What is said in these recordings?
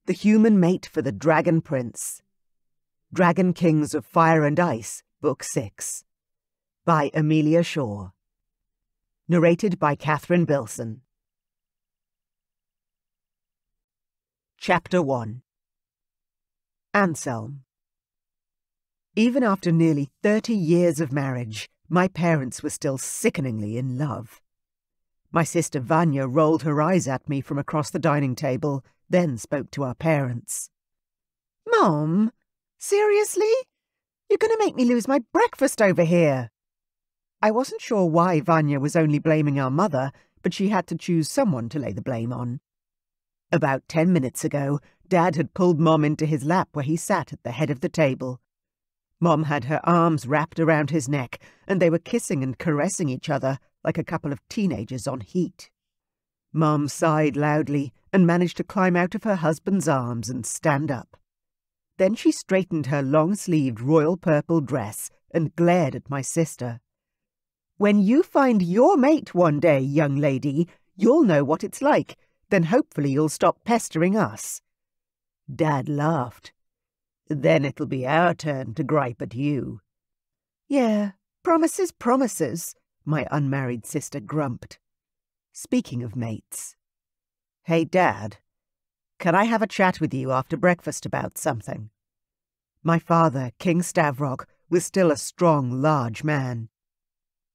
The Human Mate for the Dragon Prince. Dragon Kings of Fire and Ice, Book 6. By Amelia Shaw. Narrated by Catherine Bilson. Chapter 1. Anselm. Even after nearly 30 years of marriage, my parents were still sickeningly in love. My sister Vanya rolled her eyes at me from across the dining table, then spoke to our parents. "Mom, seriously? You're going to make me lose my breakfast over here." I wasn't sure why Vanya was only blaming our mother, but she had to choose someone to lay the blame on. About 10 minutes ago, Dad had pulled Mom into his lap where he sat at the head of the table. Mom had her arms wrapped around his neck, and they were kissing and caressing each other like a couple of teenagers on heat. Mom sighed loudly and managed to climb out of her husband's arms and stand up. Then she straightened her long-sleeved royal purple dress and glared at my sister. "When you find your mate one day, young lady, you'll know what it's like. Then hopefully you'll stop pestering us." Dad laughed. "Then it'll be our turn to gripe at you." "Yeah, promises, my unmarried sister grumped. Speaking of mates. "Hey, Dad, can I have a chat with you after breakfast about something?" My father, King Stavrok, was still a strong, large man.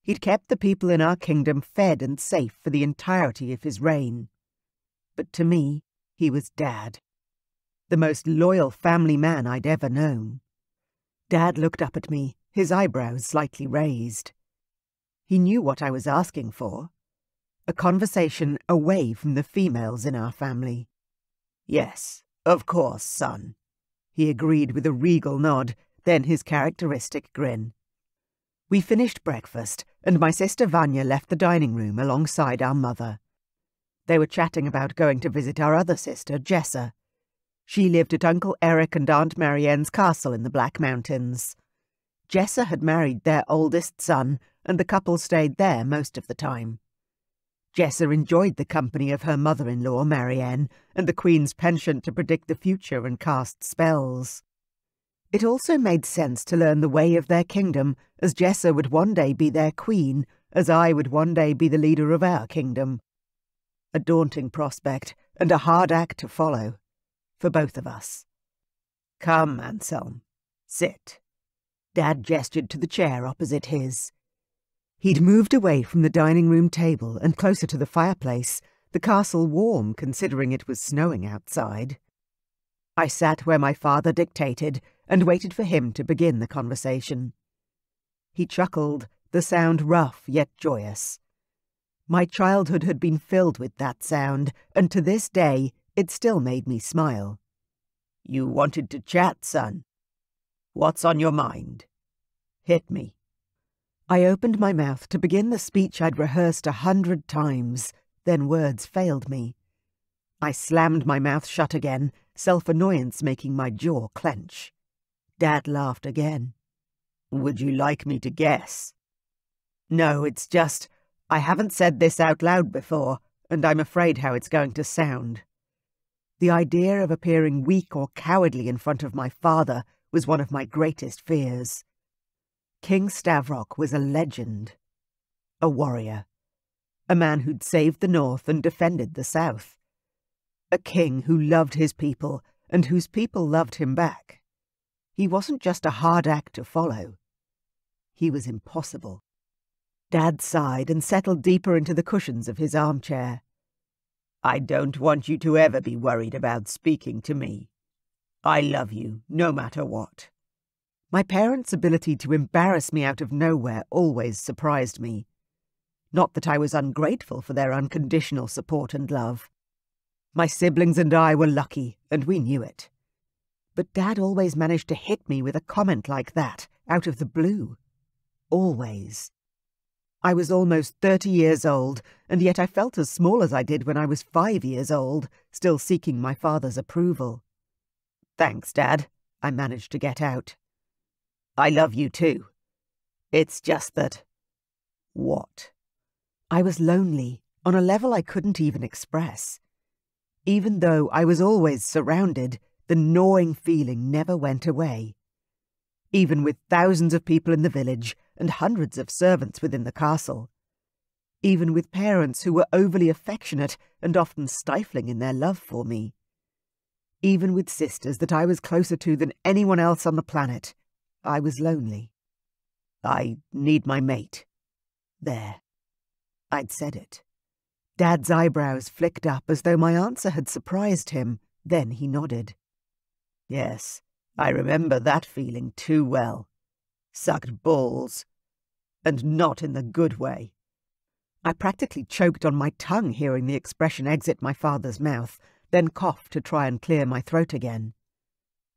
He'd kept the people in our kingdom fed and safe for the entirety of his reign. But to me, he was Dad. The most loyal family man I'd ever known. Dad looked up at me, his eyebrows slightly raised. He knew what I was asking for. A conversation away from the females in our family. "Yes, of course, son," he agreed with a regal nod, then his characteristic grin. We finished breakfast, and my sister Vanya left the dining room alongside our mother. They were chatting about going to visit our other sister, Jessa. She lived at Uncle Eric and Aunt Marianne's castle in the Black Mountains. Jessa had married their oldest son, and the couple stayed there most of the time. Jessa enjoyed the company of her mother-in-law, Marianne, and the Queen's penchant to predict the future and cast spells. It also made sense to learn the way of their kingdom, as Jessa would one day be their queen, as I would one day be the leader of our kingdom. A daunting prospect, and a hard act to follow. For both of us. "Come, Anselm. Sit." Dad gestured to the chair opposite his. He'd moved away from the dining room table and closer to the fireplace, the castle warm considering it was snowing outside. I sat where my father dictated and waited for him to begin the conversation. He chuckled, the sound rough yet joyous. My childhood had been filled with that sound, and to this day it still made me smile. "You wanted to chat, son. What's on your mind? Hit me." I opened my mouth to begin the speech I'd rehearsed 100 times, then words failed me. I slammed my mouth shut again, self-annoyance making my jaw clench. Dad laughed again. "Would you like me to guess?" "No, it's just, I haven't said this out loud before, and I'm afraid how it's going to sound." The idea of appearing weak or cowardly in front of my father was one of my greatest fears. King Stavrok was a legend. A warrior. A man who'd saved the North and defended the South. A king who loved his people, and whose people loved him back. He wasn't just a hard act to follow. He was impossible. Dad sighed and settled deeper into the cushions of his armchair. "I don't want you to ever be worried about speaking to me. I love you, no matter what." My parents' ability to embarrass me out of nowhere always surprised me. Not that I was ungrateful for their unconditional support and love. My siblings and I were lucky, and we knew it. But Dad always managed to hit me with a comment like that, out of the blue. Always. I was almost 30 years old, and yet I felt as small as I did when I was 5 years old, still seeking my father's approval. "Thanks, Dad," I managed to get out. "I love you too. It's just that..." "What?" I was lonely, on a level I couldn't even express. Even though I was always surrounded, the gnawing feeling never went away. Even with thousands of people in the village and hundreds of servants within the castle. Even with parents who were overly affectionate and often stifling in their love for me. Even with sisters that I was closer to than anyone else on the planet, I was lonely. I need my mate. There. I'd said it. Dad's eyebrows flicked up as though my answer had surprised him. Then he nodded. Yes, I remember that feeling too well. Sucked balls. And not in the good way. I practically choked on my tongue hearing the expression exit my father's mouth, then coughed to try and clear my throat again.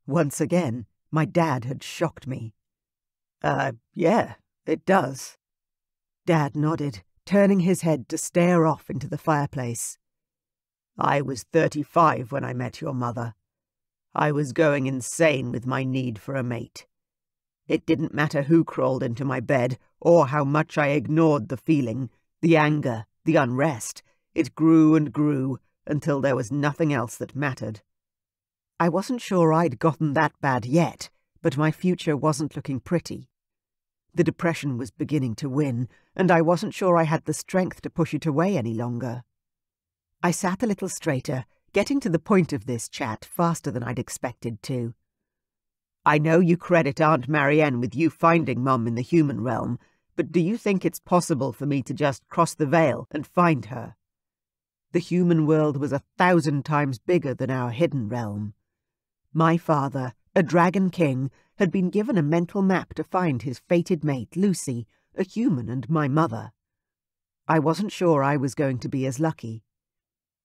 Once again, my dad had shocked me. Yeah, it does. Dad nodded, turning his head to stare off into the fireplace. I was 35 when I met your mother. I was going insane with my need for a mate. It didn't matter who crawled into my bed or how much I ignored the feeling, the anger, the unrest. It grew and grew until there was nothing else that mattered. I wasn't sure I'd gotten that bad yet, but my future wasn't looking pretty. The depression was beginning to win, and I wasn't sure I had the strength to push it away any longer. I sat a little straighter, getting to the point of this chat faster than I'd expected to. I know you credit Aunt Marianne with you finding Mum in the human realm, but do you think it's possible for me to just cross the veil and find her? The human world was 1,000 times bigger than our hidden realm. My father, a dragon king, had been given a mental map to find his fated mate, Lucy, a human, and my mother. I wasn't sure I was going to be as lucky.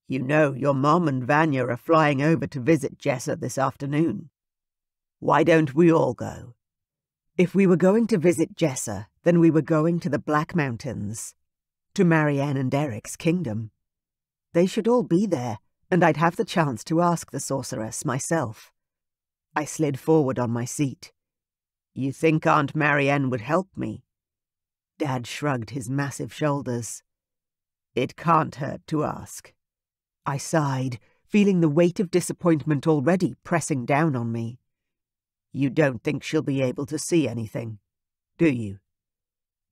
You know, your Mom and Vanya are flying over to visit Jessa this afternoon. Why don't we all go? If we were going to visit Jessa, then we were going to the Black Mountains, to Marianne and Eric's kingdom. They should all be there, and I'd have the chance to ask the sorceress myself. I slid forward on my seat. You think Aunt Marianne would help me? Dad shrugged his massive shoulders. It can't hurt to ask. I sighed, feeling the weight of disappointment already pressing down on me. You don't think she'll be able to see anything, do you?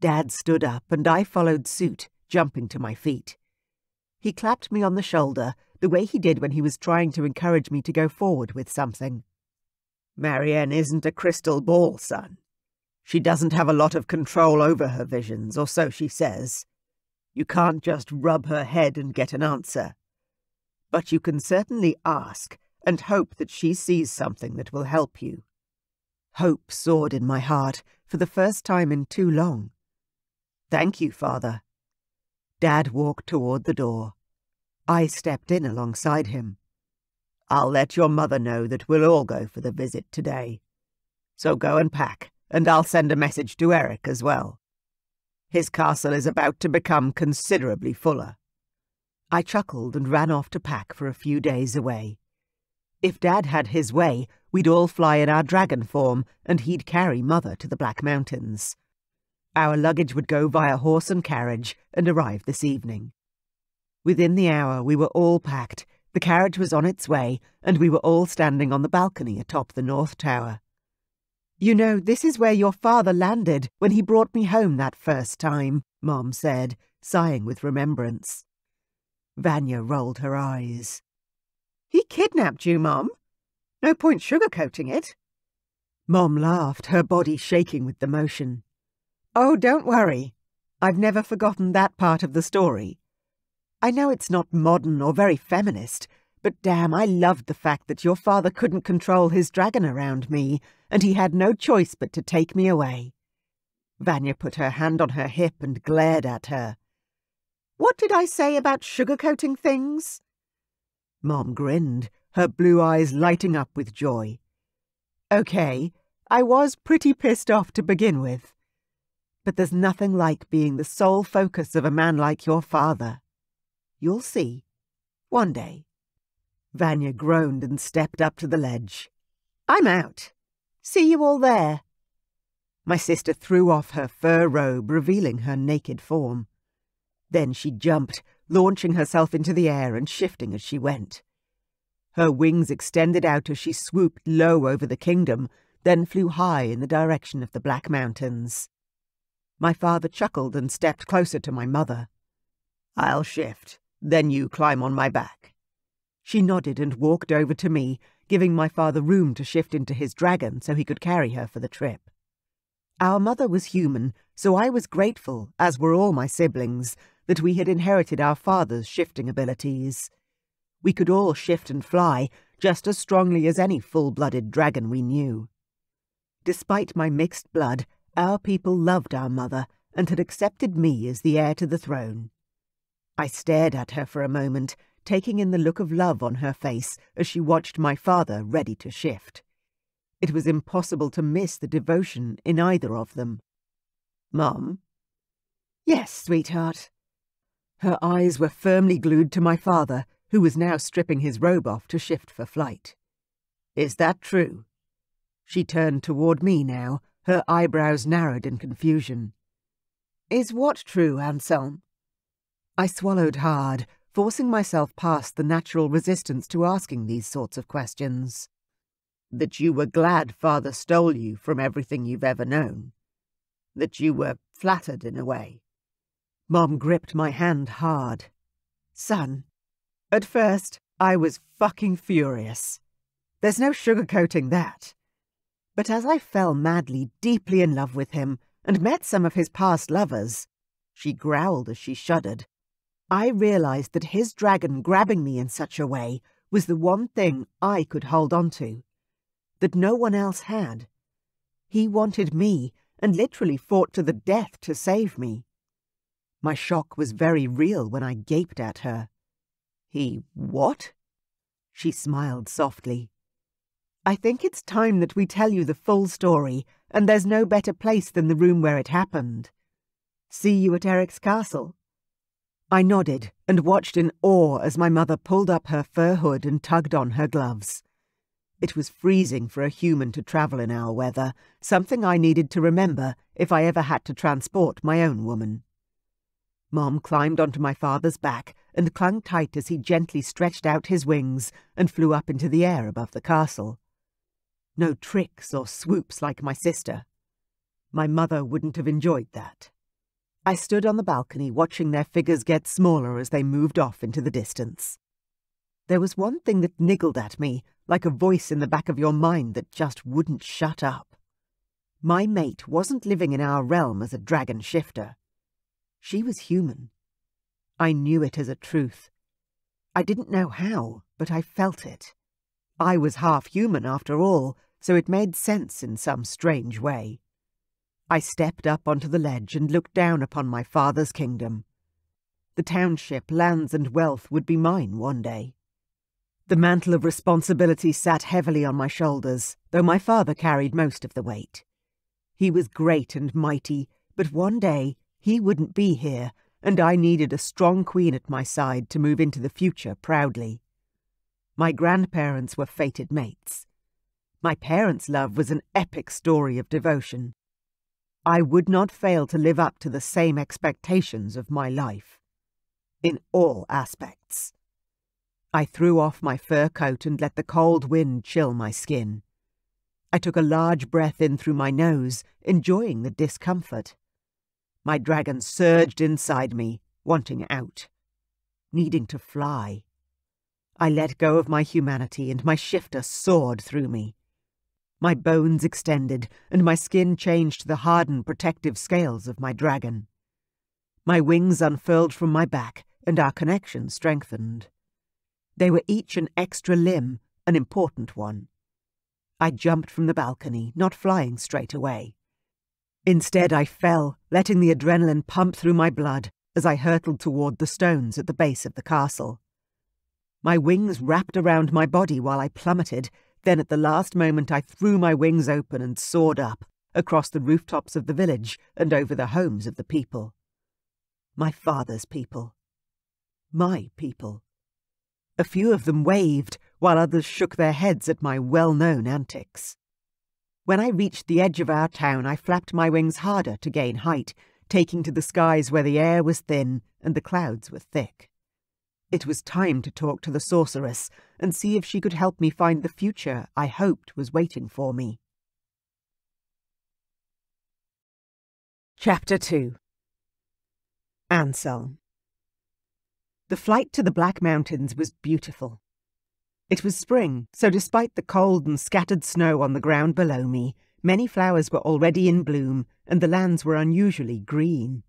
Dad stood up and I followed suit, jumping to my feet. He clapped me on the shoulder, the way he did when he was trying to encourage me to go forward with something. Marianne isn't a crystal ball, son. She doesn't have a lot of control over her visions, or so she says. You can't just rub her head and get an answer. But you can certainly ask and hope that she sees something that will help you. Hope soared in my heart for the first time in too long. Thank you, Father. Dad walked toward the door. I stepped in alongside him. I'll let your mother know that we'll all go for the visit today. So go and pack, and I'll send a message to Eric as well. His castle is about to become considerably fuller. I chuckled and ran off to pack for a few days away. If Dad had his way, we'd all fly in our dragon form, and he'd carry Mother to the Black Mountains. Our luggage would go via horse and carriage and arrive this evening. Within the hour we were all packed, the carriage was on its way, and we were all standing on the balcony atop the North Tower. You know, this is where your father landed when he brought me home that first time, Mom said, sighing with remembrance. Vanya rolled her eyes. He kidnapped you, Mom. No point sugarcoating it. Mom laughed, her body shaking with the motion. Oh, don't worry. I've never forgotten that part of the story. I know it's not modern or very feminist, but damn, I loved the fact that your father couldn't control his dragon around me, and he had no choice but to take me away. Vanya put her hand on her hip and glared at her. What did I say about sugarcoating things? Mom grinned, her blue eyes lighting up with joy. Okay, I was pretty pissed off to begin with. But there's nothing like being the sole focus of a man like your father. You'll see. One day. Vanya groaned and stepped up to the ledge. I'm out. See you all there. My sister threw off her fur robe, revealing her naked form. Then she jumped, launching herself into the air and shifting as she went. Her wings extended out as she swooped low over the kingdom, then flew high in the direction of the Black Mountains. My father chuckled and stepped closer to my mother. "I'll shift, then you climb on my back." She nodded and walked over to me, giving my father room to shift into his dragon so he could carry her for the trip. Our mother was human, so I was grateful, as were all my siblings, that we had inherited our father's shifting abilities. We could all shift and fly just as strongly as any full-blooded dragon we knew. Despite my mixed blood, our people loved our mother and had accepted me as the heir to the throne. I stared at her for a moment, taking in the look of love on her face as she watched my father ready to shift. It was impossible to miss the devotion in either of them. "Mum?" "Yes, sweetheart." Her eyes were firmly glued to my father, who was now stripping his robe off to shift for flight. "Is that true?" She turned toward me now, her eyebrows narrowed in confusion. "Is what true, Anselm?" I swallowed hard, forcing myself past the natural resistance to asking these sorts of questions. "That you were glad Father stole you from everything you've ever known. That you were flattered in a way." Mom gripped my hand hard. "Son, at first I was fucking furious. There's no sugarcoating that. But as I fell madly, deeply in love with him and met some of his past lovers," she growled as she shuddered, "I realized that his dragon grabbing me in such a way was the one thing I could hold on to, that no one else had. He wanted me and literally fought to the death to save me." My shock was very real when I gaped at her. "He what?" She smiled softly. "I think it's time that we tell you the full story, and there's no better place than the room where it happened. See you at Eric's castle?" I nodded and watched in awe as my mother pulled up her fur hood and tugged on her gloves. It was freezing for a human to travel in our weather, something I needed to remember if I ever had to transport my own woman. Mom climbed onto my father's back and clung tight as he gently stretched out his wings and flew up into the air above the castle. No tricks or swoops like my sister. My mother wouldn't have enjoyed that. I stood on the balcony watching their figures get smaller as they moved off into the distance. There was one thing that niggled at me, like a voice in the back of your mind that just wouldn't shut up. My mate wasn't living in our realm as a dragon shifter. She was human. I knew it as a truth. I didn't know how, but I felt it. I was half human after all, so it made sense in some strange way. I stepped up onto the ledge and looked down upon my father's kingdom. The township, lands and wealth would be mine one day. The mantle of responsibility sat heavily on my shoulders, though my father carried most of the weight. He was great and mighty, but one day he wouldn't be here, and I needed a strong queen at my side to move into the future proudly. My grandparents were fated mates. My parents' love was an epic story of devotion. I would not fail to live up to the same expectations of my life, in all aspects. I threw off my fur coat and let the cold wind chill my skin. I took a large breath in through my nose, enjoying the discomfort. My dragon surged inside me, wanting out, needing to fly. I let go of my humanity, and my shifter soared through me. My bones extended, and my skin changed to the hardened protective scales of my dragon. My wings unfurled from my back, and our connection strengthened. They were each an extra limb, an important one. I jumped from the balcony, not flying straight away. Instead, I fell, letting the adrenaline pump through my blood as I hurtled toward the stones at the base of the castle. My wings wrapped around my body while I plummeted. Then at the last moment I threw my wings open and soared up, across the rooftops of the village and over the homes of the people. My father's people. My people. A few of them waved, while others shook their heads at my well-known antics. When I reached the edge of our town, I flapped my wings harder to gain height, taking to the skies where the air was thin and the clouds were thick. It was time to talk to the sorceress and see if she could help me find the future I hoped was waiting for me. Chapter 2. Anselm. The flight to the Black Mountains was beautiful. It was spring, so despite the cold and scattered snow on the ground below me, many flowers were already in bloom and the lands were unusually green.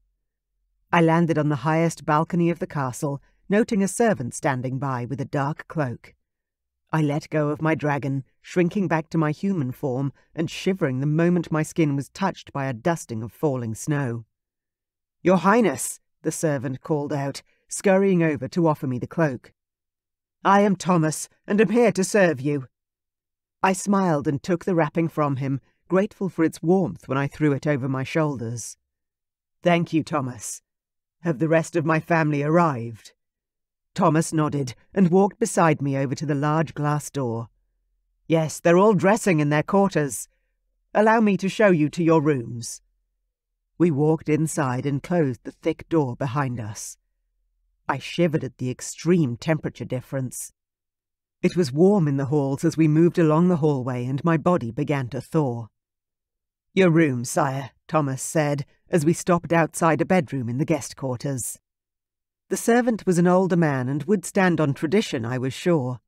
I landed on the highest balcony of the castle, noting a servant standing by with a dark cloak. I let go of my dragon, shrinking back to my human form and shivering the moment my skin was touched by a dusting of falling snow. "Your Highness," the servant called out, scurrying over to offer me the cloak. "I am Thomas, and am here to serve you." I smiled and took the wrapping from him, grateful for its warmth when I threw it over my shoulders. "Thank you, Thomas. Have the rest of my family arrived?" Thomas nodded and walked beside me over to the large glass door. "Yes, they're all dressing in their quarters. Allow me to show you to your rooms." We walked inside and closed the thick door behind us. I shivered at the extreme temperature difference. It was warm in the halls as we moved along the hallway and my body began to thaw. "Your room, sire," Thomas said, as we stopped outside a bedroom in the guest quarters. The servant was an older man and would stand on tradition, I was sure.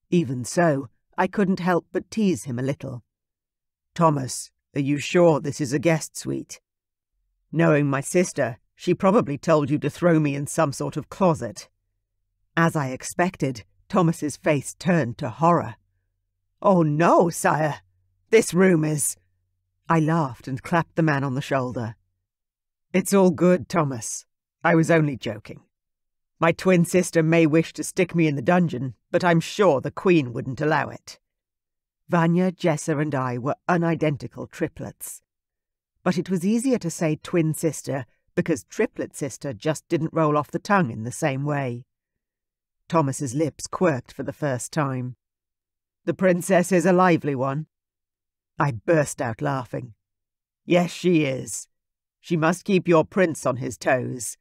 Even so, I couldn't help but tease him a little. "Thomas, are you sure this is a guest suite? Knowing my sister, she probably told you to throw me in some sort of closet." As I expected, Thomas's face turned to horror. "Oh no, sire. This room is—" I laughed and clapped the man on the shoulder. "It's all good, Thomas. I was only joking. My twin sister may wish to stick me in the dungeon, but I'm sure the Queen wouldn't allow it." Vanya, Jessa and I were unidentical triplets. But it was easier to say twin sister because triplet sister just didn't roll off the tongue in the same way. Thomas's lips quirked for the first time. "The princess is a lively one." I burst out laughing. "Yes, she is. She must keep your prince on his toes."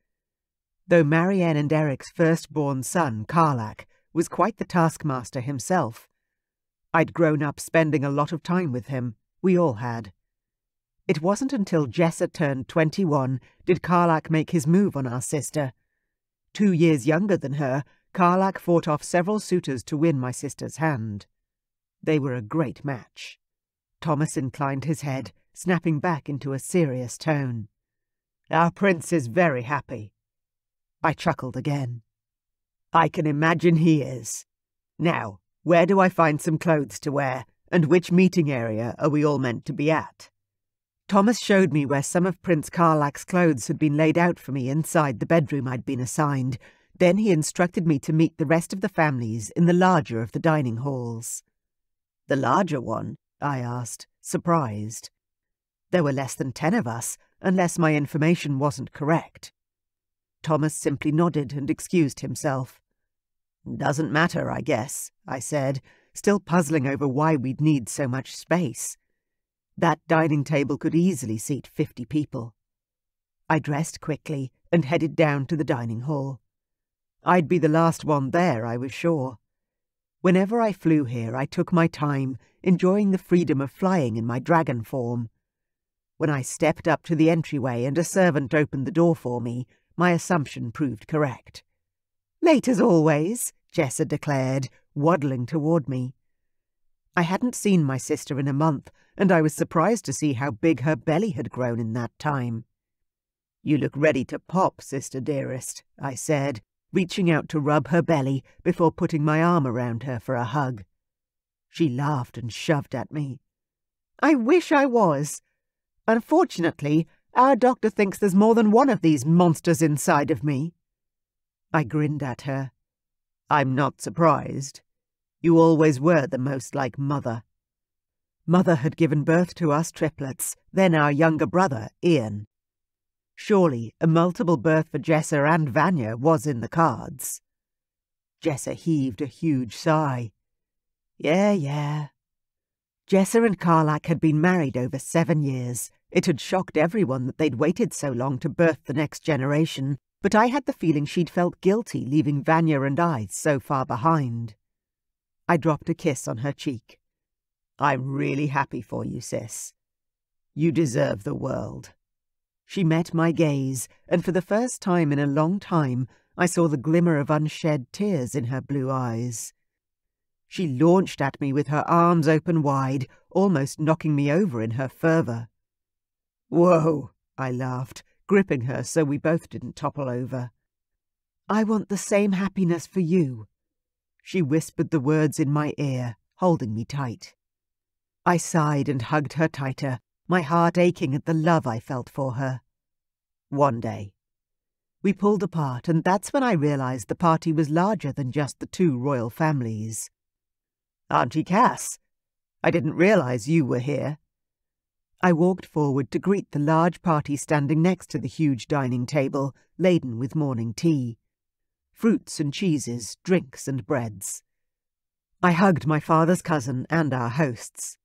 Though Marianne and Eric's firstborn son, Karlak, was quite the taskmaster himself. I'd grown up spending a lot of time with him. We all had. It wasn't until Jessa turned 21 did Karlak make his move on our sister. 2 years younger than her, Karlak fought off several suitors to win my sister's hand. They were a great match. Thomas inclined his head, snapping back into a serious tone. "Our prince is very happy." I chuckled again. "I can imagine he is. Now, where do I find some clothes to wear, and which meeting area are we all meant to be at?" Thomas showed me where some of Prince Karlak's clothes had been laid out for me inside the bedroom I'd been assigned. Then he instructed me to meet the rest of the families in the larger of the dining halls. "The larger one?" I asked, surprised. There were less than 10 of us, unless my information wasn't correct. Thomas simply nodded and excused himself. "Doesn't matter, I guess," I said, still puzzling over why we'd need so much space. That dining table could easily seat 50 people. I dressed quickly and headed down to the dining hall. I'd be the last one there, I was sure. Whenever I flew here, I took my time, enjoying the freedom of flying in my dragon form. When I stepped up to the entryway and a servant opened the door for me, my assumption proved correct. "Late as always," Jessa declared, waddling toward me. I hadn't seen my sister in a month, and I was surprised to see how big her belly had grown in that time. "You look ready to pop, sister dearest," I said, reaching out to rub her belly before putting my arm around her for a hug. She laughed and shoved at me. "I wish I was. Unfortunately, our doctor thinks there's more than one of these monsters inside of me." I grinned at her. "I'm not surprised. You always were the most like Mother." Mother had given birth to us triplets, then our younger brother, Ian. Surely a multiple birth for Jessa and Vanya was in the cards. Jessa heaved a huge sigh. Yeah. Jessa and Karlak had been married over 7 years. It had shocked everyone that they'd waited so long to birth the next generation, but I had the feeling she'd felt guilty leaving Vanya and I so far behind. I dropped a kiss on her cheek. "I'm really happy for you, sis. You deserve the world." She met my gaze, and for the first time in a long time, I saw the glimmer of unshed tears in her blue eyes. She launched at me with her arms open wide, almost knocking me over in her fervour. "Whoa," I laughed, gripping her so we both didn't topple over. "I want the same happiness for you." She whispered the words in my ear, holding me tight. I sighed and hugged her tighter, my heart aching at the love I felt for her. One day. We pulled apart, and that's when I realised the party was larger than just the two royal families. "Auntie Cass, I didn't realise you were here." I walked forward to greet the large party standing next to the huge dining table, laden with morning tea. Fruits and cheeses, drinks and breads. I hugged my father's cousin and our hosts.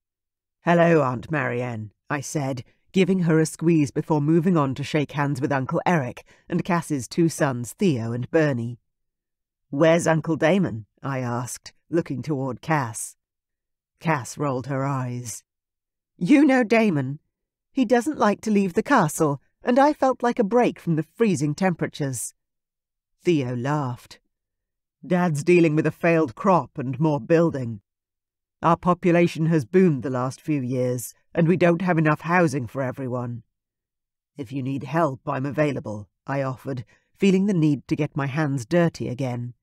"Hello, Aunt Marianne," I said, giving her a squeeze before moving on to shake hands with Uncle Eric and Cass's two sons, Theo and Bernie. "Where's Uncle Damon?" I asked, looking toward Cass. Cass rolled her eyes. "You know Damon. He doesn't like to leave the castle, and I felt like a break from the freezing temperatures." Theo laughed. "Dad's dealing with a failed crop and more building. Our population has boomed the last few years, and we don't have enough housing for everyone." "If you need help, I'm available," I offered, feeling the need to get my hands dirty again.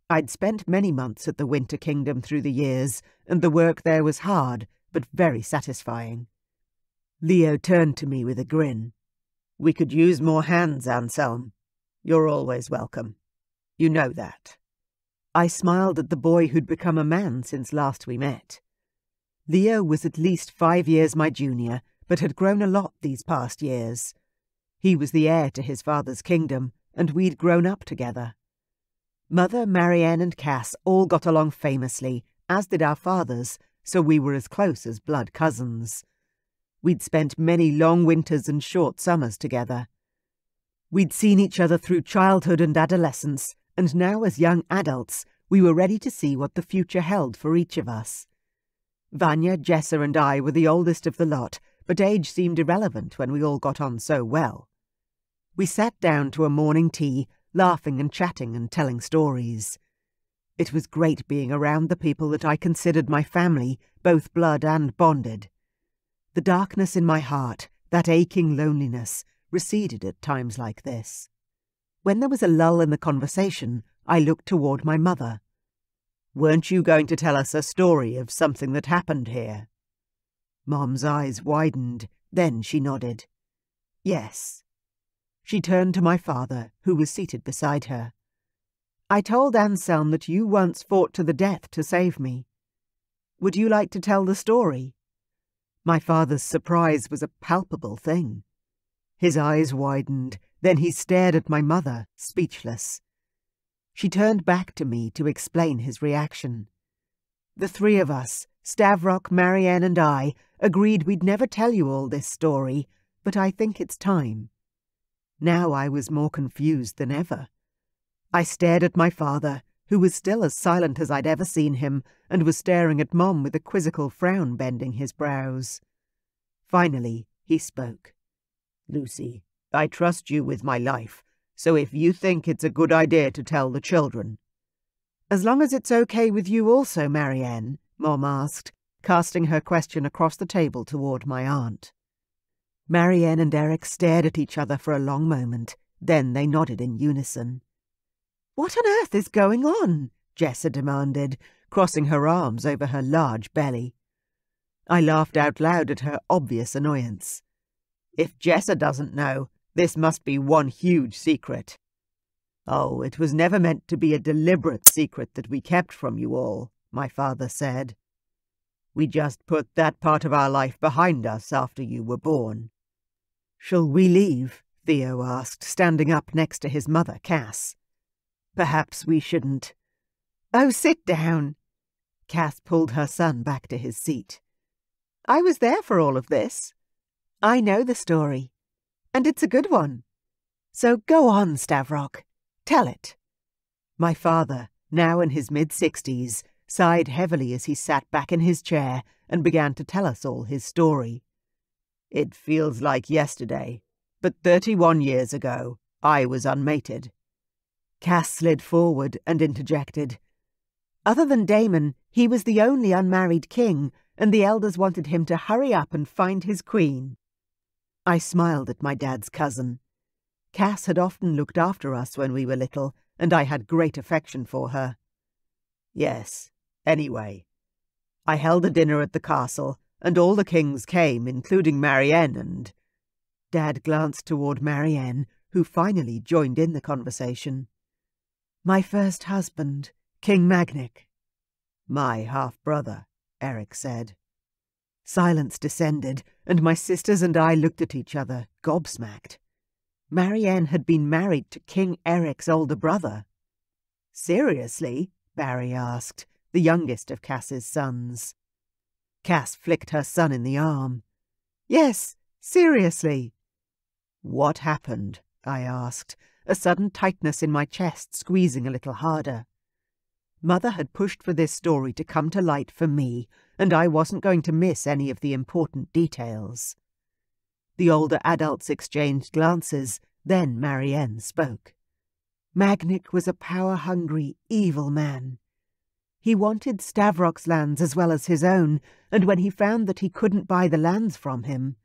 I'd spent many months at the Winter Kingdom through the years, and the work there was hard, but very satisfying. Leo turned to me with a grin. "We could use more hands, Anselm. You're always welcome. You know that." I smiled at the boy who'd become a man since last we met. Leo was at least 5 years my junior, but had grown a lot these past years. He was the heir to his father's kingdom, and we'd grown up together. Mother, Marianne and Cass all got along famously, as did our fathers, so we were as close as blood cousins. We'd spent many long winters and short summers together. We'd seen each other through childhood and adolescence, and now as young adults, we were ready to see what the future held for each of us. Vanya, Jessa and I were the oldest of the lot, but age seemed irrelevant when we all got on so well. We sat down to a morning tea, laughing and chatting and telling stories. It was great being around the people that I considered my family, both blood and bonded. The darkness in my heart, that aching loneliness, receded at times like this. When there was a lull in the conversation, I looked toward my mother. "Weren't you going to tell us a story of something that happened here?" Mom's eyes widened, then she nodded. "Yes." She turned to my father, who was seated beside her. "I told Anselm that you once fought to the death to save me. Would you like to tell the story?" My father's surprise was a palpable thing. His eyes widened, then he stared at my mother, speechless. She turned back to me to explain his reaction. The three of us, Stavrok, Marianne and I, agreed we'd never tell you all this story, but I think it's time. Now I was more confused than ever. I stared at my father, who was still as silent as I'd ever seen him, and was staring at Mom with a quizzical frown bending his brows. Finally, he spoke. "Lucy, I trust you with my life, so if you think it's a good idea to tell the children." "As long as it's okay with you also, Marianne," Mom asked, casting her question across the table toward my aunt. Marianne and Eric stared at each other for a long moment, then they nodded in unison. "What on earth is going on?" Jessa demanded, crossing her arms over her large belly. I laughed out loud at her obvious annoyance. "If Jessa doesn't know, this must be one huge secret." "Oh, it was never meant to be a deliberate secret that we kept from you all," my father said. "We just put that part of our life behind us after you were born." "Shall we leave?" Theo asked, standing up next to his mother, Cass. "Perhaps we shouldn't." "Oh, sit down." Cass pulled her son back to his seat. "I was there for all of this. I know the story, and it's a good one. So go on, Stavrok. Tell it. My father, now in his mid-60s, sighed heavily as he sat back in his chair and began to tell us all his story. It feels like yesterday, but 31 years ago, I was unmated. Cass slid forward and interjected. Other than Damon, he was the only unmarried king, and the elders wanted him to hurry up and find his queen. I smiled at my dad's cousin. Cass had often looked after us when we were little, and I had great affection for her. Yes, anyway. I held a dinner at the castle, and all the kings came, including Marianne and... Dad glanced toward Marianne, who finally joined in the conversation. My first husband, King Magnic. My half-brother, Eric said. Silence descended, and my sisters and I looked at each other, gobsmacked. Marianne had been married to King Eric's older brother. Seriously? Barry asked, the youngest of Cass's sons. Cass flicked her son in the arm. Yes, seriously. What happened? I asked, a sudden tightness in my chest squeezing a little harder. Mother had pushed for this story to come to light for me, and I wasn't going to miss any of the important details. The older adults exchanged glances, then Marianne spoke. Magnic was a power-hungry, evil man. He wanted Stavrok's lands as well as his own, and when he found that he couldn't buy the lands from him...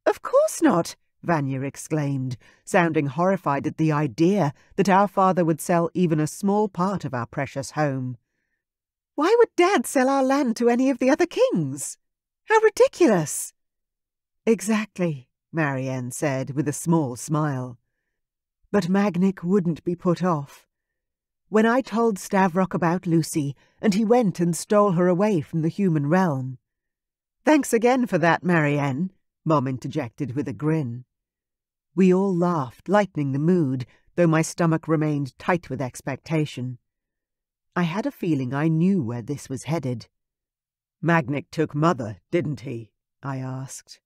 Of course not! Vanya exclaimed, sounding horrified at the idea that our father would sell even a small part of our precious home. Why would Dad sell our land to any of the other kings? How ridiculous! Exactly, Marianne said with a small smile. But Magnic wouldn't be put off. When I told Stavrok about Lucy, and he went and stole her away from the human realm. Thanks again for that, Marianne, Mom interjected with a grin. We all laughed, lightening the mood, though my stomach remained tight with expectation. I had a feeling I knew where this was headed. Magnic took Mother, didn't he? I asked.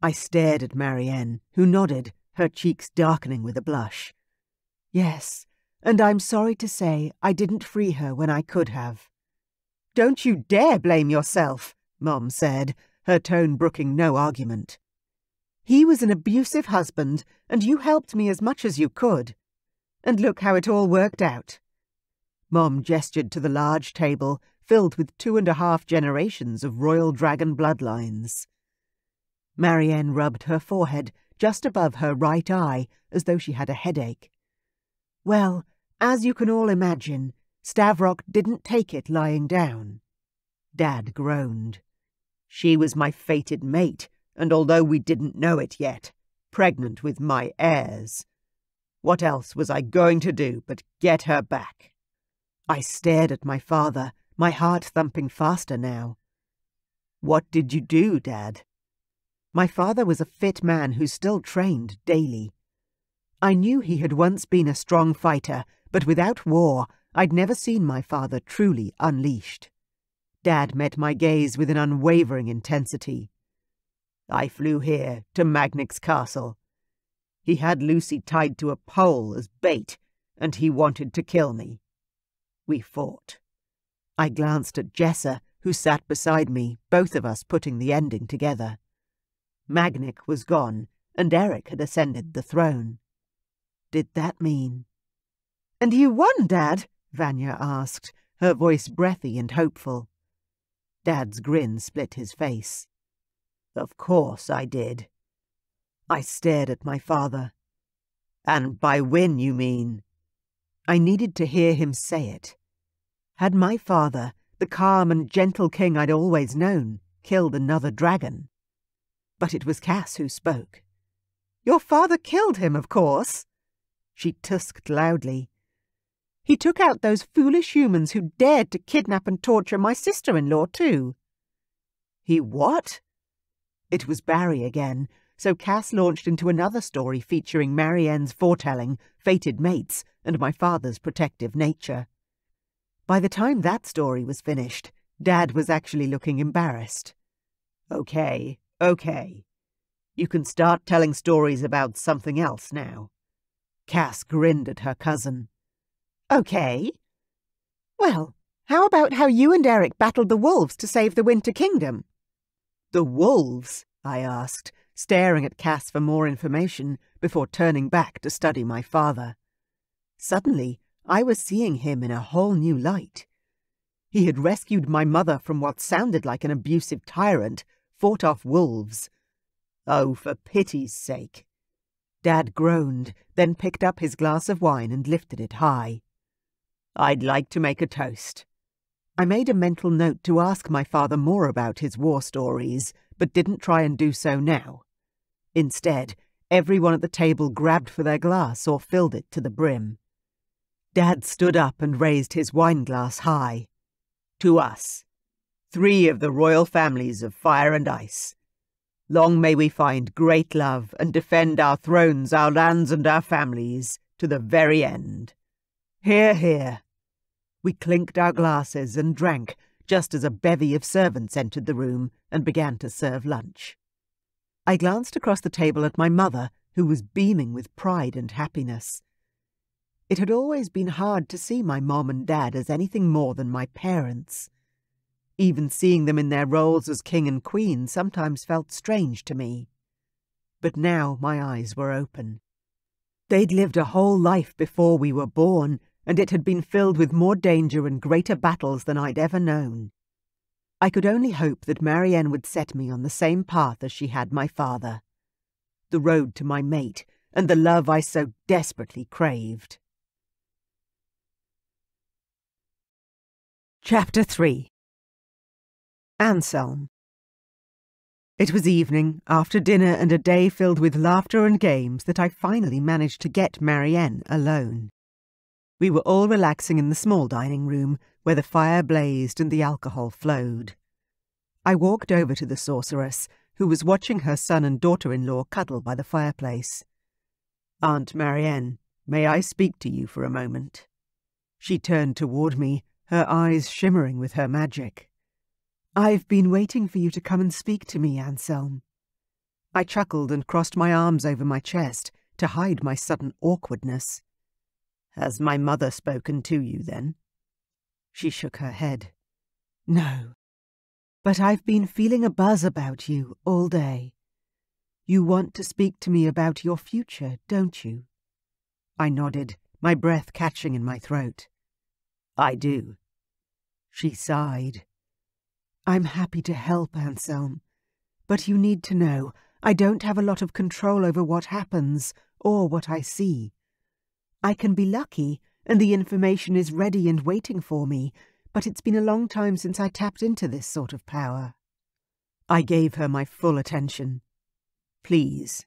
I stared at Marianne, who nodded, her cheeks darkening with a blush. Yes, and I'm sorry to say I didn't free her when I could have. Don't you dare blame yourself, Mom said, her tone brooking no argument. He was an abusive husband, and you helped me as much as you could. And look how it all worked out. Mom gestured to the large table, filled with 2.5 generations of royal dragon bloodlines. Marianne rubbed her forehead just above her right eye, as though she had a headache. Well, as you can all imagine, Stavrok didn't take it lying down. Dad groaned. She was my fated mate, and although we didn't know it yet, pregnant with my heirs. What else was I going to do but get her back? I stared at my father, my heart thumping faster now. What did you do, Dad? My father was a fit man who still trained daily. I knew he had once been a strong fighter, but without war, I'd never seen my father truly unleashed. Dad met my gaze with an unwavering intensity. I flew here, to Magnic's castle. He had Lucy tied to a pole as bait, and he wanted to kill me. We fought. I glanced at Jessa, who sat beside me, both of us putting the ending together. Magnic was gone, and Eric had ascended the throne. Did that mean... And you won, Dad? Vanya asked, her voice breathy and hopeful. Dad's grin split his face. Of course I did. I stared at my father. And by win, you mean? I needed to hear him say it. Had my father, the calm and gentle king I'd always known, killed another dragon? But it was Cass who spoke. Your father killed him, of course. She tusked loudly. He took out those foolish humans who dared to kidnap and torture my sister-in-law, too. He what? It was Barry again, so Cass launched into another story featuring Marianne's foretelling, fated mates, and my father's protective nature. By the time that story was finished, Dad was actually looking embarrassed. Okay. You can start telling stories about something else now. Cass grinned at her cousin. Okay. Well, how about how you and Eric battled the wolves to save the Winter Kingdom? The wolves? I asked, staring at Cass for more information before turning back to study my father. Suddenly, I was seeing him in a whole new light. He had rescued my mother from what sounded like an abusive tyrant, fought off wolves. Oh, for pity's sake. Dad groaned, then picked up his glass of wine and lifted it high. I'd like to make a toast. I made a mental note to ask my father more about his war stories, but didn't try and do so now. Instead, everyone at the table grabbed for their glass or filled it to the brim. Dad stood up and raised his wine glass high. To us, 3 of the royal families of fire and ice. Long may we find great love and defend our thrones, our lands and our families to the very end. Hear, hear. We clinked our glasses and drank just as a bevy of servants entered the room and began to serve lunch. I glanced across the table at my mother, who was beaming with pride and happiness. It had always been hard to see my mom and dad as anything more than my parents. Even seeing them in their roles as king and queen sometimes felt strange to me. But now my eyes were open. They'd lived a whole life before we were born, and it had been filled with more danger and greater battles than I'd ever known. I could only hope that Marianne would set me on the same path as she had my father. The road to my mate, and the love I so desperately craved. Chapter 3. Anselm. It was evening, after dinner and a day filled with laughter and games, that I finally managed to get Marianne alone. We were all relaxing in the small dining room, where the fire blazed and the alcohol flowed. I walked over to the sorceress, who was watching her son and daughter-in-law cuddle by the fireplace. "Aunt Marianne, may I speak to you for a moment?" She turned toward me, her eyes shimmering with her magic. "I've been waiting for you to come and speak to me, Anselm." I chuckled and crossed my arms over my chest to hide my sudden awkwardness. "Has my mother spoken to you, then?" She shook her head. "No, but I've been feeling a buzz about you all day. You want to speak to me about your future, don't you?" I nodded, my breath catching in my throat. "I do." She sighed. "I'm happy to help, Anselm, but you need to know I don't have a lot of control over what happens or what I see. I can be lucky, and the information is ready and waiting for me, but it's been a long time since I tapped into this sort of power." I gave her my full attention. "Please.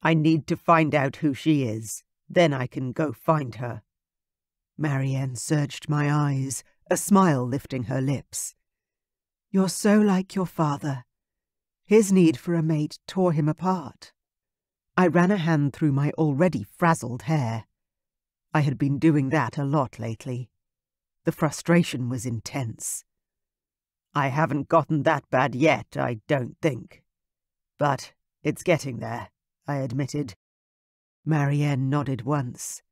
I need to find out who she is. Then I can go find her." Marianne searched my eyes, a smile lifting her lips. "You're so like your father. His need for a mate tore him apart." I ran a hand through my already frazzled hair. I had been doing that a lot lately. The frustration was intense. "I haven't gotten that bad yet, I don't think. But it's getting there," I admitted. Marianne nodded once.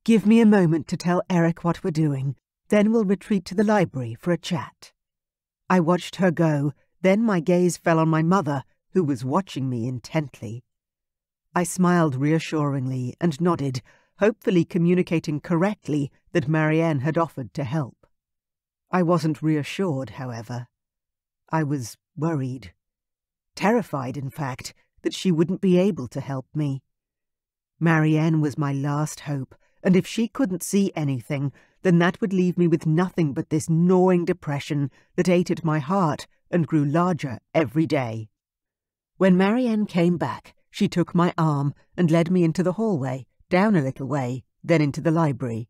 "Give me a moment to tell Eric what we're doing, then we'll retreat to the library for a chat." I watched her go, then my gaze fell on my mother, who was watching me intently. I smiled reassuringly and nodded, hopefully communicating correctly that Marianne had offered to help. I wasn't reassured, however. I was worried. Terrified, in fact, that she wouldn't be able to help me. Marianne was my last hope, and if she couldn't see anything, then that would leave me with nothing but this gnawing depression that ate at my heart and grew larger every day. When Marianne came back, she took my arm and led me into the hallway, down a little way, then into the library.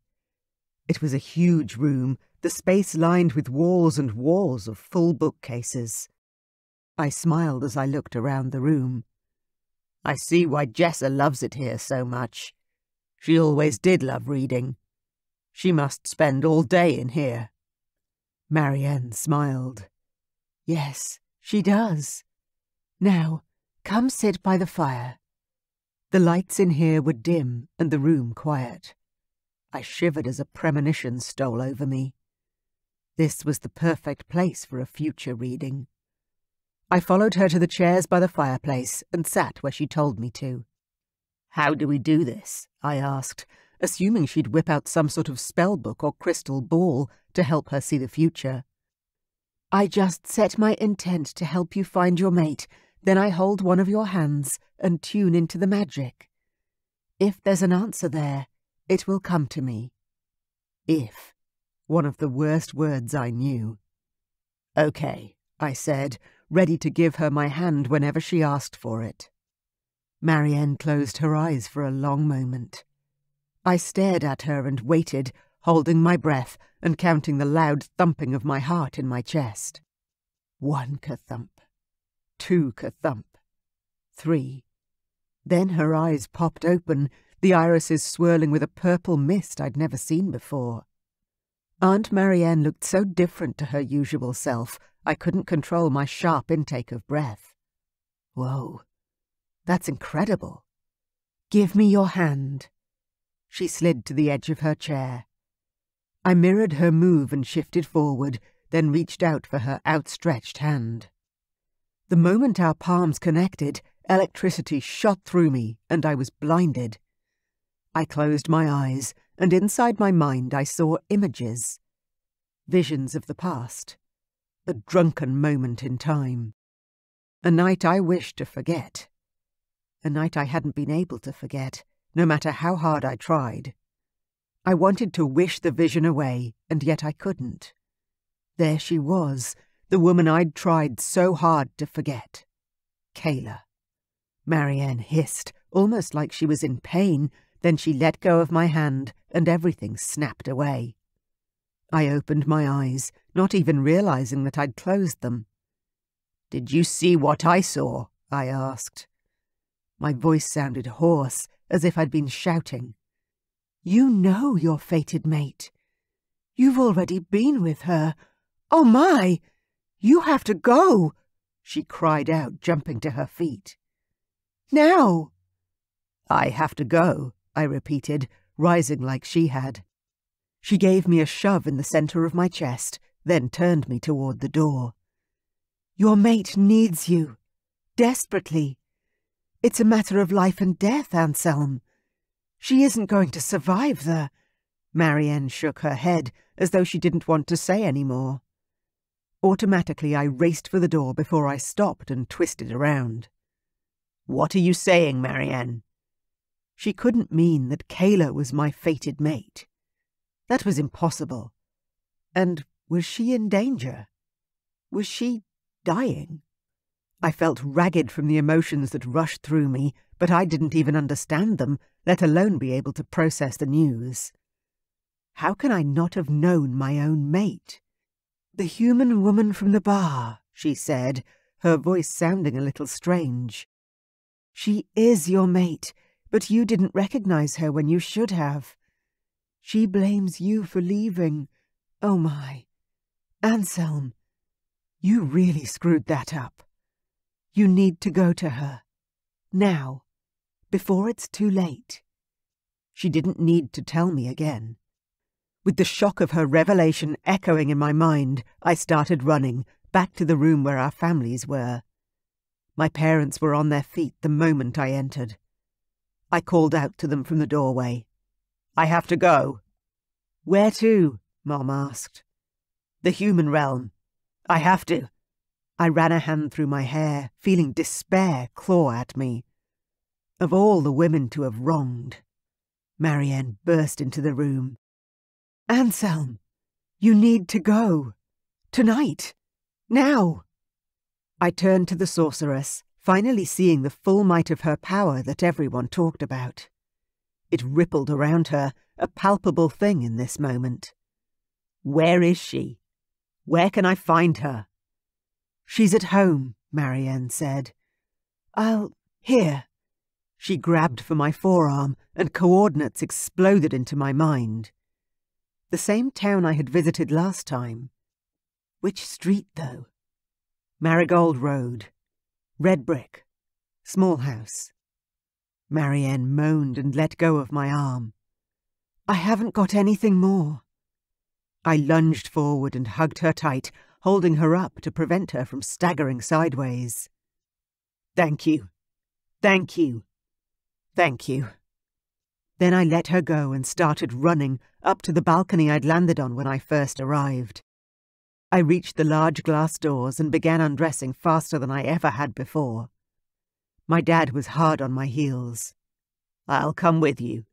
It was a huge room, the space lined with walls and walls of full bookcases. I smiled as I looked around the room. "I see why Jessa loves it here so much. She always did love reading. She must spend all day in here." Marianne smiled. "Yes, she does. Now, come sit by the fire." The lights in here were dim and the room quiet. I shivered as a premonition stole over me. This was the perfect place for a future reading. I followed her to the chairs by the fireplace and sat where she told me to. "How do we do this?" I asked, assuming she'd whip out some sort of spell book or crystal ball to help her see the future. "I just set my intent to help you find your mate, then I hold one of your hands and tune into the magic. If there's an answer there, it will come to me." If. One of the worst words I knew. "Okay," I said, ready to give her my hand whenever she asked for it. Marianne closed her eyes for a long moment. I stared at her and waited, holding my breath and counting the loud thumping of my heart in my chest. 1 ka-thump. 2 ka-thump. 3. Then her eyes popped open, the irises swirling with a purple mist I'd never seen before. Aunt Marianne looked so different to her usual self, I couldn't control my sharp intake of breath. Whoa, that's incredible. "Give me your hand." She slid to the edge of her chair. I mirrored her move and shifted forward, then reached out for her outstretched hand. The moment our palms connected, electricity shot through me, and I was blinded. I closed my eyes, and inside my mind I saw images. Visions of the past. A drunken moment in time. A night I wished to forget. A night I hadn't been able to forget, no matter how hard I tried. I wanted to wish the vision away, and yet I couldn't. There she was, the woman I'd tried so hard to forget. Kayla. Marianne hissed, almost like she was in pain, then she let go of my hand, and everything snapped away. I opened my eyes, not even realizing that I'd closed them. "Did you see what I saw?" I asked. My voice sounded hoarse, as if I'd been shouting. "You know your fated mate. You've already been with her. Oh my! You have to go!" she cried out, jumping to her feet. "Now!" "I have to go," I repeated, rising like she had. She gave me a shove in the center of my chest, then turned me toward the door. "Your mate needs you. Desperately. It's a matter of life and death, Anselm. She isn't going to survive the—" Marianne shook her head, as though she didn't want to say any more. Automatically I raced for the door before I stopped and twisted around. "What are you saying, Marianne?" She couldn't mean that Kayla was my fated mate. That was impossible. And was she in danger? Was she dying? I felt ragged from the emotions that rushed through me, but I didn't even understand them, let alone be able to process the news. How can I not have known my own mate? "The human woman from the bar," she said, her voice sounding a little strange. "She is your mate, but you didn't recognize her when you should have. She blames you for leaving. Oh my. Anselm, you really screwed that up. You need to go to her. Now. Before it's too late." She didn't need to tell me again. With the shock of her revelation echoing in my mind, I started running, back to the room where our families were. My parents were on their feet the moment I entered. I called out to them from the doorway. "I have to go." "Where to?" Mom asked. "The human realm. I have to." I ran a hand through my hair, feeling despair claw at me. Of all the women to have wronged. Marianne burst into the room. "Anselm, you need to go. Tonight. Now." I turned to the sorceress, finally seeing the full might of her power that everyone talked about. It rippled around her, a palpable thing in this moment. "Where is she? Where can I find her?" "She's at home," Marianne said. Here." She grabbed for my forearm, and coordinates exploded into my mind. The same town I had visited last time. Which street, though? Marigold Road. Red brick. Small house. Marianne moaned and let go of my arm. I haven't got anything more. I lunged forward and hugged her tight, holding her up to prevent her from staggering sideways. Thank you. Thank you. Thank you. Then I let her go and started running up to the balcony I'd landed on when I first arrived. I reached the large glass doors and began undressing faster than I ever had before. My dad was hard on my heels. I'll come with you.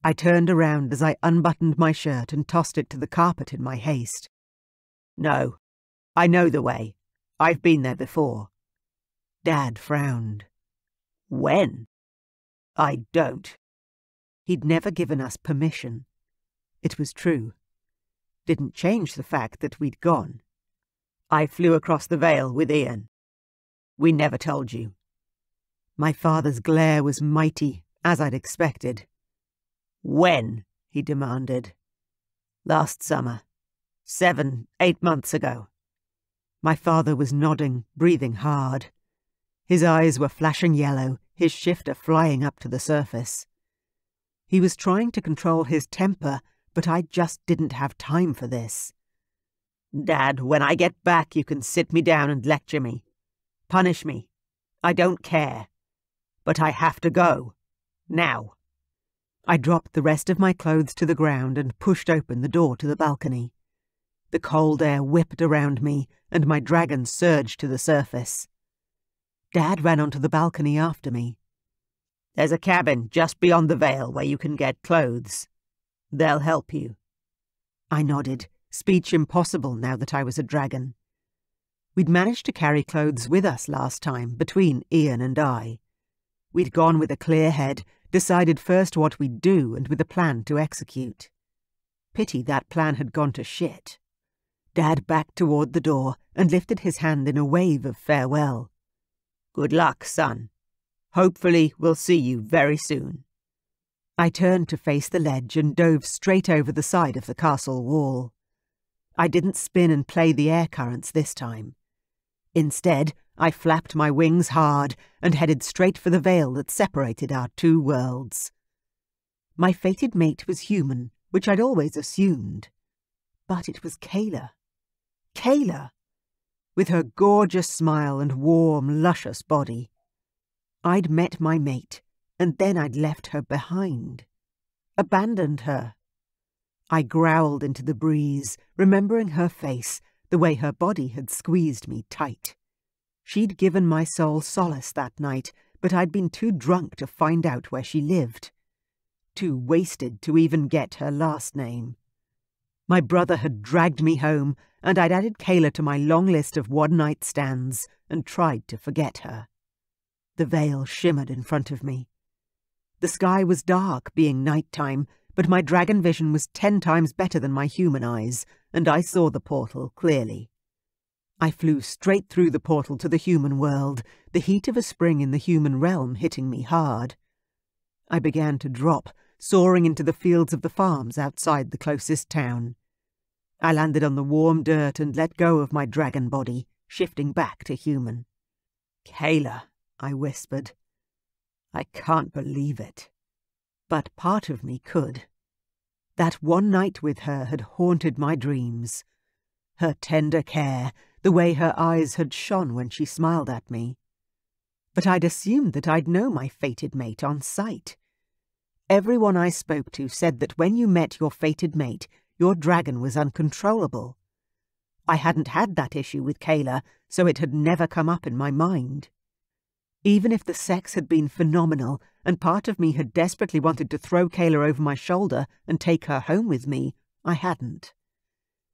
I turned around as I unbuttoned my shirt and tossed it to the carpet in my haste. No, I know the way. I've been there before. Dad frowned. When? I don't. He'd never given us permission. It was true. Didn't change the fact that we'd gone. I flew across the Vale with Ian. We never told you. My father's glare was mighty, as I'd expected. When? He demanded. Last summer. 7, 8 months ago. My father was nodding, breathing hard. His eyes were flashing yellow, his shifter flying up to the surface. He was trying to control his temper, but I just didn't have time for this. Dad, when I get back, you can sit me down and lecture me. Punish me. I don't care. But I have to go. Now. I dropped the rest of my clothes to the ground and pushed open the door to the balcony. The cold air whipped around me, and my dragon surged to the surface. Dad ran onto the balcony after me. There's a cabin just beyond the Vale where you can get clothes. They'll help you. I nodded, speech impossible now that I was a dragon. We'd managed to carry clothes with us last time, between Ian and I. We'd gone with a clear head, decided first what we'd do and with a plan to execute. Pity that plan had gone to shit. Dad backed toward the door and lifted his hand in a wave of farewell. Good luck, son. Hopefully we'll see you very soon. I turned to face the ledge and dove straight over the side of the castle wall. I didn't spin and play the air currents this time. Instead, I flapped my wings hard and headed straight for the veil that separated our two worlds. My fated mate was human, which I'd always assumed. But it was Kayla. Kayla! With her gorgeous smile and warm, luscious body. I'd met my mate, and then I'd left her behind. Abandoned her. I growled into the breeze, remembering her face, the way her body had squeezed me tight. She'd given my soul solace that night, but I'd been too drunk to find out where she lived. Too wasted to even get her last name. My brother had dragged me home, and I'd added Kayla to my long list of one-night stands and tried to forget her. The veil shimmered in front of me. The sky was dark, being night-time, but my dragon vision was 10 times better than my human eyes, and I saw the portal clearly. I flew straight through the portal to the human world, the heat of a spring in the human realm hitting me hard. I began to drop, soaring into the fields of the farms outside the closest town. I landed on the warm dirt and let go of my dragon body, shifting back to human. Kayla, I whispered. I can't believe it. But part of me could. That one night with her had haunted my dreams. Her tender care, the way her eyes had shone when she smiled at me. But I'd assumed that I'd know my fated mate on sight. Everyone I spoke to said that when you met your fated mate, your dragon was uncontrollable. I hadn't had that issue with Kayla, so it had never come up in my mind. Even if the sex had been phenomenal, and part of me had desperately wanted to throw Kayla over my shoulder and take her home with me, I hadn't.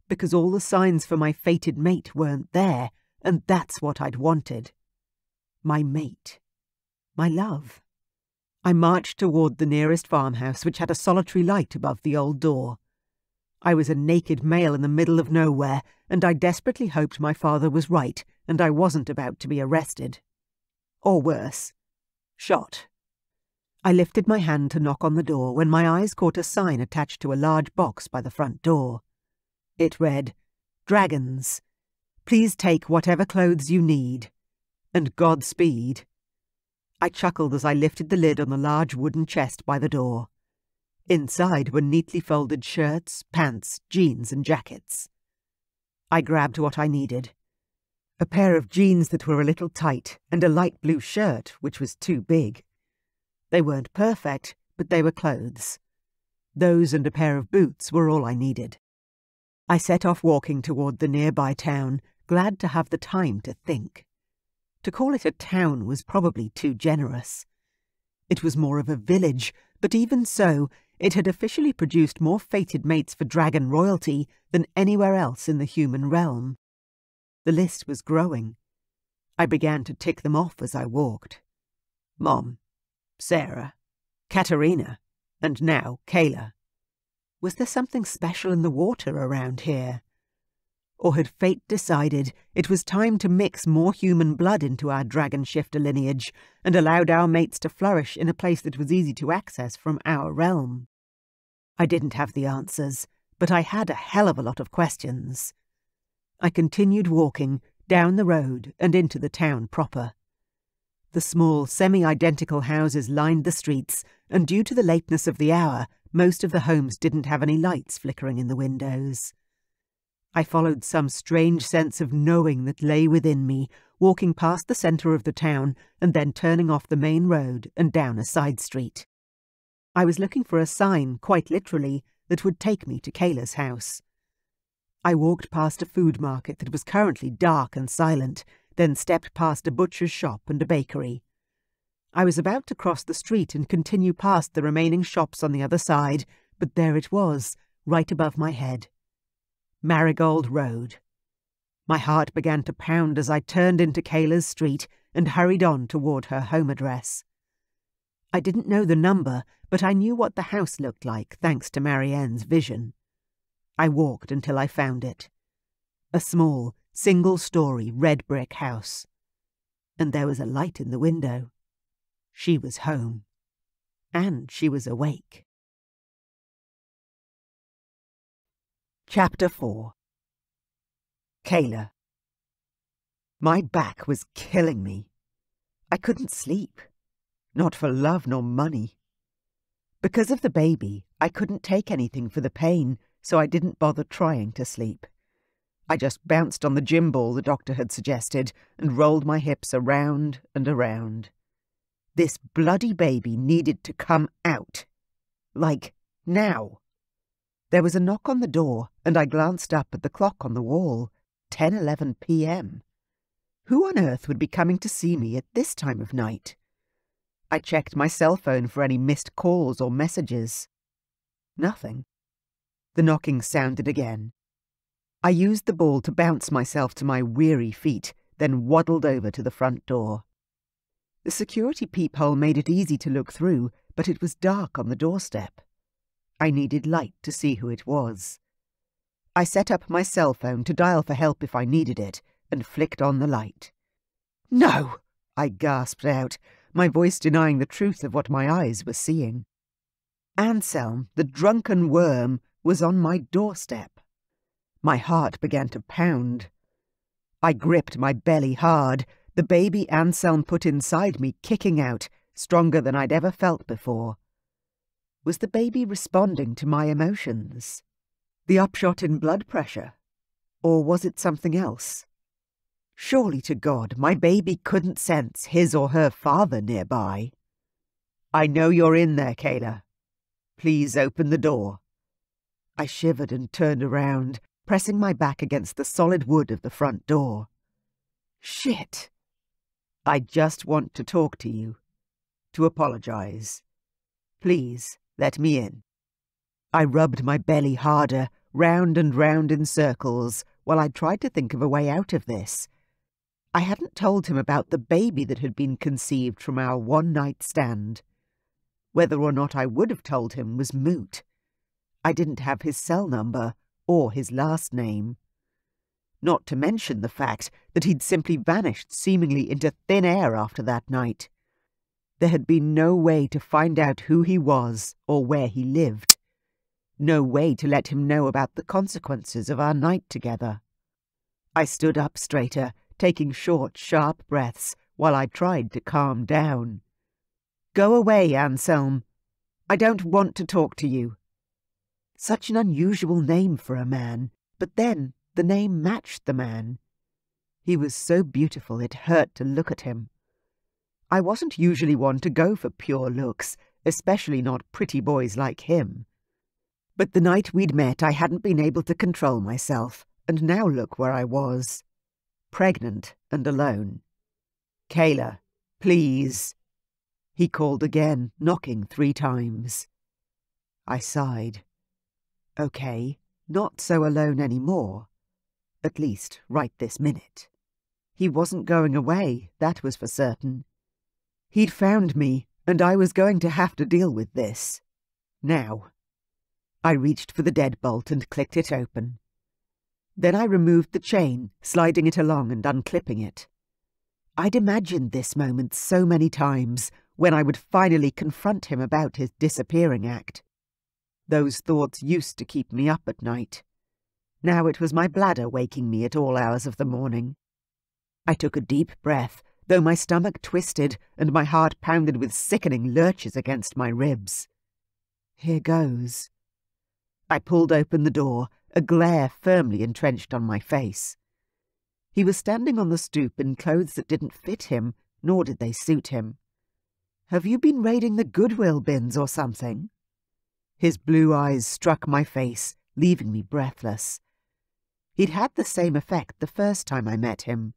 Because all the signs for my fated mate weren't there, and that's what I'd wanted. My mate. My love. I marched toward the nearest farmhouse, which had a solitary light above the old door. I was a naked male in the middle of nowhere, and I desperately hoped my father was right, and I wasn't about to be arrested. Or worse, shot. I lifted my hand to knock on the door when my eyes caught a sign attached to a large box by the front door. It read, "Dragons. Please take whatever clothes you need. And Godspeed." I chuckled as I lifted the lid on the large wooden chest by the door. Inside were neatly folded shirts, pants, jeans, and jackets. I grabbed what I needed. A pair of jeans that were a little tight, and a light blue shirt, which was too big. They weren't perfect, but they were clothes. Those and a pair of boots were all I needed. I set off walking toward the nearby town, glad to have the time to think. To call it a town was probably too generous. It was more of a village, but even so, it had officially produced more fated mates for dragon royalty than anywhere else in the human realm. The list was growing. I began to tick them off as I walked. Mom, Sarah, Katerina, and now Kayla. Was there something special in the water around here? Or had fate decided it was time to mix more human blood into our dragon shifter lineage and allowed our mates to flourish in a place that was easy to access from our realm? I didn't have the answers, but I had a hell of a lot of questions. I continued walking down the road and into the town proper. The small, semi-identical houses lined the streets, and due to the lateness of the hour, most of the homes didn't have any lights flickering in the windows. I followed some strange sense of knowing that lay within me, walking past the centre of the town and then turning off the main road and down a side street. I was looking for a sign, quite literally, that would take me to Kayla's house. I walked past a food market that was currently dark and silent, then stepped past a butcher's shop and a bakery. I was about to cross the street and continue past the remaining shops on the other side, but there it was, right above my head. Marigold Road. My heart began to pound as I turned into Kayla's street and hurried on toward her home address. I didn't know the number, but I knew what the house looked like, thanks to Marianne's vision. I walked until I found it. A small, single-story red brick house. And there was a light in the window. She was home. And she was awake. Chapter 4. Kayla. My back was killing me. I couldn't sleep. Not for love nor money. Because of the baby, I couldn't take anything for the pain, so I didn't bother trying to sleep. I just bounced on the gym ball the doctor had suggested and rolled my hips around and around. This bloody baby needed to come out. Like, now. There was a knock on the door, and I glanced up at the clock on the wall. 10:11 p.m. Who on earth would be coming to see me at this time of night? I checked my cell phone for any missed calls or messages. Nothing. The knocking sounded again. I used the ball to bounce myself to my weary feet, then waddled over to the front door. The security peephole made it easy to look through, but it was dark on the doorstep. I needed light to see who it was. I set up my cell phone to dial for help if I needed it, and flicked on the light. "No!" I gasped out, my voice denying the truth of what my eyes were seeing. Anselm, the drunken worm, was on my doorstep. My heart began to pound. I gripped my belly hard, the baby Anselm put inside me kicking out, stronger than I'd ever felt before. Was the baby responding to my emotions? The upshot in blood pressure? Or was it something else? Surely to God, my baby couldn't sense his or her father nearby. "I know you're in there, Kayla. Please open the door." I shivered and turned around, pressing my back against the solid wood of the front door. Shit. "I just want to talk to you. To apologize. Please, let me in." I rubbed my belly harder, round and round in circles, while I tried to think of a way out of this. I hadn't told him about the baby that had been conceived from our one-night stand. Whether or not I would have told him was moot. I didn't have his cell number or his last name. Not to mention the fact that he'd simply vanished seemingly into thin air after that night. There had been no way to find out who he was or where he lived. No way to let him know about the consequences of our night together. I stood up straighter, taking short, sharp breaths while I tried to calm down. Go away, Anselm. I don't want to talk to you. Such an unusual name for a man, but then the name matched the man. He was so beautiful it hurt to look at him. I wasn't usually one to go for pure looks, especially not pretty boys like him. But the night we'd met I hadn't been able to control myself, and now look where I was. Pregnant and alone. Kayla, please. He called again, knocking 3 times. I sighed. Okay, not so alone anymore. At least, right this minute. He wasn't going away, that was for certain. He'd found me, and I was going to have to deal with this. Now. I reached for the deadbolt and clicked it open. Then I removed the chain, sliding it along and unclipping it. I'd imagined this moment so many times, when I would finally confront him about his disappearing act. Those thoughts used to keep me up at night. Now it was my bladder waking me at all hours of the morning. I took a deep breath, though my stomach twisted and my heart pounded with sickening lurches against my ribs. Here goes. I pulled open the door, a glare firmly entrenched on my face. He was standing on the stoop in clothes that didn't fit him, nor did they suit him. Have you been raiding the Goodwill bins or something? His blue eyes struck my face, leaving me breathless. He'd had the same effect the first time I met him.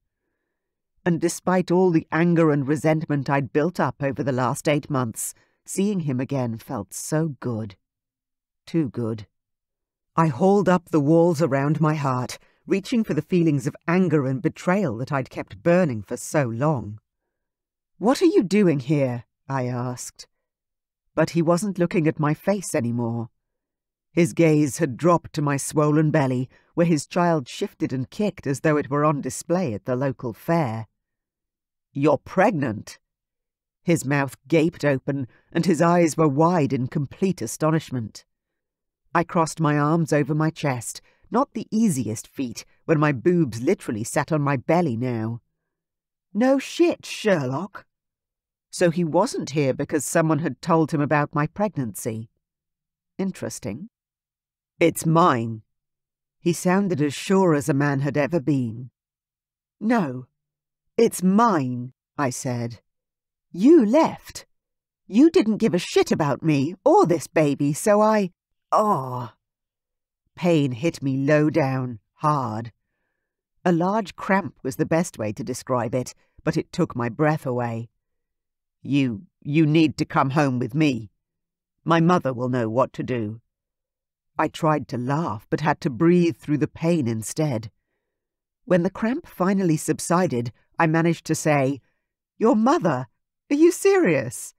And despite all the anger and resentment I'd built up over the last 8 months, seeing him again felt so good. Too good. I hauled up the walls around my heart, reaching for the feelings of anger and betrayal that I'd kept burning for so long. "What are you doing here?" I asked. But he wasn't looking at my face anymore. His gaze had dropped to my swollen belly, where his child shifted and kicked as though it were on display at the local fair. "You're pregnant!" His mouth gaped open, and his eyes were wide in complete astonishment. I crossed my arms over my chest, not the easiest feat, when my boobs literally sat on my belly now. "No shit, Sherlock!" So he wasn't here because someone had told him about my pregnancy. Interesting. "It's mine." He sounded as sure as a man had ever been. "No, it's mine," I said. "You left. You didn't give a shit about me or this baby, so I... Oh." Pain hit me low down, hard. A large cramp was the best way to describe it, but it took my breath away. You need to come home with me. My mother will know what to do." I tried to laugh, but had to breathe through the pain instead. When the cramp finally subsided, I managed to say, "Your mother? Are you serious?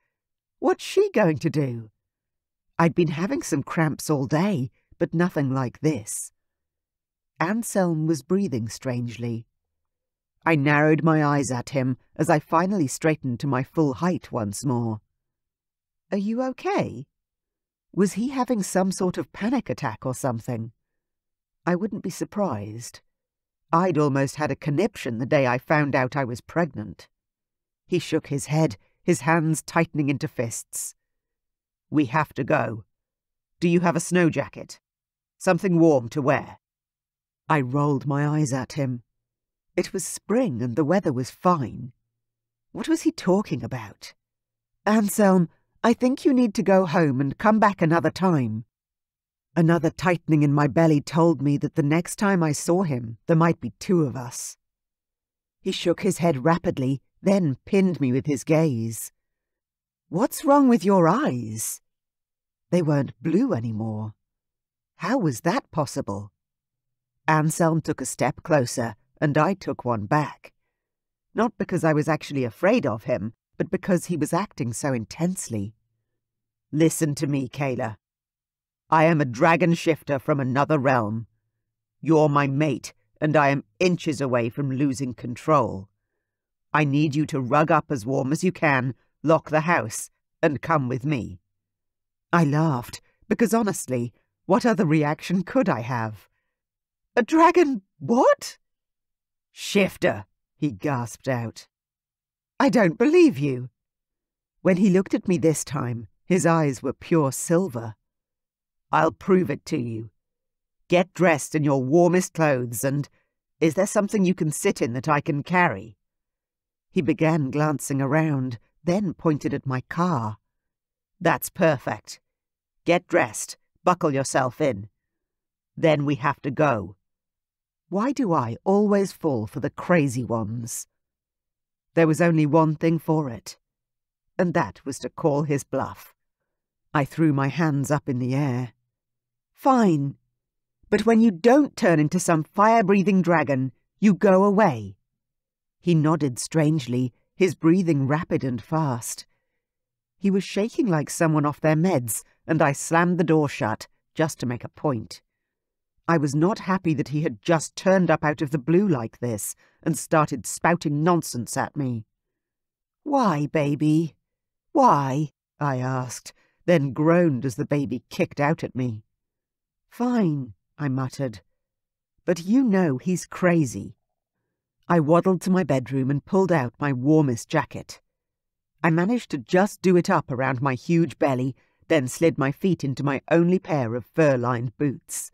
What's she going to do?" I'd been having some cramps all day, but nothing like this. Anselm was breathing strangely. I narrowed my eyes at him as I finally straightened to my full height once more. "Are you okay?" Was he having some sort of panic attack or something? I wouldn't be surprised. I'd almost had a conniption the day I found out I was pregnant. He shook his head, his hands tightening into fists. "We have to go. Do you have a snow jacket? Something warm to wear?" I rolled my eyes at him. It was spring and the weather was fine. What was he talking about? "Anselm, I think you need to go home and come back another time." Another tightening in my belly told me that the next time I saw him, there might be 2 of us. He shook his head rapidly, then pinned me with his gaze. "What's wrong with your eyes?" They weren't blue anymore. How was that possible? Anselm took a step closer, and I took one back. Not because I was actually afraid of him, but because he was acting so intensely. "Listen to me, Kayla. I am a dragon shifter from another realm. You're my mate, and I am inches away from losing control. I need you to rug up as warm as you can, lock the house, and come with me." I laughed, because honestly, what other reaction could I have? "A dragon what?" "Shifter," he gasped out. "I don't believe you." When he looked at me this time, his eyes were pure silver. "I'll prove it to you. Get dressed in your warmest clothes and... is there something you can sit in that I can carry?" He began glancing around, then pointed at my car. "That's perfect. Get dressed. Buckle yourself in. Then we have to go." Why do I always fall for the crazy ones? There was only one thing for it, and that was to call his bluff. I threw my hands up in the air. "Fine. But when you don't turn into some fire-breathing dragon, you go away." He nodded strangely, his breathing rapid and fast. He was shaking like someone off their meds, and I slammed the door shut, just to make a point. I was not happy that he had just turned up out of the blue like this and started spouting nonsense at me. "Why, baby? Why?" I asked, then groaned as the baby kicked out at me. "Fine," I muttered. "But you know he's crazy." I waddled to my bedroom and pulled out my warmest jacket. I managed to just do it up around my huge belly, then slid my feet into my only pair of fur-lined boots.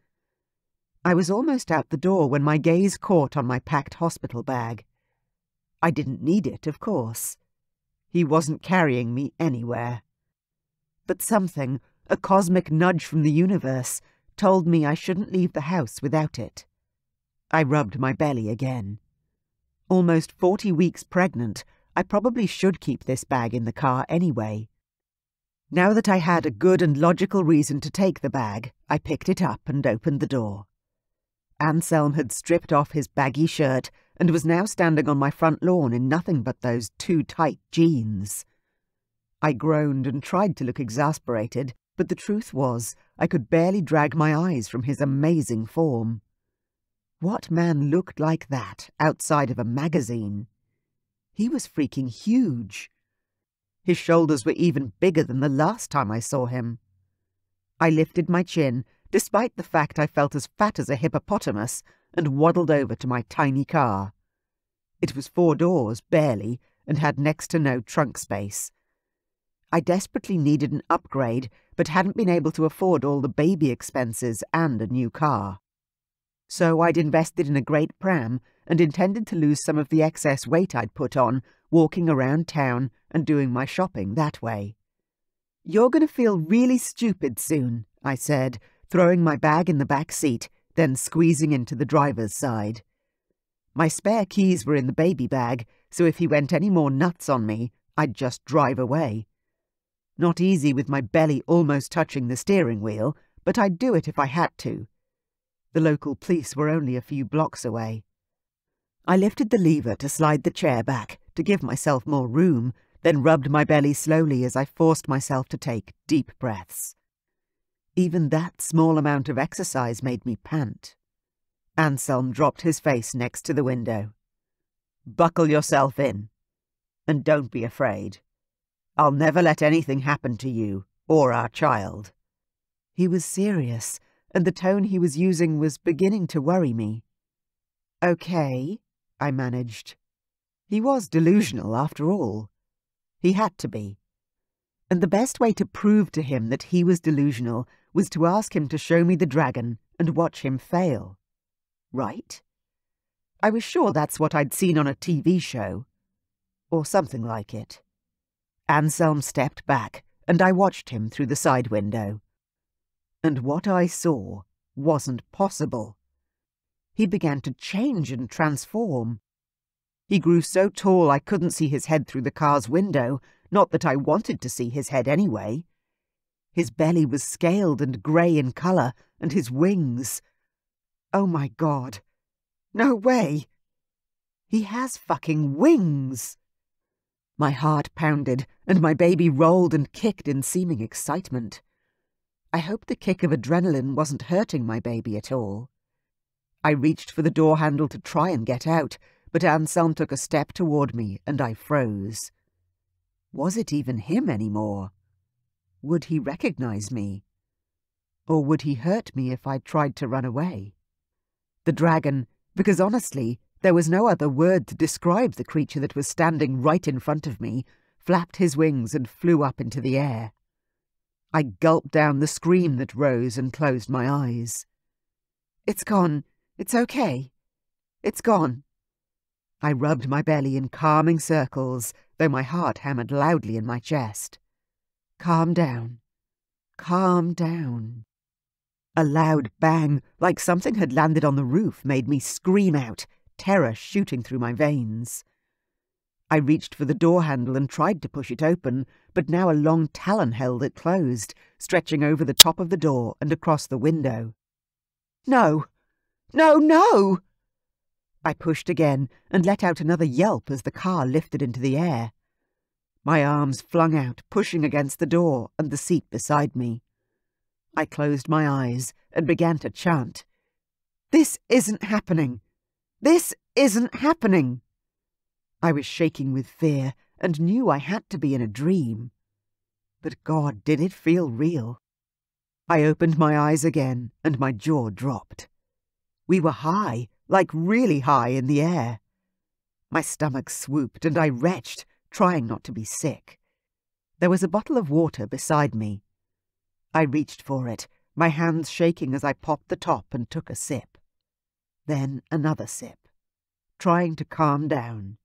I was almost out the door when my gaze caught on my packed hospital bag. I didn't need it, of course. He wasn't carrying me anywhere. But something, a cosmic nudge from the universe, told me I shouldn't leave the house without it. I rubbed my belly again. Almost 40 weeks pregnant, I probably should keep this bag in the car anyway. Now that I had a good and logical reason to take the bag, I picked it up and opened the door. Anselm had stripped off his baggy shirt and was now standing on my front lawn in nothing but those too tight jeans. I groaned and tried to look exasperated, but the truth was I could barely drag my eyes from his amazing form. What man looked like that outside of a magazine? He was freaking huge. His shoulders were even bigger than the last time I saw him. I lifted my chin, despite the fact I felt as fat as a hippopotamus, and waddled over to my tiny car. It was 4 doors, barely, and had next to no trunk space. I desperately needed an upgrade, but hadn't been able to afford all the baby expenses and a new car. So I'd invested in a great pram and intended to lose some of the excess weight I'd put on, walking around town and doing my shopping that way. "You're going to feel really stupid soon," I said, throwing my bag in the back seat, then squeezing into the driver's side. My spare keys were in the baby bag, so if he went any more nuts on me, I'd just drive away. Not easy with my belly almost touching the steering wheel, but I'd do it if I had to. The local police were only a few blocks away. I lifted the lever to slide the chair back, to give myself more room, then rubbed my belly slowly as I forced myself to take deep breaths. Even that small amount of exercise made me pant. Anselm dropped his face next to the window. "Buckle yourself in. And don't be afraid. I'll never let anything happen to you or our child." He was serious, and the tone he was using was beginning to worry me. "Okay," I managed. He was delusional, after all. He had to be. And the best way to prove to him that he was delusional was to ask him to show me the dragon and watch him fail. Right? I was sure that's what I'd seen on a TV show. Or something like it. Anselm stepped back, and I watched him through the side window. And what I saw wasn't possible. He began to change and transform. He grew so tall I couldn't see his head through the car's window, not that I wanted to see his head anyway. His belly was scaled and grey in colour, and his wings... Oh my God. No way. He has fucking wings. My heart pounded, and my baby rolled and kicked in seeming excitement. I hoped the kick of adrenaline wasn't hurting my baby at all. I reached for the door handle to try and get out, but Anselm took a step toward me, and I froze. Was it even him anymore? Would he recognize me? Or would he hurt me if I tried to run away? The dragon, because honestly, there was no other word to describe the creature that was standing right in front of me, flapped his wings and flew up into the air. I gulped down the scream that rose and closed my eyes. "It's gone. It's okay. It's gone." I rubbed my belly in calming circles, though my heart hammered loudly in my chest. Calm down. Calm down. A loud bang, like something had landed on the roof, made me scream out, terror shooting through my veins. I reached for the door handle and tried to push it open, but now a long talon held it closed, stretching over the top of the door and across the window. "No! No, no!" I pushed again and let out another yelp as the car lifted into the air. My arms flung out, pushing against the door and the seat beside me. I closed my eyes and began to chant. "This isn't happening! This isn't happening!" I was shaking with fear and knew I had to be in a dream. But God, did it feel real? I opened my eyes again and my jaw dropped. We were high, like really high in the air. My stomach swooped and I retched, trying not to be sick. There was a bottle of water beside me. I reached for it, my hands shaking as I popped the top and took a sip. Then another sip, trying to calm down.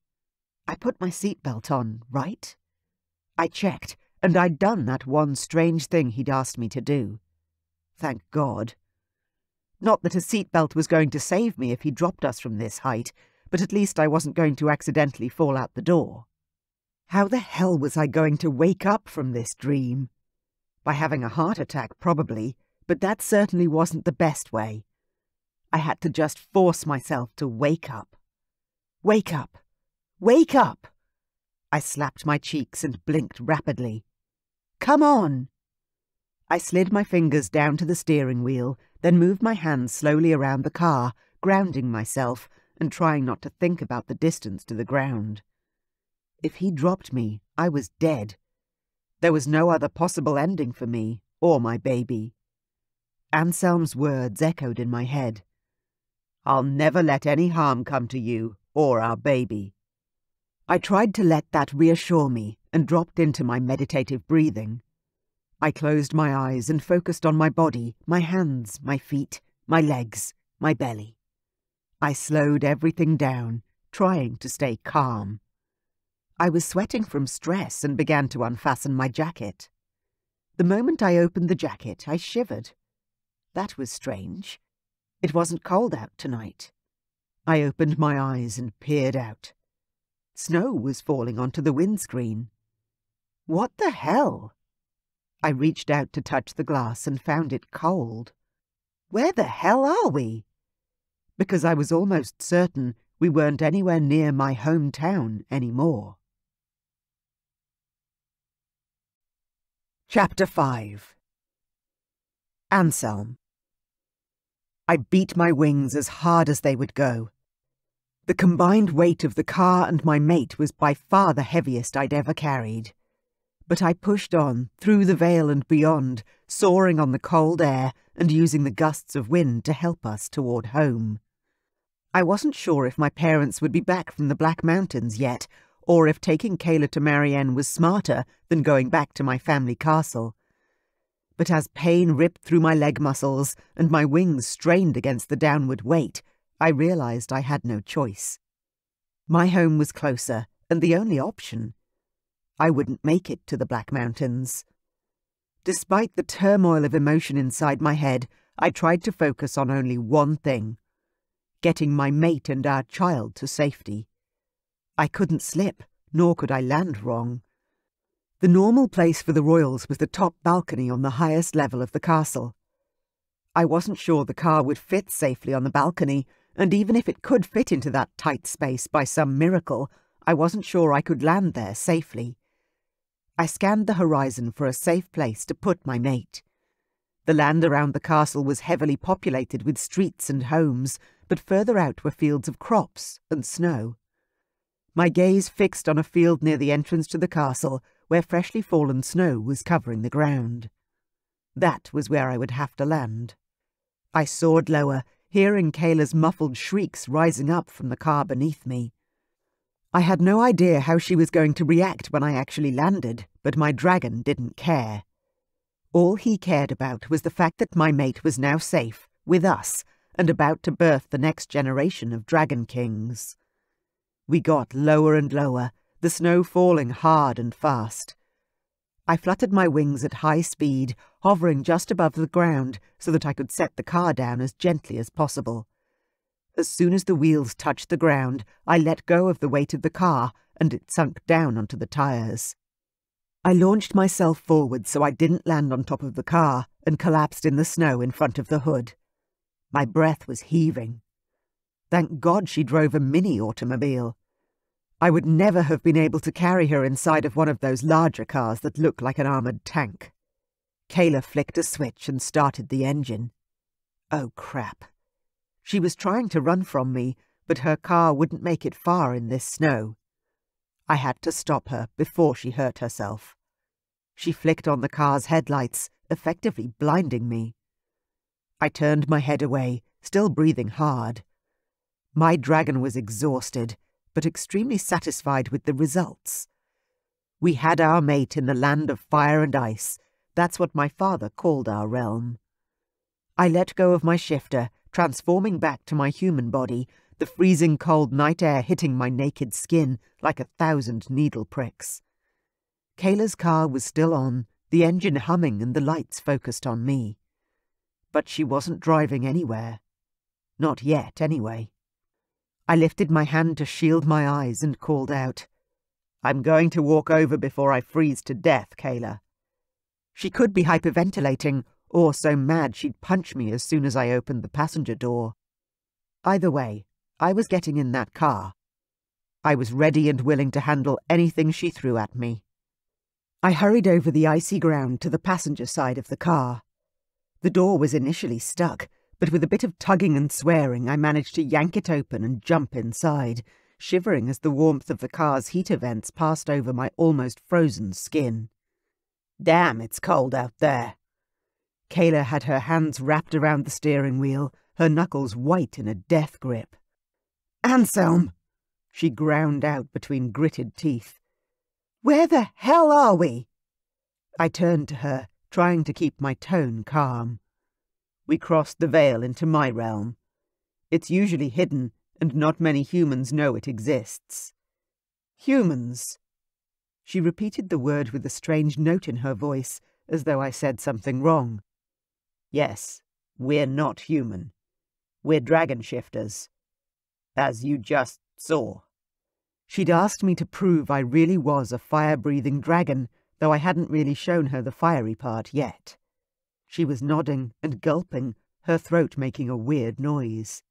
I put my seatbelt on, right? I checked, and I'd done that one strange thing he'd asked me to do. Thank God. Not that a seatbelt was going to save me if he dropped us from this height, but at least I wasn't going to accidentally fall out the door. How the hell was I going to wake up from this dream? By having a heart attack, probably, but that certainly wasn't the best way. I had to just force myself to wake up. Wake up! Wake up! I slapped my cheeks and blinked rapidly. Come on! I slid my fingers down to the steering wheel, then moved my hands slowly around the car, grounding myself and trying not to think about the distance to the ground. If he dropped me, I was dead. There was no other possible ending for me or my baby. Anselm's words echoed in my head. "I'll never let any harm come to you or our baby." I tried to let that reassure me and dropped into my meditative breathing. I closed my eyes and focused on my body, my hands, my feet, my legs, my belly. I slowed everything down, trying to stay calm. I was sweating from stress and began to unfasten my jacket. The moment I opened the jacket, I shivered. That was strange. It wasn't cold out tonight. I opened my eyes and peered out. Snow was falling onto the windscreen. What the hell? I reached out to touch the glass and found it cold. Where the hell are we? Because I was almost certain we weren't anywhere near my hometown anymore. Chapter 5. Anselm. I beat my wings as hard as they would go. The combined weight of the car and my mate was by far the heaviest I'd ever carried. But I pushed on, through the vale and beyond, soaring on the cold air and using the gusts of wind to help us toward home. I wasn't sure if my parents would be back from the Black Mountains yet, or if taking Kayla to Marianne was smarter than going back to my family castle. But as pain ripped through my leg muscles and my wings strained against the downward weight, I realized I had no choice. My home was closer, and the only option. I wouldn't make it to the Black Mountains. Despite the turmoil of emotion inside my head, I tried to focus on only one thing: getting my mate and our child to safety. I couldn't slip, nor could I land wrong. The normal place for the royals was the top balcony on the highest level of the castle. I wasn't sure the car would fit safely on the balcony, and even if it could fit into that tight space by some miracle, I wasn't sure I could land there safely. I scanned the horizon for a safe place to put my mate. The land around the castle was heavily populated with streets and homes, but further out were fields of crops and snow. My gaze fixed on a field near the entrance to the castle, where freshly fallen snow was covering the ground. That was where I would have to land. I soared lower, hearing Kayla's muffled shrieks rising up from the car beneath me. I had no idea how she was going to react when I actually landed, but my dragon didn't care. All he cared about was the fact that my mate was now safe, with us, and about to birth the next generation of dragon kings. We got lower and lower, the snow falling hard and fast. I fluttered my wings at high speed, hovering just above the ground so that I could set the car down as gently as possible. As soon as the wheels touched the ground, I let go of the weight of the car, and it sunk down onto the tires. I launched myself forward so I didn't land on top of the car and collapsed in the snow in front of the hood. My breath was heaving. Thank God she drove a mini automobile. I would never have been able to carry her inside of one of those larger cars that looked like an armoured tank. Kayla flicked a switch and started the engine. Oh, crap. She was trying to run from me, but her car wouldn't make it far in this snow. I had to stop her before she hurt herself. She flicked on the car's headlights, effectively blinding me. I turned my head away, still breathing hard. My dragon was exhausted, but extremely satisfied with the results. We had our mate in the land of fire and ice. That's what my father called our realm. I let go of my shifter, transforming back to my human body, the freezing cold night air hitting my naked skin like 1,000 needle pricks. Kayla's car was still on, the engine humming and the lights focused on me. But she wasn't driving anywhere. Not yet, anyway. I lifted my hand to shield my eyes and called out, "I'm going to walk over before I freeze to death, Kayla." She could be hyperventilating, or so mad she'd punch me as soon as I opened the passenger door. Either way, I was getting in that car. I was ready and willing to handle anything she threw at me. I hurried over the icy ground to the passenger side of the car. The door was initially stuck, but with a bit of tugging and swearing I managed to yank it open and jump inside, shivering as the warmth of the car's heater vents passed over my almost frozen skin. Damn, it's cold out there. Kayla had her hands wrapped around the steering wheel, her knuckles white in a death grip. "Anselm!" she ground out between gritted teeth. "Where the hell are we?" I turned to her, trying to keep my tone calm. "We crossed the veil into my realm. It's usually hidden, and not many humans know it exists." "Humans?" She repeated the word with a strange note in her voice, as though I said something wrong. "Yes, we're not human. We're dragon shifters. As you just saw." She'd asked me to prove I really was a fire-breathing dragon, though I hadn't really shown her the fiery part yet. She was nodding and gulping, her throat making a weird noise.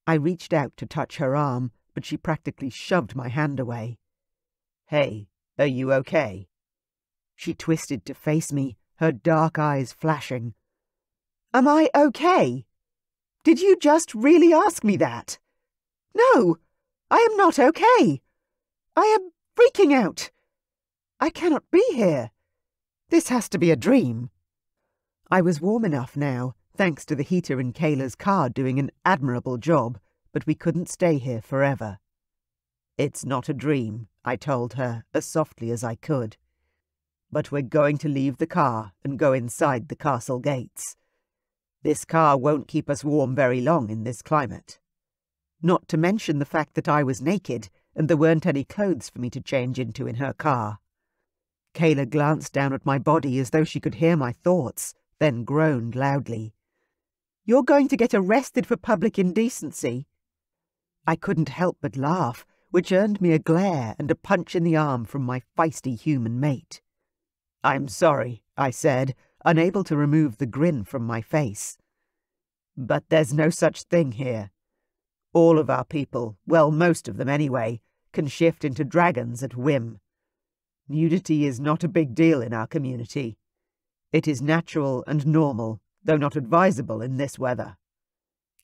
I reached out to touch her arm, but she practically shoved my hand away. "Hey, are you okay?" She twisted to face me, her dark eyes flashing. "Am I okay? Did you just really ask me that? No, I am not okay. I am freaking out. I cannot be here. This has to be a dream." I was warm enough now, thanks to the heater in Kayla's car doing an admirable job, but we couldn't stay here forever. "It's not a dream," I told her, as softly as I could. "But we're going to leave the car and go inside the castle gates. This car won't keep us warm very long in this climate." Not to mention the fact that I was naked, and there weren't any clothes for me to change into in her car. Kayla glanced down at my body as though she could hear my thoughts, then groaned loudly. "You're going to get arrested for public indecency." I couldn't help but laugh, which earned me a glare and a punch in the arm from my feisty human mate. "I'm sorry," I said, unable to remove the grin from my face. "But there's no such thing here. All of our people, well, most of them anyway, can shift into dragons at whim. Nudity is not a big deal in our community. It is natural and normal, though not advisable in this weather."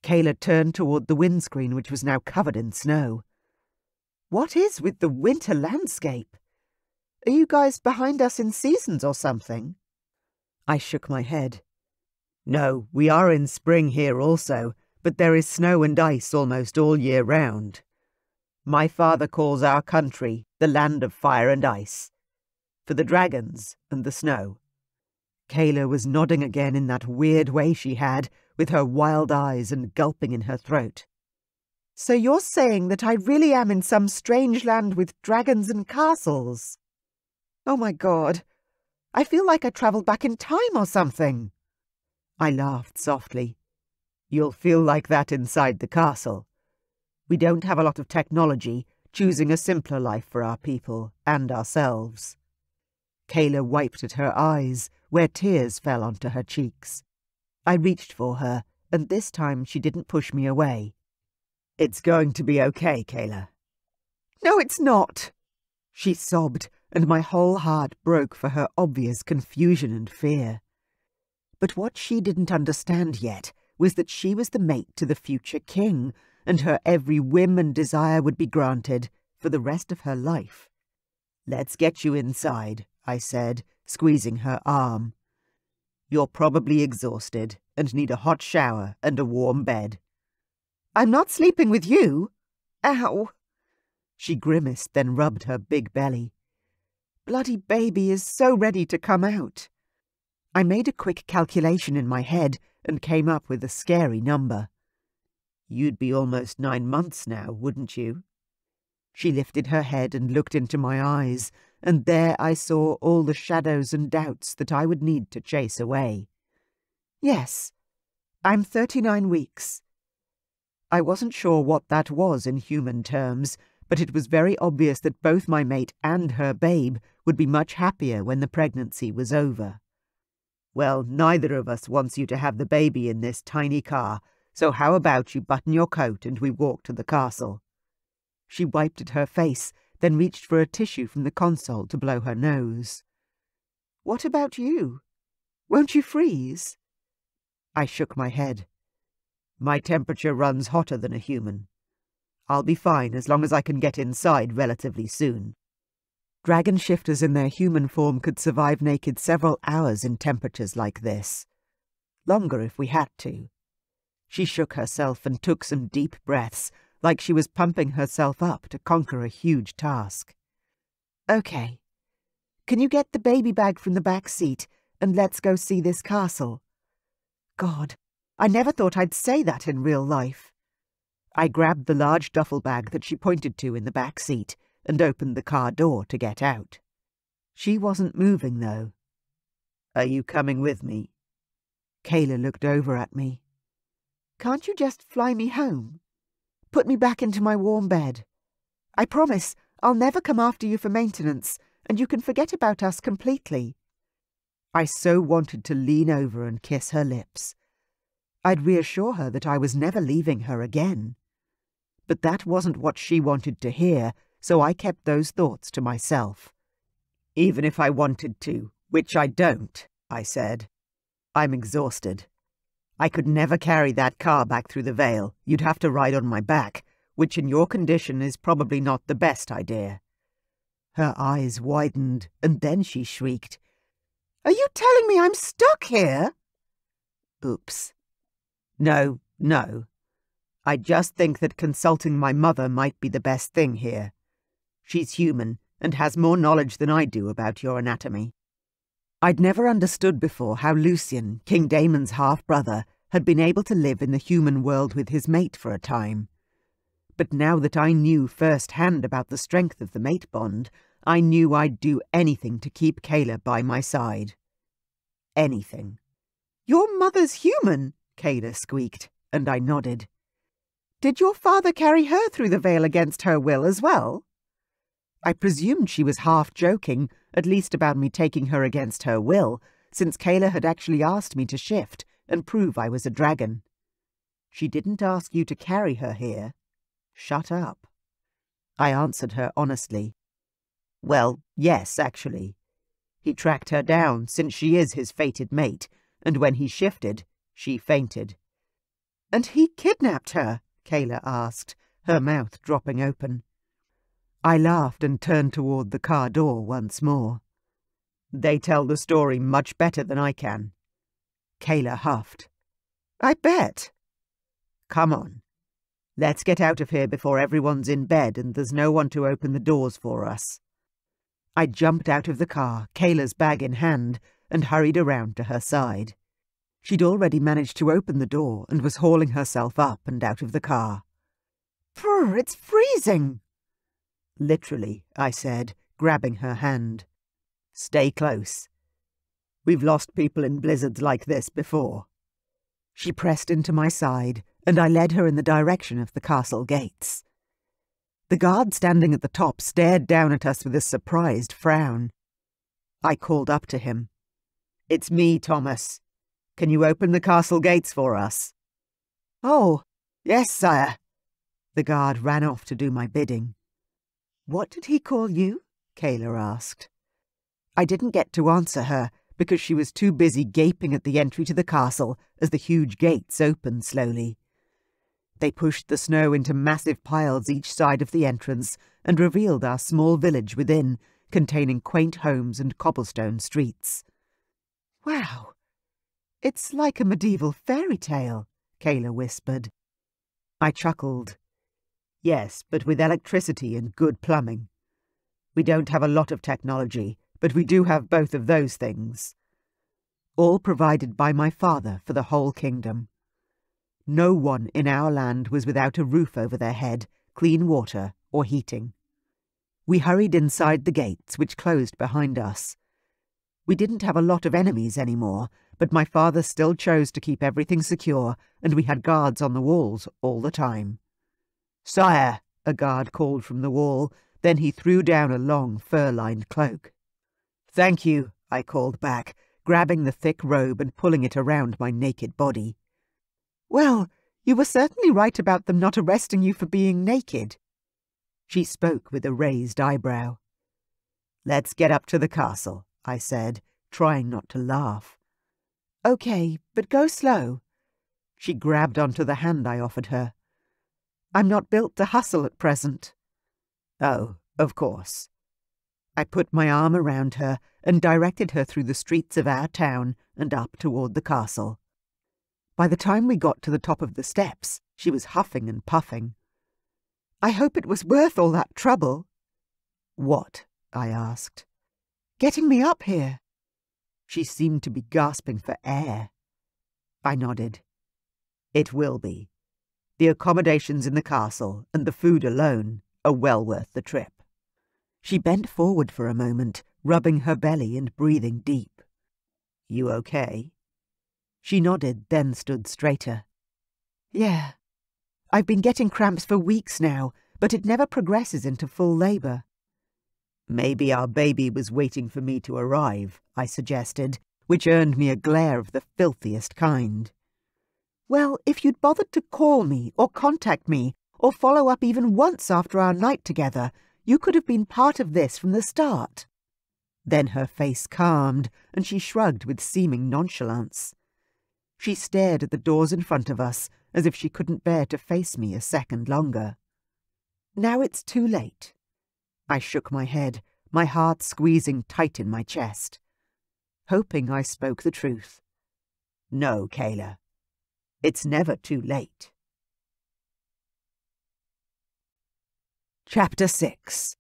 Kayla turned toward the windscreen, which was now covered in snow. "What is with the winter landscape? Are you guys behind us in seasons or something?" I shook my head. "No, we are in spring here also, but there is snow and ice almost all year round. My father calls our country the land of fire and ice, for the dragons and the snow." Kayla was nodding again in that weird way she had, with her wild eyes and gulping in her throat. "So you're saying that I really am in some strange land with dragons and castles? Oh my God, I feel like I travelled back in time or something." I laughed softly. "You'll feel like that inside the castle. We don't have a lot of technology, choosing a simpler life for our people and ourselves." Kayla wiped at her eyes, where tears fell onto her cheeks. I reached for her, and this time she didn't push me away. "It's going to be okay, Kayla." "No, it's not," she sobbed, and my whole heart broke for her obvious confusion and fear. But what she didn't understand yet was that she was the mate to the future king, and her every whim and desire would be granted for the rest of her life. "Let's get you inside," I said, squeezing her arm. "You're probably exhausted and need a hot shower and a warm bed." "I'm not sleeping with you. Ow." She grimaced, then rubbed her big belly. "Bloody baby is so ready to come out." I made a quick calculation in my head and came up with a scary number. "You'd be almost 9 months now, wouldn't you?" She lifted her head and looked into my eyes, and there I saw all the shadows and doubts that I would need to chase away. "Yes, I'm 39 weeks. I wasn't sure what that was in human terms, but it was very obvious that both my mate and her babe would be much happier when the pregnancy was over. "Well, neither of us wants you to have the baby in this tiny car, so how about you button your coat and we walk to the castle?" She wiped at her face, then reached for a tissue from the console to blow her nose. "What about you? Won't you freeze?" I shook my head. "My temperature runs hotter than a human. I'll be fine as long as I can get inside relatively soon." Dragon shifters in their human form could survive naked several hours in temperatures like this. Longer if we had to. She shook herself and took some deep breaths, like she was pumping herself up to conquer a huge task. "Okay. Can you get the baby bag from the back seat and let's go see this castle?" God, I never thought I'd say that in real life. I grabbed the large duffel bag that she pointed to in the back seat and opened the car door to get out. She wasn't moving, though. "Are you coming with me?" Kayla looked over at me. "Can't you just fly me home? Put me back into my warm bed. I promise I'll never come after you for maintenance, and you can forget about us completely." I so wanted to lean over and kiss her lips. I'd reassure her that I was never leaving her again. But that wasn't what she wanted to hear, so I kept those thoughts to myself. "Even if I wanted to, which I don't," I said. "I'm exhausted. I could never carry that car back through the Vale. You'd have to ride on my back, which in your condition is probably not the best idea." Her eyes widened, and then she shrieked. "Are you telling me I'm stuck here?" "Oops. No. I just think that consulting my mother might be the best thing here. She's human and has more knowledge than I do about your anatomy." I'd never understood before how Lucian, King Damon's half-brother, had been able to live in the human world with his mate for a time. But now that I knew firsthand about the strength of the mate bond, I knew I'd do anything to keep Kayla by my side. Anything. "Your mother's human," Kayla squeaked, and I nodded. "Did your father carry her through the Vale against her will as well?" I presumed she was half joking, at least about me taking her against her will, since Kayla had actually asked me to shift and prove I was a dragon. "She didn't ask you to carry her here. Shut up." I answered her honestly. "Well, yes, actually. He tracked her down, since she is his fated mate, and when he shifted, she fainted." "And he kidnapped her?" Kayla asked, her mouth dropping open. I laughed and turned toward the car door once more. "They tell the story much better than I can." Kayla huffed. "I bet." "Come on. Let's get out of here before everyone's in bed and there's no one to open the doors for us. I jumped out of the car, Kayla's bag in hand, and hurried around to her side. She'd already managed to open the door and was hauling herself up and out of the car. Brr, it's freezing! Literally, I said, grabbing her hand. Stay close. We've lost people in blizzards like this before. She pressed into my side, and I led her in the direction of the castle gates. The guard standing at the top stared down at us with a surprised frown. I called up to him. "It's me, Thomas. Can you open the castle gates for us?" "Oh, yes, sire." The guard ran off to do my bidding. "What did he call you?" Kayla asked. I didn't get to answer her because she was too busy gaping at the entry to the castle as the huge gates opened slowly. They pushed the snow into massive piles each side of the entrance and revealed our small village within, containing quaint homes and cobblestone streets. "Wow, it's like a medieval fairy tale," Kayla whispered. I chuckled. "Yes, but with electricity and good plumbing. We don't have a lot of technology, but we do have both of those things. All provided by my father for the whole kingdom. No one in our land was without a roof over their head, clean water, or heating." We hurried inside the gates, which closed behind us. We didn't have a lot of enemies anymore, but my father still chose to keep everything secure, and we had guards on the walls all the time. "Sire," a guard called from the wall, then he threw down a long, fur-lined cloak. "Thank you," I called back, grabbing the thick robe and pulling it around my naked body. "Well, you were certainly right about them not arresting you for being naked." She spoke with a raised eyebrow. "Let's get up to the castle," I said, trying not to laugh. "Okay, but go slow." She grabbed onto the hand I offered her. "I'm not built to hustle at present." "Oh, of course." I put my arm around her and directed her through the streets of our town and up toward the castle. By the time we got to the top of the steps, she was huffing and puffing. "I hope it was worth all that trouble." "What?" I asked. "Getting me up here." She seemed to be gasping for air. I nodded. "It will be. The accommodations in the castle and the food alone are well worth the trip." She bent forward for a moment, rubbing her belly and breathing deep. "You okay?" She nodded, then stood straighter. "Yeah. I've been getting cramps for weeks now, but it never progresses into full labour." "Maybe our baby was waiting for me to arrive," I suggested, which earned me a glare of the filthiest kind. "Well, if you'd bothered to call me or contact me or follow up even once after our night together, you could have been part of this from the start." Then her face calmed, and she shrugged with seeming nonchalance. She stared at the doors in front of us, as if she couldn't bear to face me a second longer. "Now it's too late." I shook my head, my heart squeezing tight in my chest. Hoping I spoke the truth. "No, Kayla. It's never too late." Chapter 6.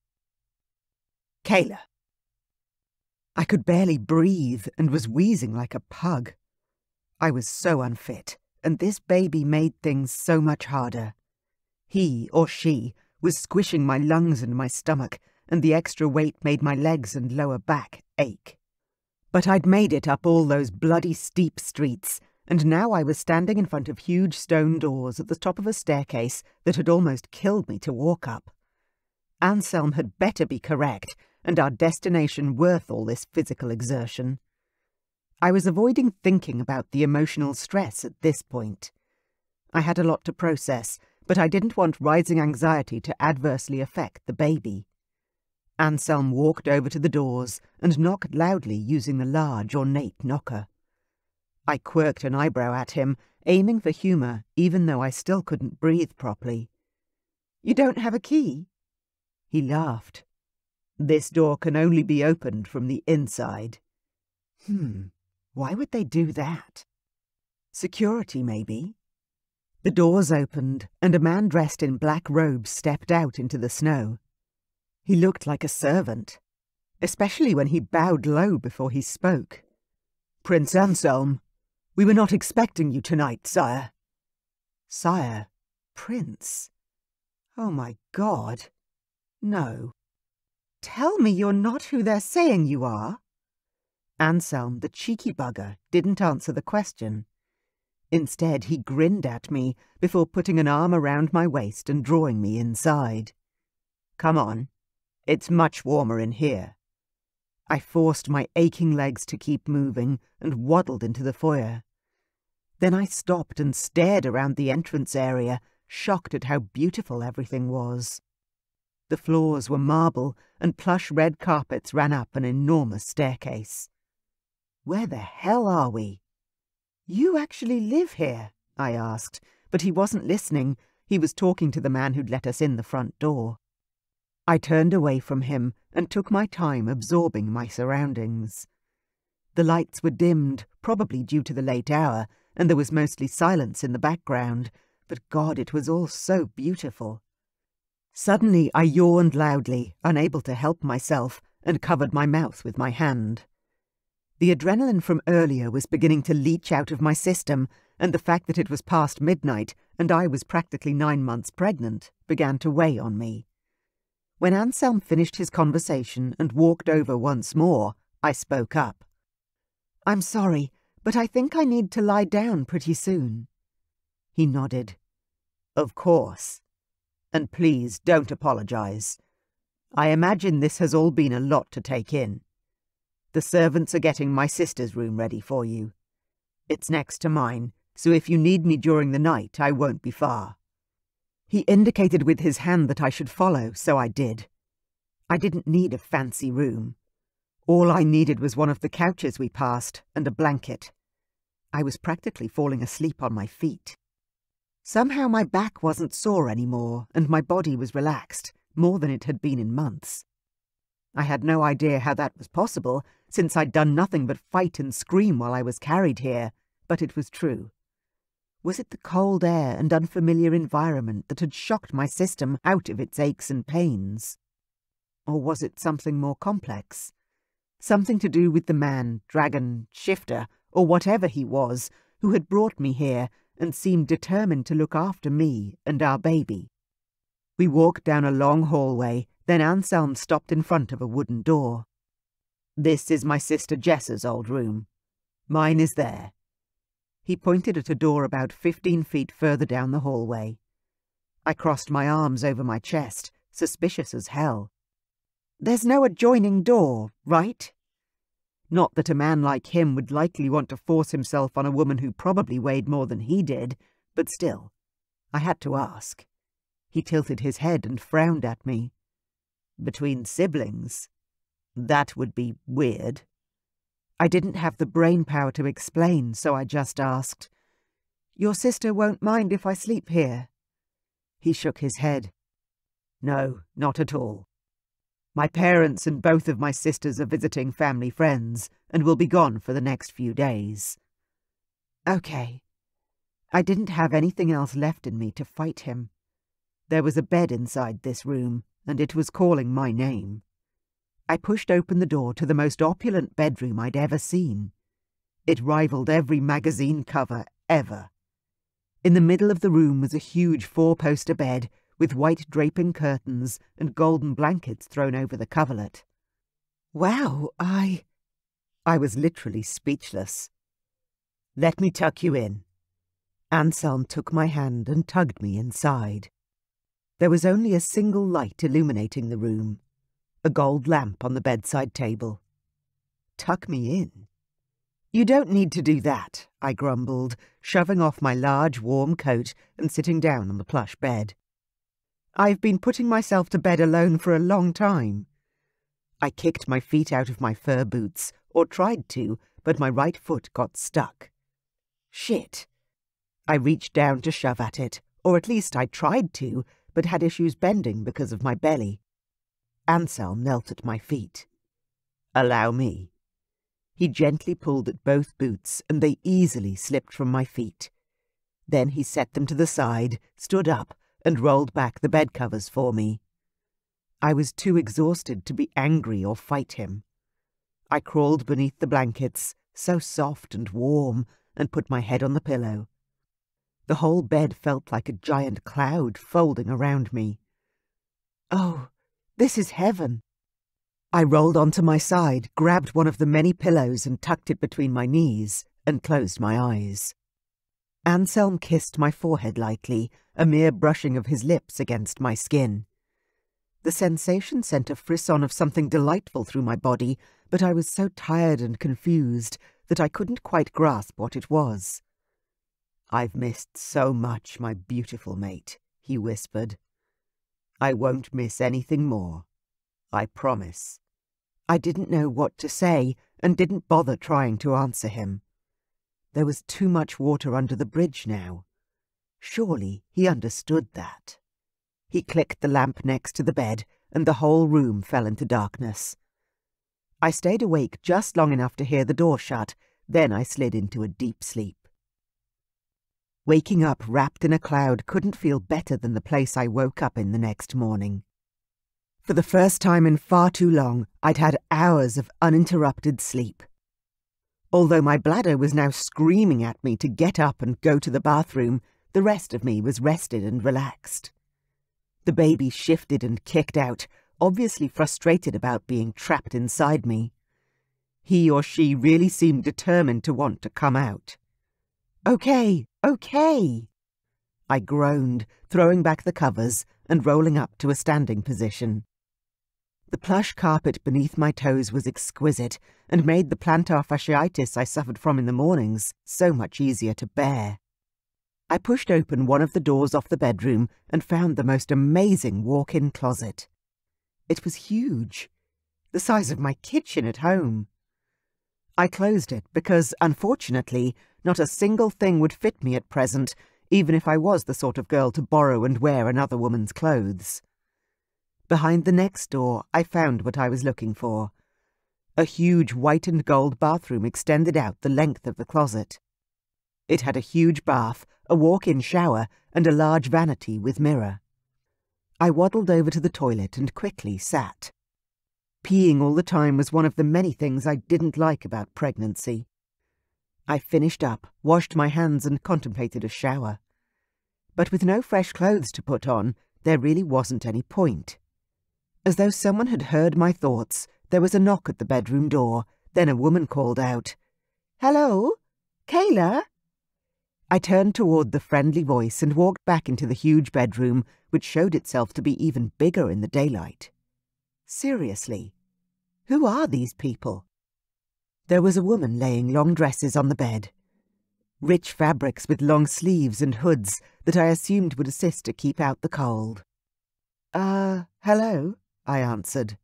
Kayla. I could barely breathe and was wheezing like a pug. I was so unfit, and this baby made things so much harder. He, or she, was squishing my lungs and my stomach, and the extra weight made my legs and lower back ache. But I'd made it up all those bloody steep streets, and now I was standing in front of huge stone doors at the top of a staircase that had almost killed me to walk up. Anselm had better be correct, and our destination worth all this physical exertion. I was avoiding thinking about the emotional stress at this point. I had a lot to process, but I didn't want rising anxiety to adversely affect the baby. Anselm walked over to the doors and knocked loudly using the large, ornate knocker. I quirked an eyebrow at him, aiming for humour, even though I still couldn't breathe properly. "You don't have a key?" He laughed. "This door can only be opened from the inside." Why would they do that? Security, maybe? The doors opened, and a man dressed in black robes stepped out into the snow. He looked like a servant, especially when he bowed low before he spoke. "Prince Anselm, we were not expecting you tonight, sire." Sire? Prince? Oh my God. No. Tell me you're not who they're saying you are. Anselm, the cheeky bugger, didn't answer the question. Instead, he grinned at me before putting an arm around my waist and drawing me inside. "Come on. It's much warmer in here." I forced my aching legs to keep moving and waddled into the foyer. Then I stopped and stared around the entrance area, shocked at how beautiful everything was. The floors were marble, and plush red carpets ran up an enormous staircase. Where the hell are we? "You actually live here?" I asked, but he wasn't listening. He was talking to the man who'd let us in the front door. I turned away from him and took my time absorbing my surroundings. The lights were dimmed, probably due to the late hour, and there was mostly silence in the background, but God, it was all so beautiful. Suddenly I yawned loudly, unable to help myself, and covered my mouth with my hand. The adrenaline from earlier was beginning to leach out of my system, and the fact that it was past midnight and I was practically 9 months pregnant began to weigh on me. When Anselm finished his conversation and walked over once more, I spoke up. "I'm sorry, but I think I need to lie down pretty soon." He nodded. "Of course. And please don't apologize. I imagine this has all been a lot to take in. The servants are getting my sister's room ready for you. It's next to mine, so if you need me during the night, I won't be far." He indicated with his hand that I should follow, so I did. I didn't need a fancy room. All I needed was one of the couches we passed and a blanket. I was practically falling asleep on my feet. Somehow my back wasn't sore anymore, and my body was relaxed, more than it had been in months. I had no idea how that was possible, since I'd done nothing but fight and scream while I was carried here, but it was true. Was it the cold air and unfamiliar environment that had shocked my system out of its aches and pains? Or was it something more complex? Something to do with the man, dragon, shifter, or whatever he was, who had brought me here and seemed determined to look after me and our baby. We walked down a long hallway, then Anselm stopped in front of a wooden door. "This is my sister Jessa's old room. Mine is there." He pointed at a door about 15 feet further down the hallway. I crossed my arms over my chest, suspicious as hell. "There's no adjoining door, right?" Not that a man like him would likely want to force himself on a woman who probably weighed more than he did, but still, I had to ask. He tilted his head and frowned at me. "Between siblings? That would be weird." I didn't have the brain power to explain, so I just asked, "Your sister won't mind if I sleep here?" He shook his head. "No, not at all. My parents and both of my sisters are visiting family friends and will be gone for the next few days." Okay. I didn't have anything else left in me to fight him. There was a bed inside this room, and it was calling my name. I pushed open the door to the most opulent bedroom I'd ever seen. It rivaled every magazine cover ever. In the middle of the room was a huge 4-poster bed with white draping curtains and golden blankets thrown over the coverlet. Wow, I was literally speechless. "Let me tuck you in." Anselm took my hand and tugged me inside. There was only a single light illuminating the room, a gold lamp on the bedside table. "Tuck me in?" "You don't need to do that," I grumbled, shoving off my large, warm coat and sitting down on the plush bed. "I've been putting myself to bed alone for a long time." I kicked my feet out of my fur boots, or tried to, but my right foot got stuck. Shit. I reached down to shove at it, or at least I tried to, but had issues bending because of my belly. Anselm knelt at my feet. "Allow me." He gently pulled at both boots, and they easily slipped from my feet. Then he set them to the side, stood up, and rolled back the bed covers for me. I was too exhausted to be angry or fight him. I crawled beneath the blankets, so soft and warm, and put my head on the pillow. The whole bed felt like a giant cloud folding around me. Oh, this is heaven. I rolled onto my side, grabbed one of the many pillows and tucked it between my knees, and closed my eyes. Anselm kissed my forehead lightly, a mere brushing of his lips against my skin. The sensation sent a frisson of something delightful through my body, but I was so tired and confused that I couldn't quite grasp what it was. "I've missed so much, my beautiful mate," he whispered. "I won't miss anything more. I promise." I didn't know what to say and didn't bother trying to answer him. There was too much water under the bridge now. Surely he understood that. He clicked the lamp next to the bed, and the whole room fell into darkness. I stayed awake just long enough to hear the door shut, then I slid into a deep sleep. Waking up wrapped in a cloud couldn't feel better than the place I woke up in the next morning. For the first time in far too long, I'd had hours of uninterrupted sleep. Although my bladder was now screaming at me to get up and go to the bathroom, the rest of me was rested and relaxed. The baby shifted and kicked out, obviously frustrated about being trapped inside me. He or she really seemed determined to want to come out. "Okay, okay," I groaned, throwing back the covers and rolling up to a standing position. The plush carpet beneath my toes was exquisite and made the plantar fasciitis I suffered from in the mornings so much easier to bear. I pushed open one of the doors off the bedroom and found the most amazing walk-in closet. It was huge, the size of my kitchen at home. I closed it because, unfortunately, not a single thing would fit me at present, even if I was the sort of girl to borrow and wear another woman's clothes. Behind the next door, I found what I was looking for. A huge white and gold bathroom extended out the length of the closet. It had a huge bath, a walk-in shower, and a large vanity with mirror. I waddled over to the toilet and quickly sat. Peeing all the time was one of the many things I didn't like about pregnancy. I finished up, washed my hands and contemplated a shower. But with no fresh clothes to put on, there really wasn't any point. As though someone had heard my thoughts, there was a knock at the bedroom door, then a woman called out, "Hello? Kayla?" I turned toward the friendly voice and walked back into the huge bedroom, which showed itself to be even bigger in the daylight. Seriously, who are these people? There was a woman laying long dresses on the bed. Rich fabrics with long sleeves and hoods that I assumed would assist to keep out the cold. Hello," I answered.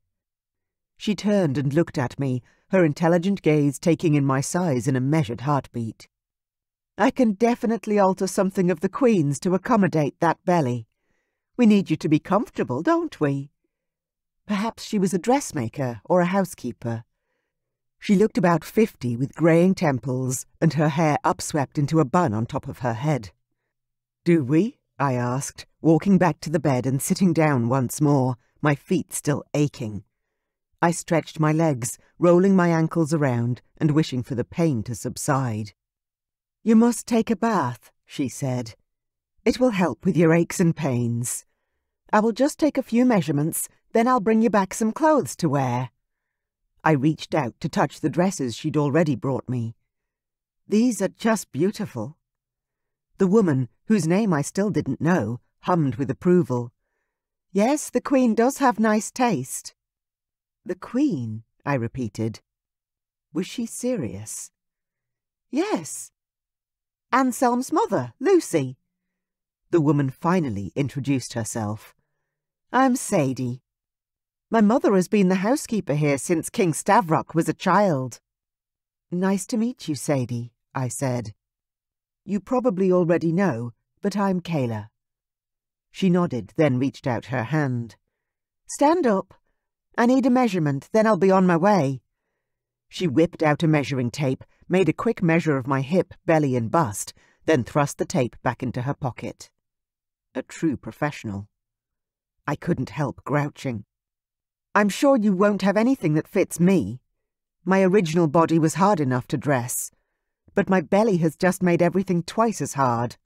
She turned and looked at me, her intelligent gaze taking in my size in a measured heartbeat. "I can definitely alter something of the Queen's to accommodate that belly. We need you to be comfortable, don't we?" Perhaps she was a dressmaker or a housekeeper. She looked about 50 with greying temples and her hair upswept into a bun on top of her head. "Do we?" I asked, walking back to the bed and sitting down once more, my feet still aching. I stretched my legs, rolling my ankles around and wishing for the pain to subside. "You must take a bath," she said. "It will help with your aches and pains. I will just take a few measurements, then I'll bring you back some clothes to wear." I reached out to touch the dresses she'd already brought me. "These are just beautiful." The woman, whose name I still didn't know, hummed with approval. "Yes, the Queen does have nice taste." "The Queen," I repeated. Was she serious? "Yes. Anselm's mother, Lucy." The woman finally introduced herself. "I'm Sadie. My mother has been the housekeeper here since King Stavrok was a child." "Nice to meet you, Sadie," I said. "You probably already know, but I'm Kayla." She nodded, then reached out her hand. "Stand up. I need a measurement, then I'll be on my way." She whipped out a measuring tape, made a quick measure of my hip, belly and bust, then thrust the tape back into her pocket. A true professional. I couldn't help grouching. "I'm sure you won't have anything that fits me. My original body was hard enough to dress, but my belly has just made everything twice as hard.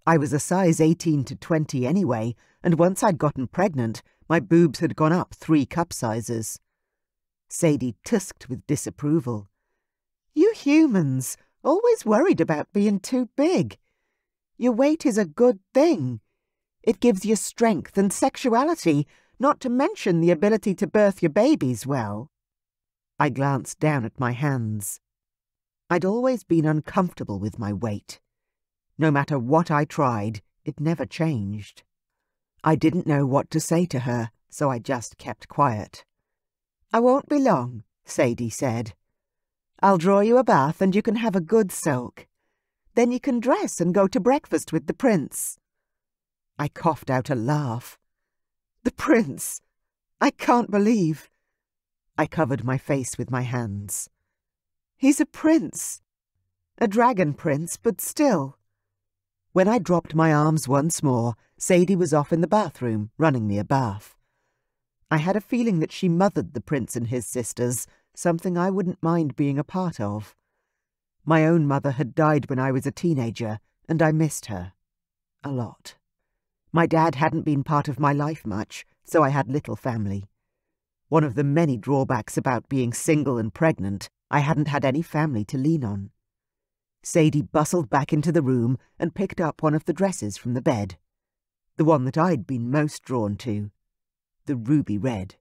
I was a size 18 to 20 anyway, and once I'd gotten pregnant, my boobs had gone up 3 cup sizes." Sadie tusked with disapproval. "You humans, always worried about being too big. Your weight is a good thing. It gives you strength and sexuality, not to mention the ability to birth your babies well." I glanced down at my hands. I'd always been uncomfortable with my weight. No matter what I tried, it never changed. I didn't know what to say to her, so I just kept quiet. "I won't be long," Sadie said. "I'll draw you a bath and you can have a good soak. Then you can dress and go to breakfast with the prince." I coughed out a laugh. "The prince! I can't believe—" I covered my face with my hands. "He's a prince. A dragon prince, but still." When I dropped my arms once more, Sadie was off in the bathroom, running me a bath. I had a feeling that she mothered the prince and his sisters, something I wouldn't mind being a part of. My own mother had died when I was a teenager, and I missed her. A lot. My dad hadn't been part of my life much, so I had little family. One of the many drawbacks about being single and pregnant, I hadn't had any family to lean on. Sadie bustled back into the room and picked up one of the dresses from the bed. The one that I'd been most drawn to. The ruby red.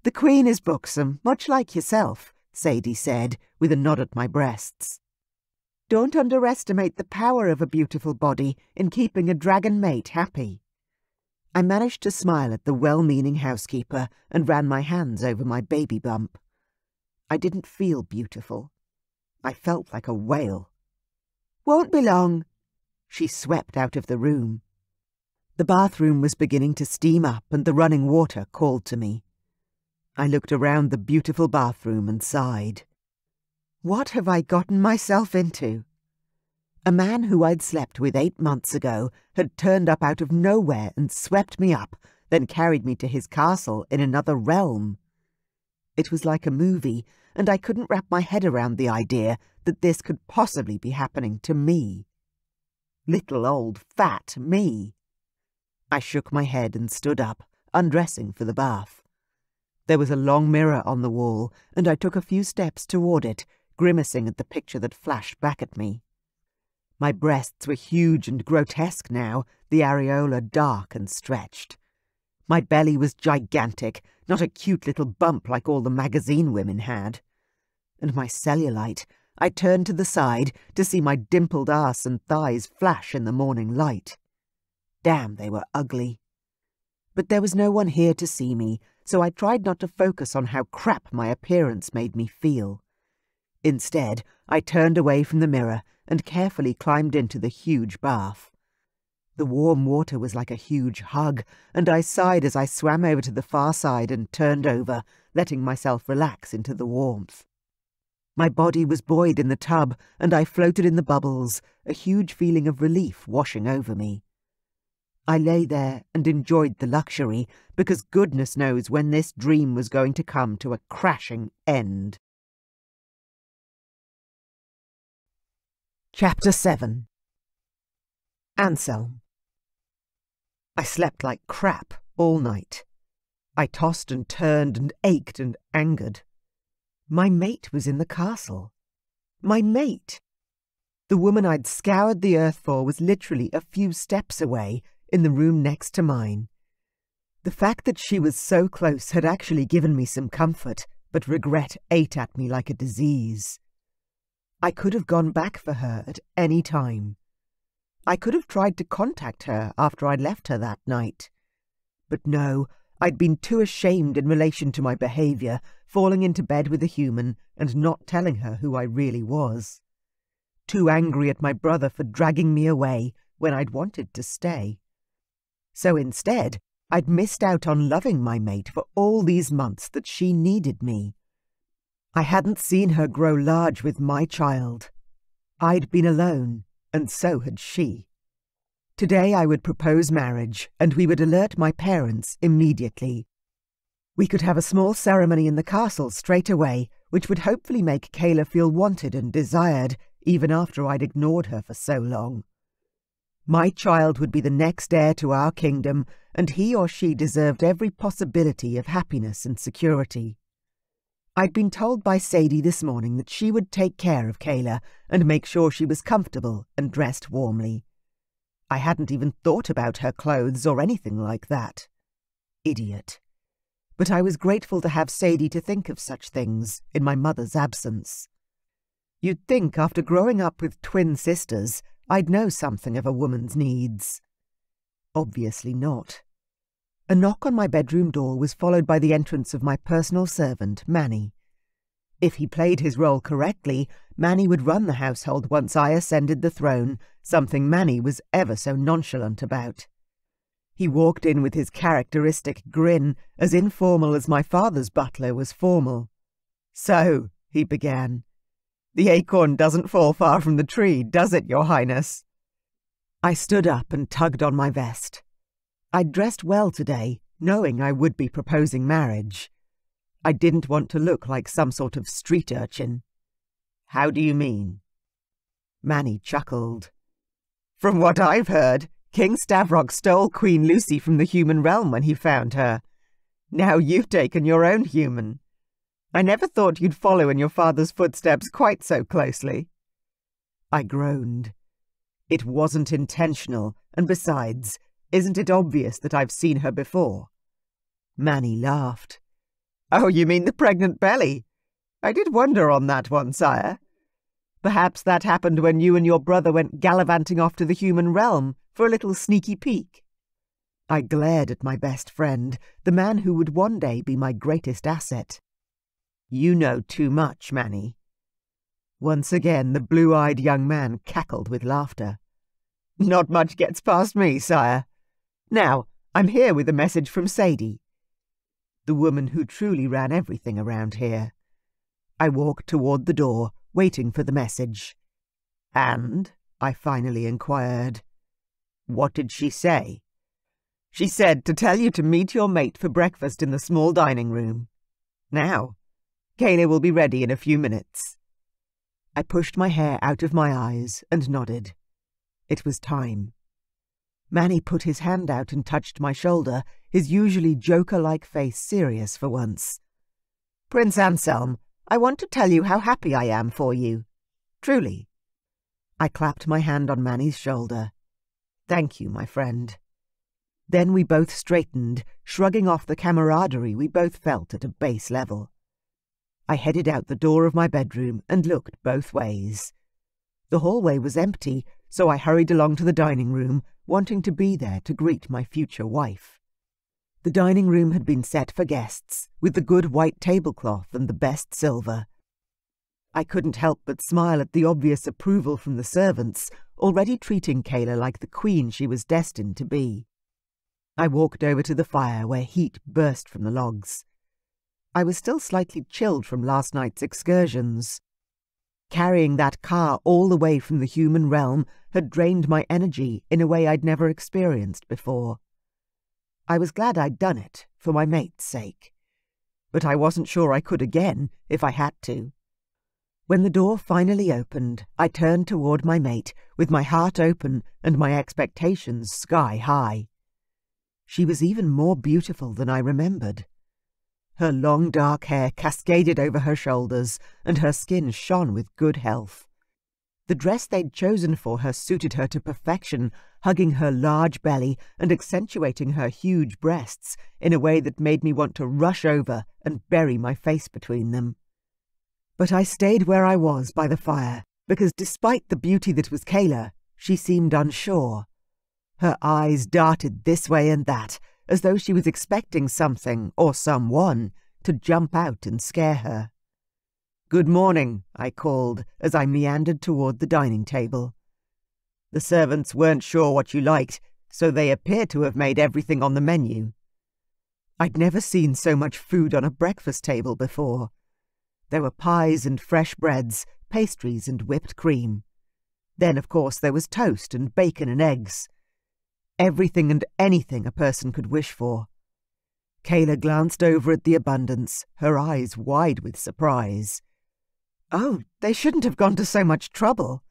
"The Queen is buxom, much like yourself," Sadie said, with a nod at my breasts. "Don't underestimate the power of a beautiful body in keeping a dragon mate happy." I managed to smile at the well-meaning housekeeper and ran my hands over my baby bump. I didn't feel beautiful. I felt like a whale. "Won't be long." She swept out of the room. The bathroom was beginning to steam up and the running water called to me. I looked around the beautiful bathroom and sighed. What have I gotten myself into? A man who I'd slept with 8 months ago had turned up out of nowhere and swept me up, then carried me to his castle in another realm. It was like a movie, and I couldn't wrap my head around the idea that this could possibly be happening to me. Little old fat me. I shook my head and stood up, undressing for the bath. There was a long mirror on the wall, and I took a few steps toward it, grimacing at the picture that flashed back at me. My breasts were huge and grotesque now, the areola dark and stretched. My belly was gigantic, not a cute little bump like all the magazine women had. And my cellulite, I turned to the side to see my dimpled arse and thighs flash in the morning light. Damn, they were ugly. But there was no one here to see me, so I tried not to focus on how crap my appearance made me feel. Instead, I turned away from the mirror and carefully climbed into the huge bath. The warm water was like a huge hug, and I sighed as I swam over to the far side and turned over, letting myself relax into the warmth. My body was buoyed in the tub, and I floated in the bubbles, a huge feeling of relief washing over me. I lay there and enjoyed the luxury, because goodness knows when this dream was going to come to a crashing end. Chapter 7. Anselm. I slept like crap all night. I tossed and turned and ached and angered. My mate was in the castle. My mate! The woman I'd scoured the earth for was literally a few steps away, in the room next to mine. The fact that she was so close had actually given me some comfort, but regret ate at me like a disease. I could have gone back for her at any time. I could have tried to contact her after I'd left her that night. But no, I'd been too ashamed in relation to my behaviour, falling into bed with a human and not telling her who I really was. Too angry at my brother for dragging me away when I'd wanted to stay. So instead, I'd missed out on loving my mate for all these months that she needed me. I hadn't seen her grow large with my child. I'd been alone, and so had she. Today I would propose marriage, and we would alert my parents immediately. We could have a small ceremony in the castle straight away, which would hopefully make Kayla feel wanted and desired, even after I'd ignored her for so long. My child would be the next heir to our kingdom, and he or she deserved every possibility of happiness and security. I'd been told by Sadie this morning that she would take care of Kayla and make sure she was comfortable and dressed warmly. I hadn't even thought about her clothes or anything like that. Idiot. But I was grateful to have Sadie to think of such things in my mother's absence. You'd think after growing up with twin sisters, I'd know something of a woman's needs. Obviously not. A knock on my bedroom door was followed by the entrance of my personal servant, Manny. If he played his role correctly, Manny would run the household once I ascended the throne, something Manny was ever so nonchalant about. He walked in with his characteristic grin, as informal as my father's butler was formal. "So," he began, "the acorn doesn't fall far from the tree, does it, Your Highness?" I stood up and tugged on my vest. I'd dressed well today, knowing I would be proposing marriage. I didn't want to look like some sort of street urchin. "How do you mean?" Manny chuckled. "From what I've heard, King Stavrok stole Queen Lucy from the human realm when he found her. Now you've taken your own human. I never thought you'd follow in your father's footsteps quite so closely." I groaned. It wasn't intentional, and besides, isn't it obvious that I've seen her before? Manny laughed. "Oh, you mean the pregnant belly? I did wonder on that one, sire. Perhaps that happened when you and your brother went gallivanting off to the human realm for a little sneaky peek." I glared at my best friend, the man who would one day be my greatest asset. "You know too much, Manny." Once again the blue-eyed young man cackled with laughter. "Not much gets past me, sire. Now, I'm here with a message from Sadie, the woman who truly ran everything around here." I walked toward the door, waiting for the message. "And?" I finally inquired. "What did she say?" "She said to tell you to meet your mate for breakfast in the small dining room. Now, Kayla will be ready in a few minutes." I pushed my hair out of my eyes and nodded. It was time. Manny put his hand out and touched my shoulder, his usually Joker-like face serious for once. "Prince Anselm, I want to tell you how happy I am for you. Truly." I clapped my hand on Manny's shoulder. "Thank you, my friend." Then we both straightened, shrugging off the camaraderie we both felt at a base level. I headed out the door of my bedroom and looked both ways. The hallway was empty, so I hurried along to the dining room, wanting to be there to greet my future wife. The dining room had been set for guests, with the good white tablecloth and the best silver. I couldn't help but smile at the obvious approval from the servants, already treating Kayla like the queen she was destined to be. I walked over to the fire where heat burst from the logs. I was still slightly chilled from last night's excursions. Carrying that car all the way from the human realm had drained my energy in a way I'd never experienced before. I was glad I'd done it, for my mate's sake. But I wasn't sure I could again, if I had to. When the door finally opened, I turned toward my mate, with my heart open and my expectations sky high. She was even more beautiful than I remembered. Her long dark hair cascaded over her shoulders, and her skin shone with good health. The dress they'd chosen for her suited her to perfection, hugging her large belly and accentuating her huge breasts in a way that made me want to rush over and bury my face between them. But I stayed where I was by the fire, because despite the beauty that was Kayla, she seemed unsure. Her eyes darted this way and that, as though she was expecting something, or someone, to jump out and scare her. "Good morning," I called, as I meandered toward the dining table. The servants weren't sure what you liked, so they appeared to have made everything on the menu. I'd never seen so much food on a breakfast table before. There were pies and fresh breads, pastries and whipped cream. Then, of course, there was toast and bacon and eggs. Everything and anything a person could wish for. Kayla glanced over at the abundance, her eyes wide with surprise. Oh, they shouldn't have gone to so much trouble.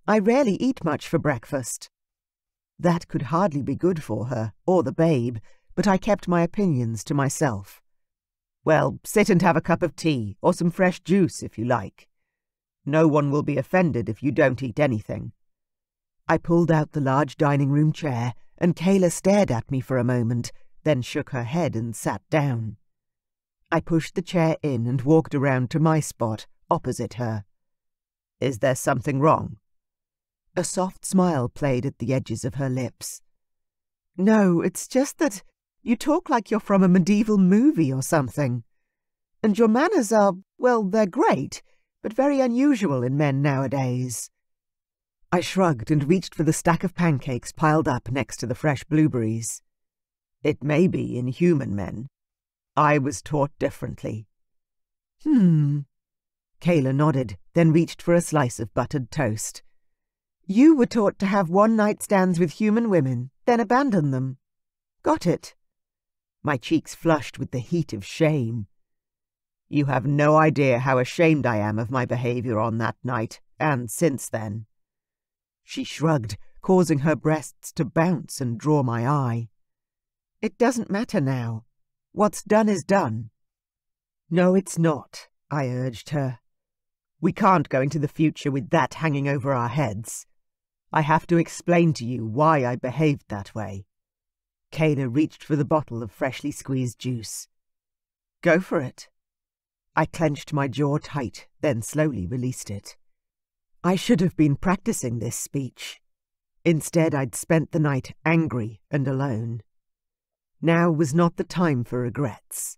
I rarely eat much for breakfast. That could hardly be good for her, or the babe, but I kept my opinions to myself. Well, sit and have a cup of tea, or some fresh juice if you like. No one will be offended if you don't eat anything. I pulled out the large dining room chair, and Kayla stared at me for a moment, then shook her head and sat down. I pushed the chair in and walked around to my spot, opposite her. Is there something wrong? A soft smile played at the edges of her lips. No, it's just that you talk like you're from a medieval movie or something. And your manners are, well, they're great, but very unusual in men nowadays. I shrugged and reached for the stack of pancakes piled up next to the fresh blueberries. It may be in human men. I was taught differently. Kayla nodded, then reached for a slice of buttered toast. You were taught to have one-night stands with human women, then abandon them. Got it. My cheeks flushed with the heat of shame. You have no idea how ashamed I am of my behavior on that night, and since then. She shrugged, causing her breasts to bounce and draw my eye. It doesn't matter now. What's done is done. No, it's not, I urged her. We can't go into the future with that hanging over our heads. I have to explain to you why I behaved that way. Kayla reached for the bottle of freshly squeezed juice. Go for it. I clenched my jaw tight, then slowly released it. I should have been practicing this speech. Instead, I'd spent the night angry and alone. Now was not the time for regrets.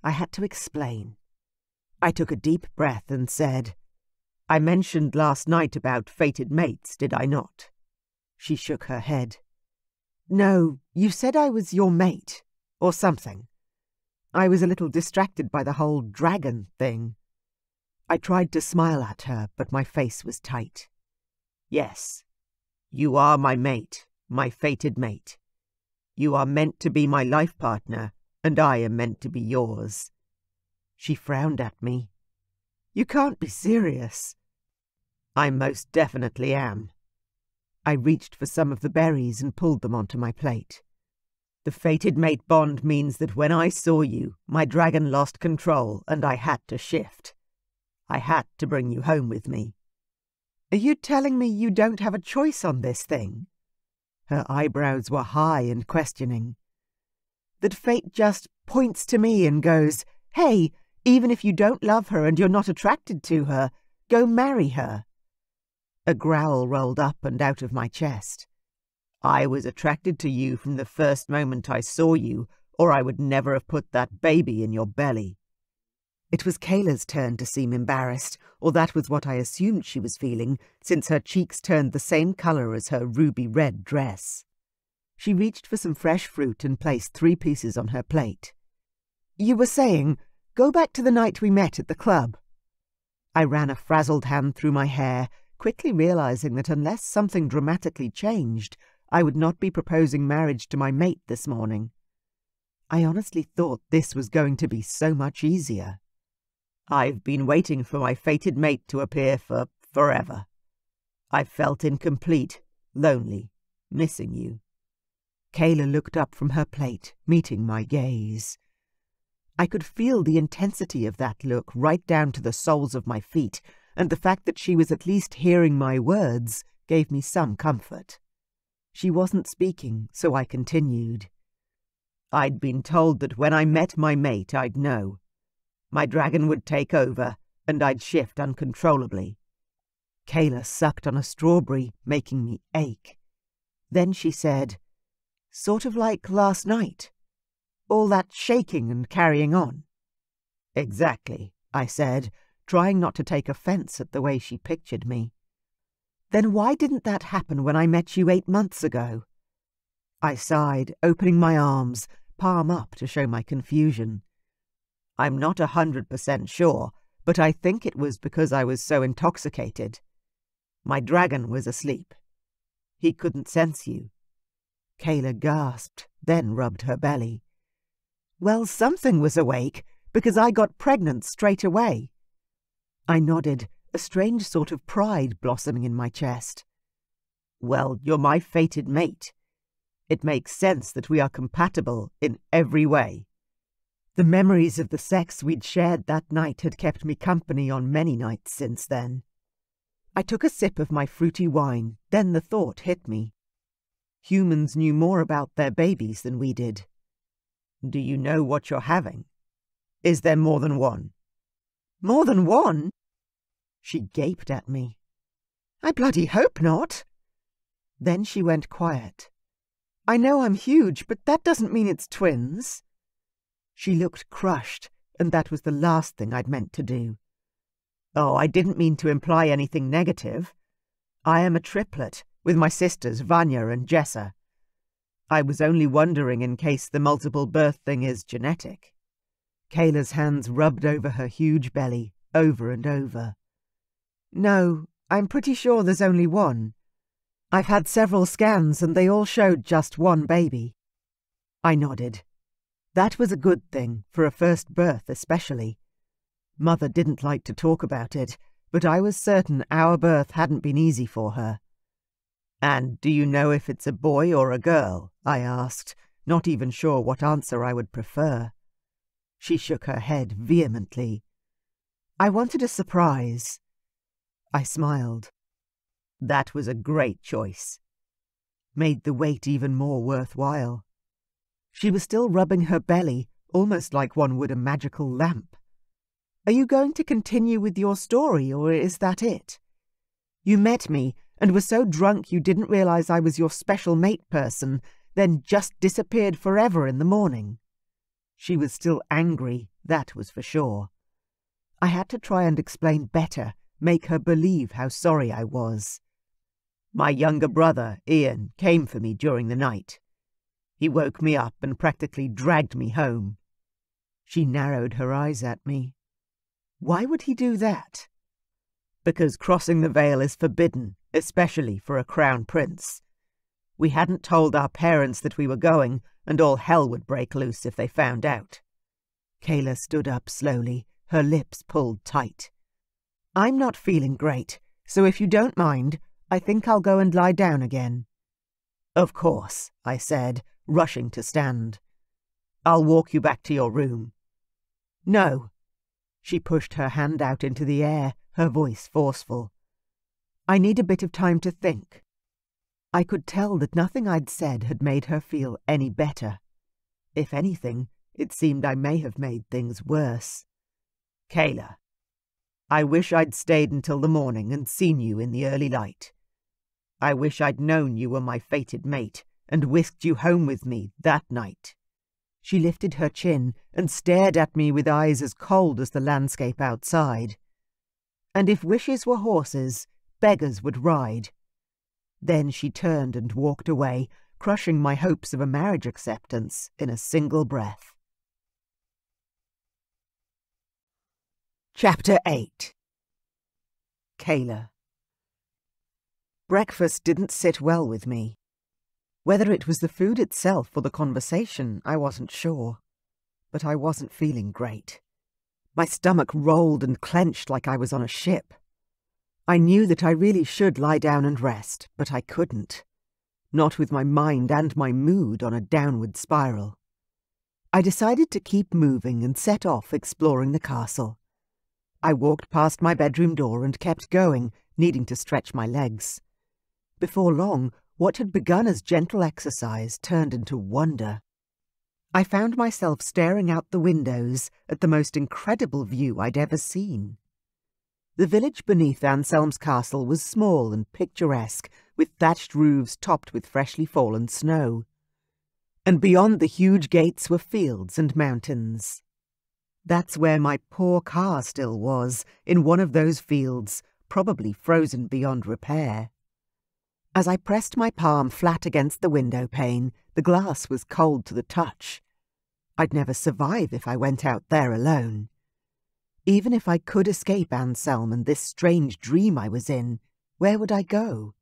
I had to explain. I took a deep breath and said, I mentioned last night about fated mates, did I not? She shook her head. No, you said I was your mate, or something. I was a little distracted by the whole dragon thing. I tried to smile at her, but my face was tight. Yes, you are my mate, my fated mate. You are meant to be my life partner, and I am meant to be yours. She frowned at me. You can't be serious. I most definitely am. I reached for some of the berries and pulled them onto my plate. The fated mate bond means that when I saw you, my dragon lost control and I had to shift. I had to bring you home with me. Are you telling me you don't have a choice on this thing? Her eyebrows were high and questioning. That fate just points to me and goes, hey, even if you don't love her and you're not attracted to her, go marry her. A growl rolled up and out of my chest. I was attracted to you from the first moment I saw you, or I would never have put that baby in your belly. It was Kayla's turn to seem embarrassed, or that was what I assumed she was feeling, since her cheeks turned the same colour as her ruby-red dress. She reached for some fresh fruit and placed 3 pieces on her plate. You were saying, go back to the night we met at the club. I ran a frazzled hand through my hair, quickly realizing that unless something dramatically changed, I would not be proposing marriage to my mate this morning. I honestly thought this was going to be so much easier. I've been waiting for my fated mate to appear for forever. I've felt incomplete, lonely, missing you. Kayla looked up from her plate, meeting my gaze. I could feel the intensity of that look right down to the soles of my feet, and the fact that she was at least hearing my words gave me some comfort. She wasn't speaking, so I continued. I'd been told that when I met my mate, I'd know. My dragon would take over, and I'd shift uncontrollably. Kayla sucked on a strawberry, making me ache. Then she said, sort of like last night. All that shaking and carrying on. Exactly, I said, trying not to take offence at the way she pictured me. Then why didn't that happen when I met you 8 months ago? I sighed, opening my arms, palm up to show my confusion. I'm not 100% sure, but I think it was because I was so intoxicated. My dragon was asleep. He couldn't sense you." Kayla gasped, then rubbed her belly. "Well, something was awake, because I got pregnant straight away." I nodded, a strange sort of pride blossoming in my chest. "Well, you're my fated mate. It makes sense that we are compatible in every way." The memories of the sex we'd shared that night had kept me company on many nights since then. I took a sip of my fruity wine, then the thought hit me. Humans knew more about their babies than we did. "Do you know what you're having? Is there more than one?" "More than one?" She gaped at me. "I bloody hope not." Then she went quiet. "I know I'm huge, but that doesn't mean it's twins." She looked crushed, and that was the last thing I'd meant to do. "Oh, I didn't mean to imply anything negative. I am a triplet, with my sisters Vanya and Jessa. I was only wondering in case the multiple birth thing is genetic." Kayla's hands rubbed over her huge belly, over and over. "No, I'm pretty sure there's only one. I've had several scans and they all showed just one baby." I nodded. That was a good thing, for a first birth especially. Mother didn't like to talk about it, but I was certain our birth hadn't been easy for her. "And do you know if it's a boy or a girl?" I asked, not even sure what answer I would prefer. She shook her head vehemently. "I wanted a surprise." I smiled. "That was a great choice." Made the wait even more worthwhile. She was still rubbing her belly, almost like one would a magical lamp. "Are you going to continue with your story, or is that it? You met me and were so drunk you didn't realize I was your special mate person, then just disappeared forever in the morning." She was still angry, that was for sure. I had to try and explain better, make her believe how sorry I was. "My younger brother, Ian, came for me during the night. He woke me up and practically dragged me home." She narrowed her eyes at me. "Why would he do that?" "Because crossing the veil is forbidden, especially for a crown prince. We hadn't told our parents that we were going, and all hell would break loose if they found out." Kayla stood up slowly, her lips pulled tight. "I'm not feeling great, so if you don't mind, I think I'll go and lie down again." "Of course," I said, rushing to stand. "I'll walk you back to your room." "No." She pushed her hand out into the air, her voice forceful. "I need a bit of time to think." I could tell that nothing I'd said had made her feel any better. If anything, it seemed I may have made things worse. "Kayla, I wish I'd stayed until the morning and seen you in the early light. I wish I'd known you were my fated mate and whisked you home with me that night." She lifted her chin and stared at me with eyes as cold as the landscape outside. "And if wishes were horses, beggars would ride." Then she turned and walked away, crushing my hopes of a marriage acceptance in a single breath. Chapter 8. Kayla. Breakfast didn't sit well with me. Whether it was the food itself or the conversation, I wasn't sure. But I wasn't feeling great. My stomach rolled and clenched like I was on a ship. I knew that I really should lie down and rest, but I couldn't. Not with my mind and my mood on a downward spiral. I decided to keep moving and set off exploring the castle. I walked past my bedroom door and kept going, needing to stretch my legs. Before long, what had begun as gentle exercise turned into wonder. I found myself staring out the windows at the most incredible view I'd ever seen. The village beneath Anselm's castle was small and picturesque, with thatched roofs topped with freshly fallen snow. And beyond the huge gates were fields and mountains. That's where my poor car still was, in one of those fields, probably frozen beyond repair. As I pressed my palm flat against the window pane, the glass was cold to the touch. I'd never survive if I went out there alone. Even if I could escape Anselm and this strange dream I was in, Where would I go?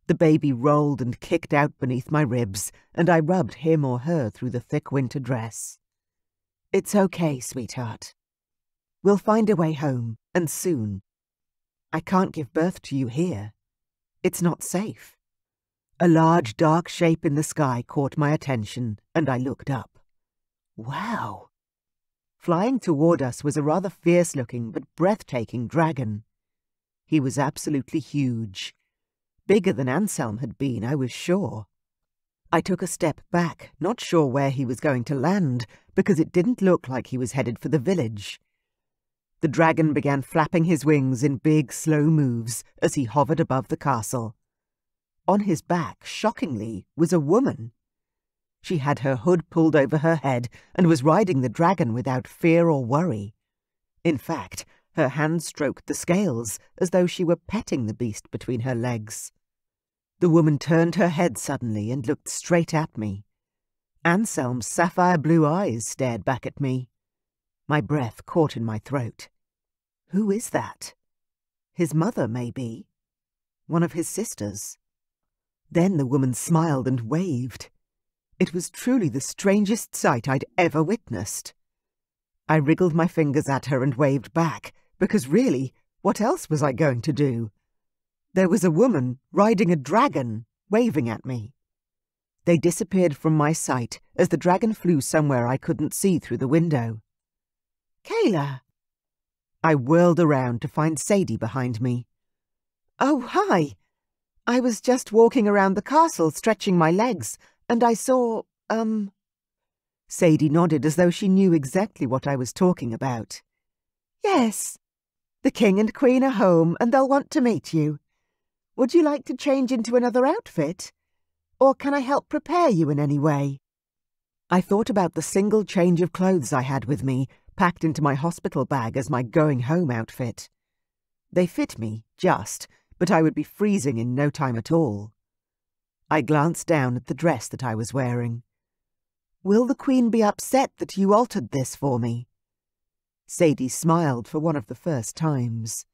The baby rolled and kicked out beneath my ribs, and I rubbed him or her through the thick winter dress. It's okay, sweetheart. We'll find a way home, and soon. I can't give birth to you here. It's not safe. A large, dark shape in the sky caught my attention, and I looked up. Wow! Flying toward us was a rather fierce-looking but breathtaking dragon. He was absolutely huge. Bigger than Anselm had been, I was sure. I took a step back, not sure where he was going to land, because it didn't look like he was headed for the village. The dragon began flapping his wings in big, slow moves as he hovered above the castle. On his back, shockingly, was a woman. She had her hood pulled over her head and was riding the dragon without fear or worry. In fact, her hand stroked the scales as though she were petting the beast between her legs. The woman turned her head suddenly and looked straight at me. Anselm's sapphire blue eyes stared back at me. My breath caught in my throat. Who is that? His mother, maybe. One of his sisters. Then the woman smiled and waved. It was truly the strangest sight I'd ever witnessed. I wriggled my fingers at her and waved back, because really, what else was I going to do? There was a woman riding a dragon, waving at me. They disappeared from my sight as the dragon flew somewhere I couldn't see through the window. Kayla! I whirled around to find Sadie behind me. Oh, hi! I was just walking around the castle stretching my legs, and I saw, Sadie nodded as though she knew exactly what I was talking about. Yes. The King and Queen are home, and they'll want to meet you. Would you like to change into another outfit? Or can I help prepare you in any way? I thought about the single change of clothes I had with me, packed into my hospital bag as my going-home outfit. They fit me, just, but I would be freezing in no time at all. I glanced down at the dress that I was wearing. Will the Queen be upset that you altered this for me? Sadie smiled for one of the first times.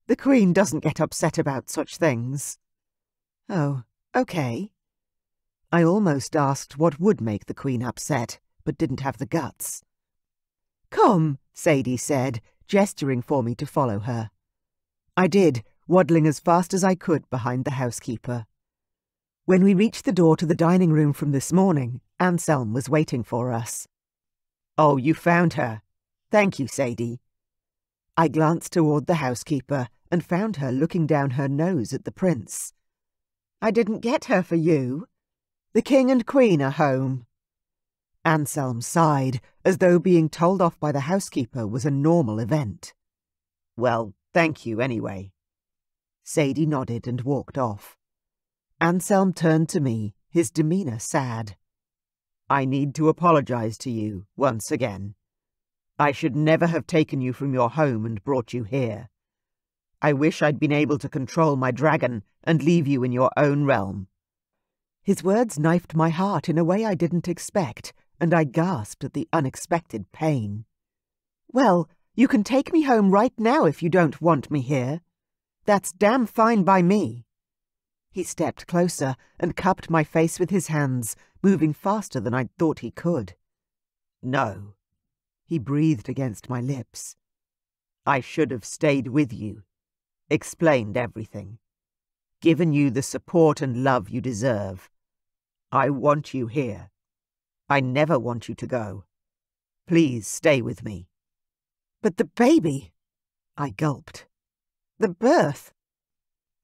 The Queen doesn't get upset about such things. Oh, okay. I almost asked what would make the Queen upset, but didn't have the guts. Come, Sadie said, gesturing for me to follow her. I did, waddling as fast as I could behind the housekeeper. When we reached the door to the dining room from this morning, Anselm was waiting for us. Oh, you found her. Thank you, Sadie. I glanced toward the housekeeper and found her looking down her nose at the prince. I didn't get her for you. The King and Queen are home. Anselm sighed, as though being told off by the housekeeper was a normal event. Well, thank you anyway. Sadie nodded and walked off. Anselm turned to me, his demeanour sad. I need to apologize to you, once again. I should never have taken you from your home and brought you here. I wish I'd been able to control my dragon and leave you in your own realm. His words knifed my heart in a way I didn't expect, and I gasped at the unexpected pain. Well, you can take me home right now if you don't want me here. That's damn fine by me. He stepped closer and cupped my face with his hands, moving faster than I'd thought he could. No. He breathed against my lips. I should have stayed with you, explained everything, given you the support and love you deserve. I want you here. I never want you to go. Please stay with me. But the baby, I gulped. The birth.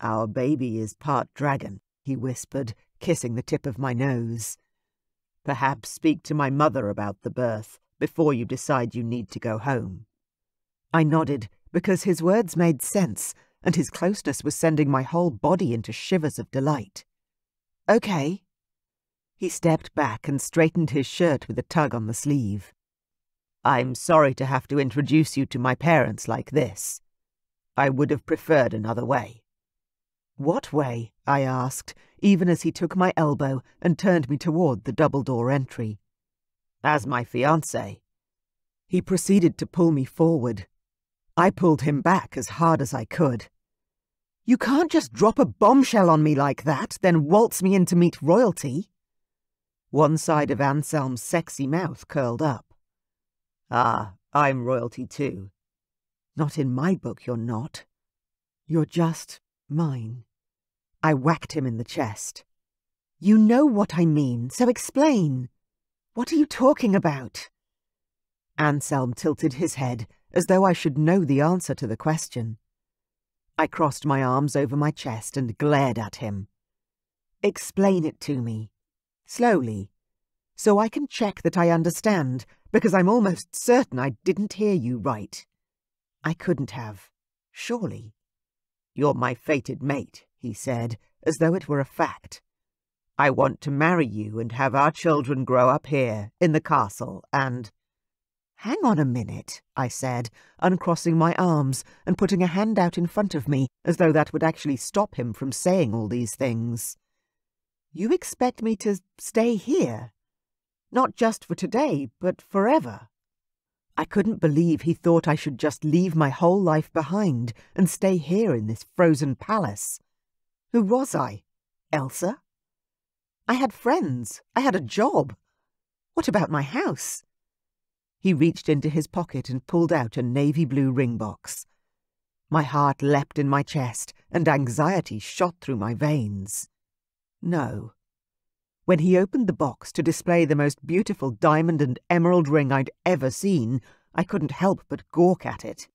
Our baby is part dragon, he whispered, kissing the tip of my nose. Perhaps speak to my mother about the birth before you decide you need to go home. I nodded, because his words made sense, and his closeness was sending my whole body into shivers of delight. Okay. He stepped back and straightened his shirt with a tug on the sleeve. I'm sorry to have to introduce you to my parents like this. I would have preferred another way. What way? I asked, even as he took my elbow and turned me toward the double-door entry. As my fiancé. He proceeded to pull me forward. I pulled him back as hard as I could. You can't just drop a bombshell on me like that, then waltz me in to meet royalty. One side of Anselm's sexy mouth curled up. Ah, I'm royalty too. Not in my book, you're not. You're just mine. I whacked him in the chest. You know what I mean, so explain. What are you talking about? Anselm tilted his head, as though I should know the answer to the question. I crossed my arms over my chest and glared at him. Explain it to me. Slowly. So I can check that I understand, because I'm almost certain I didn't hear you right. I couldn't have. Surely. You're my fated mate, he said, as though it were a fact. I want to marry you and have our children grow up here, in the castle, and— Hang on a minute, I said, uncrossing my arms and putting a hand out in front of me, as though that would actually stop him from saying all these things. You expect me to stay here? Not just for today, but forever. I couldn't believe he thought I should just leave my whole life behind and stay here in this frozen palace. Who was I? Elsa? I had friends. I had a job. What about my house? He reached into his pocket and pulled out a navy blue ring box. My heart leapt in my chest and anxiety shot through my veins. No. When he opened the box to display the most beautiful diamond and emerald ring I'd ever seen, I couldn't help but gawk at it.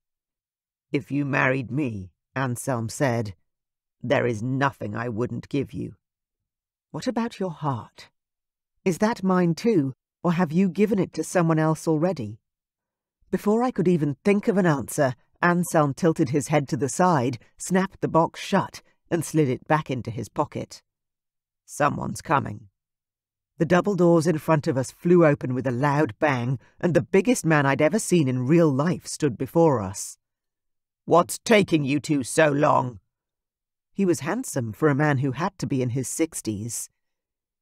If you married me, Anselm said, there is nothing I wouldn't give you. What about your heart? Is that mine too, or have you given it to someone else already? Before I could even think of an answer, Anselm tilted his head to the side, snapped the box shut, and slid it back into his pocket. Someone's coming. The double doors in front of us flew open with a loud bang, and the biggest man I'd ever seen in real life stood before us. What's taking you two so long? He was handsome for a man who had to be in his 60s.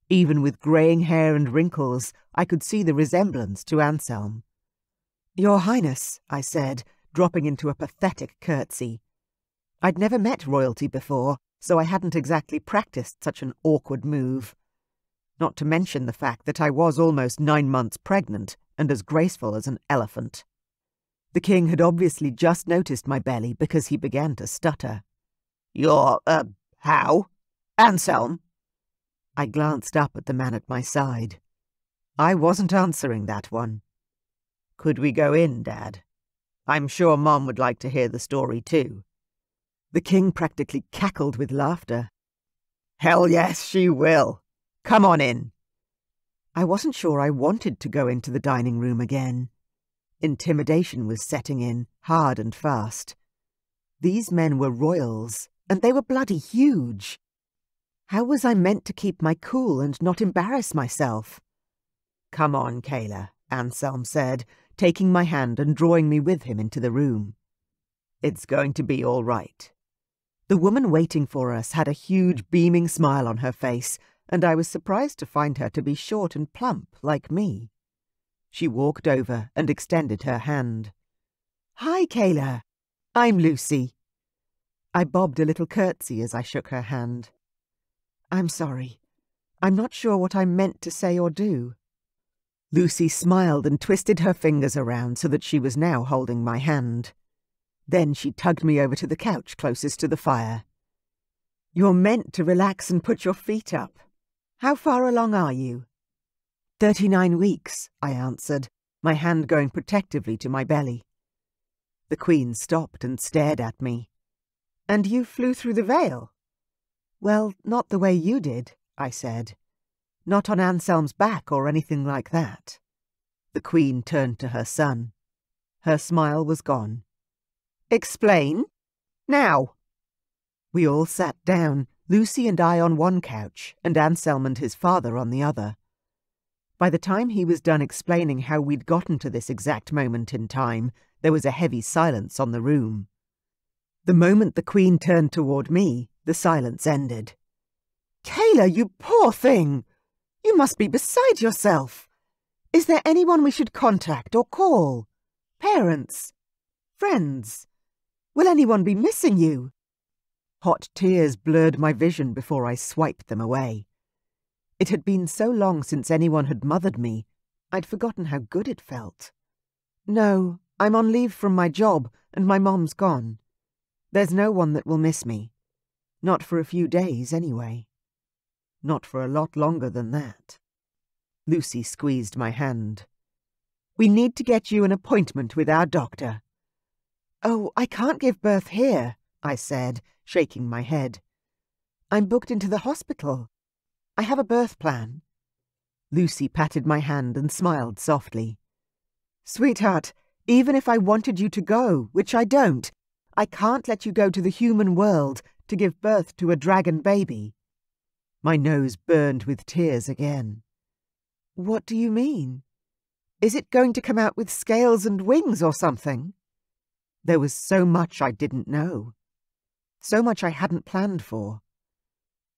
Even with greying hair and wrinkles, I could see the resemblance to Anselm. Your Highness, I said, dropping into a pathetic curtsy. I'd never met royalty before, so I hadn't exactly practiced such an awkward move. Not to mention the fact that I was almost 9 months pregnant and as graceful as an elephant. The king had obviously just noticed my belly because he began to stutter. You're, how? Anselm? I glanced up at the man at my side. I wasn't answering that one. Could we go in, Dad? I'm sure Mom would like to hear the story too. The king practically cackled with laughter. Hell yes, she will. Come on in. I wasn't sure I wanted to go into the dining room again. Intimidation was setting in, hard and fast. These men were royals, and they were bloody huge. How was I meant to keep my cool and not embarrass myself? Come on, Kayla, Anselm said, taking my hand and drawing me with him into the room. It's going to be all right. The woman waiting for us had a huge beaming smile on her face, and I was surprised to find her to be short and plump like me. She walked over and extended her hand. Hi, Kayla. I'm Lucy. I bobbed a little curtsy as I shook her hand. I'm sorry. I'm not sure what I meant to say or do. Lucy smiled and twisted her fingers around so that she was now holding my hand. Then she tugged me over to the couch closest to the fire. You're meant to relax and put your feet up. How far along are you? 39 weeks, I answered, my hand going protectively to my belly. The Queen stopped and stared at me. And you flew through the veil? Well, not the way you did, I said. Not on Anselm's back or anything like that. The Queen turned to her son. Her smile was gone. Explain. Now. We all sat down, Lucy and I on one couch, and Anselm and his father on the other. By the time he was done explaining how we'd gotten to this exact moment in time, there was a heavy silence on the room. The moment the Queen turned toward me, the silence ended. Kayla, you poor thing! You must be beside yourself. Is there anyone we should contact or call? Parents? Friends? Will anyone be missing you? Hot tears blurred my vision before I swiped them away. It had been so long since anyone had mothered me, I'd forgotten how good it felt. No, I'm on leave from my job, and my mom's gone. There's no one that will miss me. Not for a few days, anyway. Not for a lot longer than that. Lucy squeezed my hand. We need to get you an appointment with our doctor. Oh, I can't give birth here, I said, shaking my head. I'm booked into the hospital. I have a birth plan. Lucy patted my hand and smiled softly. Sweetheart, even if I wanted you to go, which I don't, I can't let you go to the human world to give birth to a dragon baby. My nose burned with tears again. What do you mean? Is it going to come out with scales and wings or something? There was so much I didn't know. So much I hadn't planned for.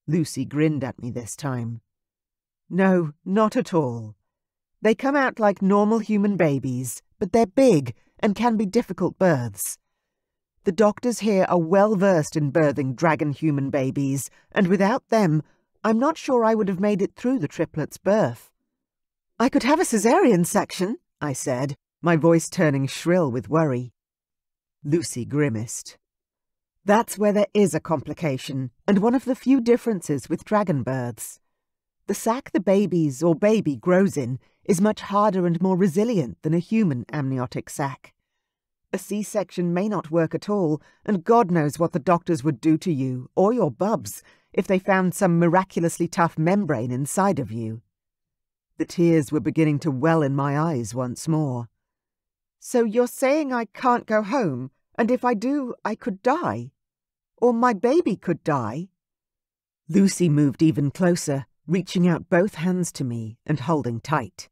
Lucy grinned at me this time. No, not at all. They come out like normal human babies, but they're big and can be difficult births. The doctors here are well versed in birthing dragon human babies, and without them, I'm not sure I would have made it through the triplets' birth. I could have a cesarean section, I said, my voice turning shrill with worry. Lucy grimaced. That's where there is a complication, and one of the few differences with dragon births. The sac the baby's or baby grows in is much harder and more resilient than a human amniotic sac. A C-section may not work at all, and God knows what the doctors would do to you, or your bubs, if they found some miraculously tough membrane inside of you. The tears were beginning to well in my eyes once more. So you're saying I can't go home, and if I do, I could die? Or my baby could die? Lucy moved even closer, reaching out both hands to me and holding tight.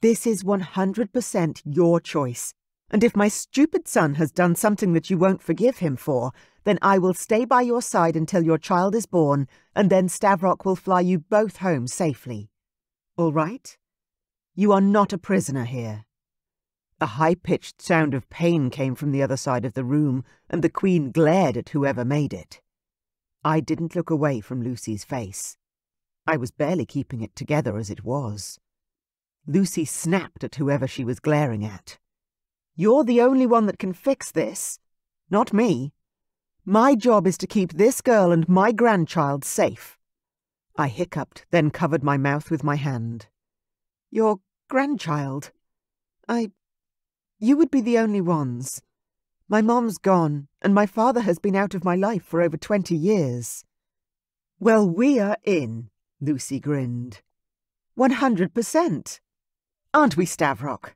This is 100% your choice, and if my stupid son has done something that you won't forgive him for, then I will stay by your side until your child is born, and then Stavrok will fly you both home safely. All right? You are not a prisoner here. A high-pitched sound of pain came from the other side of the room, and the Queen glared at whoever made it. I didn't look away from Lucy's face. I was barely keeping it together as it was. Lucy snapped at whoever she was glaring at. You're the only one that can fix this. Not me. My job is to keep this girl and my grandchild safe. I hiccuped, then covered my mouth with my hand. Your grandchild? You would be the only ones. My mom's gone, and my father has been out of my life for over 20 years. Well, we are in, Lucy grinned. 100%. Aren't we, Stavrok?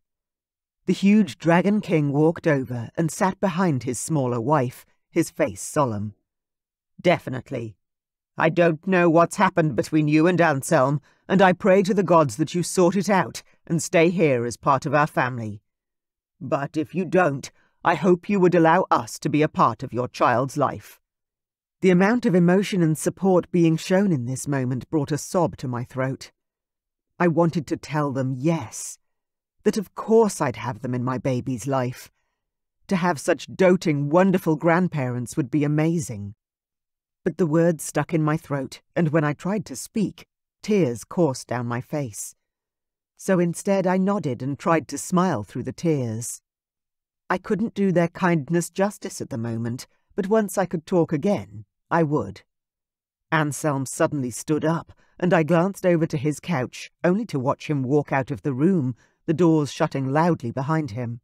The huge Dragon King walked over and sat behind his smaller wife, his face solemn. Definitely. I don't know what's happened between you and Anselm, and I pray to the gods that you sort it out and stay here as part of our family. But if you don't, I hope you would allow us to be a part of your child's life. The amount of emotion and support being shown in this moment brought a sob to my throat. I wanted to tell them yes, that of course I'd have them in my baby's life. To have such doting, wonderful grandparents would be amazing. But the words stuck in my throat, and when I tried to speak, tears coursed down my face. So instead I nodded and tried to smile through the tears. I couldn't do their kindness justice at the moment, but once I could talk again, I would. Anselm suddenly stood up, and I glanced over to his couch, only to watch him walk out of the room, the doors shutting loudly behind him.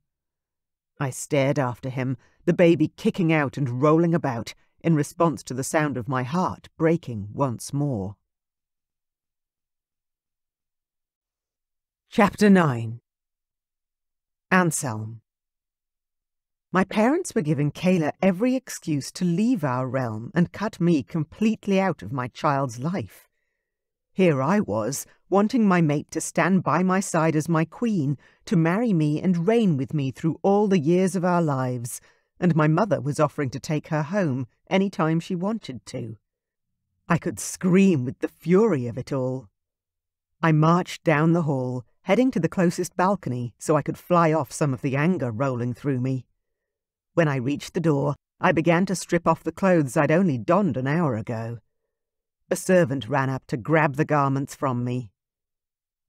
I stared after him, the baby kicking out and rolling about, in response to the sound of my heart breaking once more. Chapter 9. Anselm. My parents were giving Kayla every excuse to leave our realm and cut me completely out of my child's life. Here I was, wanting my mate to stand by my side as my queen, to marry me and reign with me through all the years of our lives, and my mother was offering to take her home any time she wanted to. I could scream with the fury of it all. I marched down the hall, heading to the closest balcony so I could fly off some of the anger rolling through me. When I reached the door, I began to strip off the clothes I'd only donned an hour ago. A servant ran up to grab the garments from me.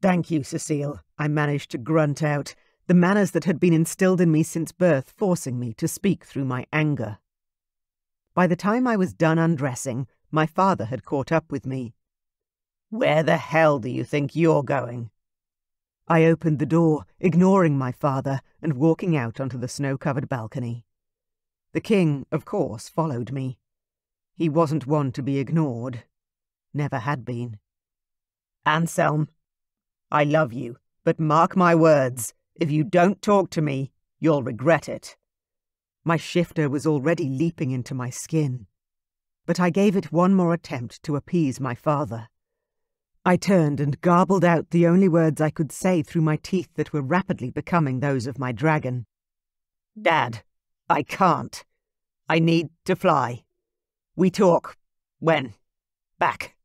"Thank you, Cecile," I managed to grunt out, the manners that had been instilled in me since birth forcing me to speak through my anger. By the time I was done undressing, my father had caught up with me. "Where the hell do you think you're going?" I opened the door, ignoring my father, and walking out onto the snow-covered balcony. The king, of course, followed me. He wasn't one to be ignored. Never had been. "Anselm, I love you, but mark my words, if you don't talk to me, you'll regret it." My shifter was already leaping into my skin, but I gave it one more attempt to appease my father. I turned and garbled out the only words I could say through my teeth that were rapidly becoming those of my dragon. "Dad, I can't. I need to fly. We talk. When? Back."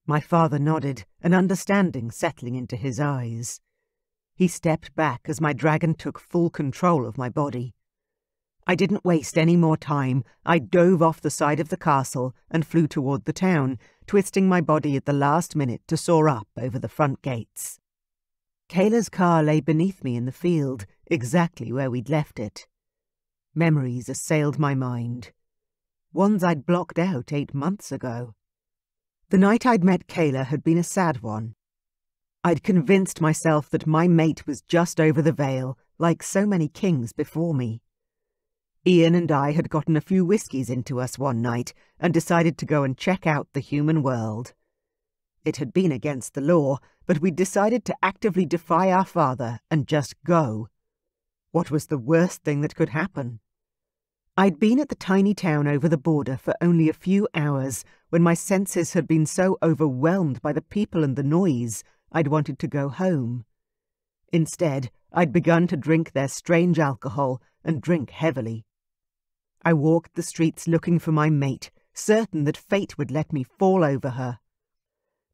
My father nodded, an understanding settling into his eyes. He stepped back as my dragon took full control of my body. I didn't waste any more time. I dove off the side of the castle and flew toward the town, twisting my body at the last minute to soar up over the front gates. Kayla's car lay beneath me in the field, exactly where we'd left it. Memories assailed my mind. Ones I'd blocked out 8 months ago. The night I'd met Kayla had been a sad one. I'd convinced myself that my mate was just over the veil, like so many kings before me. Ian and I had gotten a few whiskies into us one night and decided to go and check out the human world. It had been against the law, but we'd decided to actively defy our father and just go. What was the worst thing that could happen? I'd been at the tiny town over the border for only a few hours when my senses had been so overwhelmed by the people and the noise I'd wanted to go home. Instead, I'd begun to drink their strange alcohol and drink heavily. I walked the streets looking for my mate, certain that fate would let me fall over her.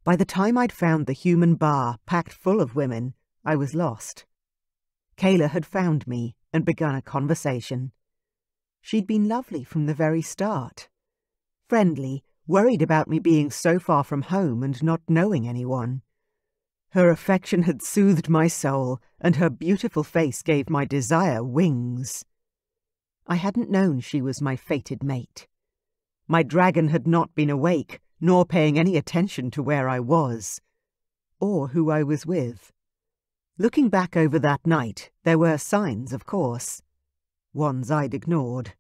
By the time I'd found the human bar packed full of women, I was lost. Kayla had found me and begun a conversation. She'd been lovely from the very start. Friendly, worried about me being so far from home and not knowing anyone. Her affection had soothed my soul, and her beautiful face gave my desire wings. I hadn't known she was my fated mate. My dragon had not been awake, nor paying any attention to where I was, or who I was with. Looking back over that night, there were signs, of course. Ones I'd ignored.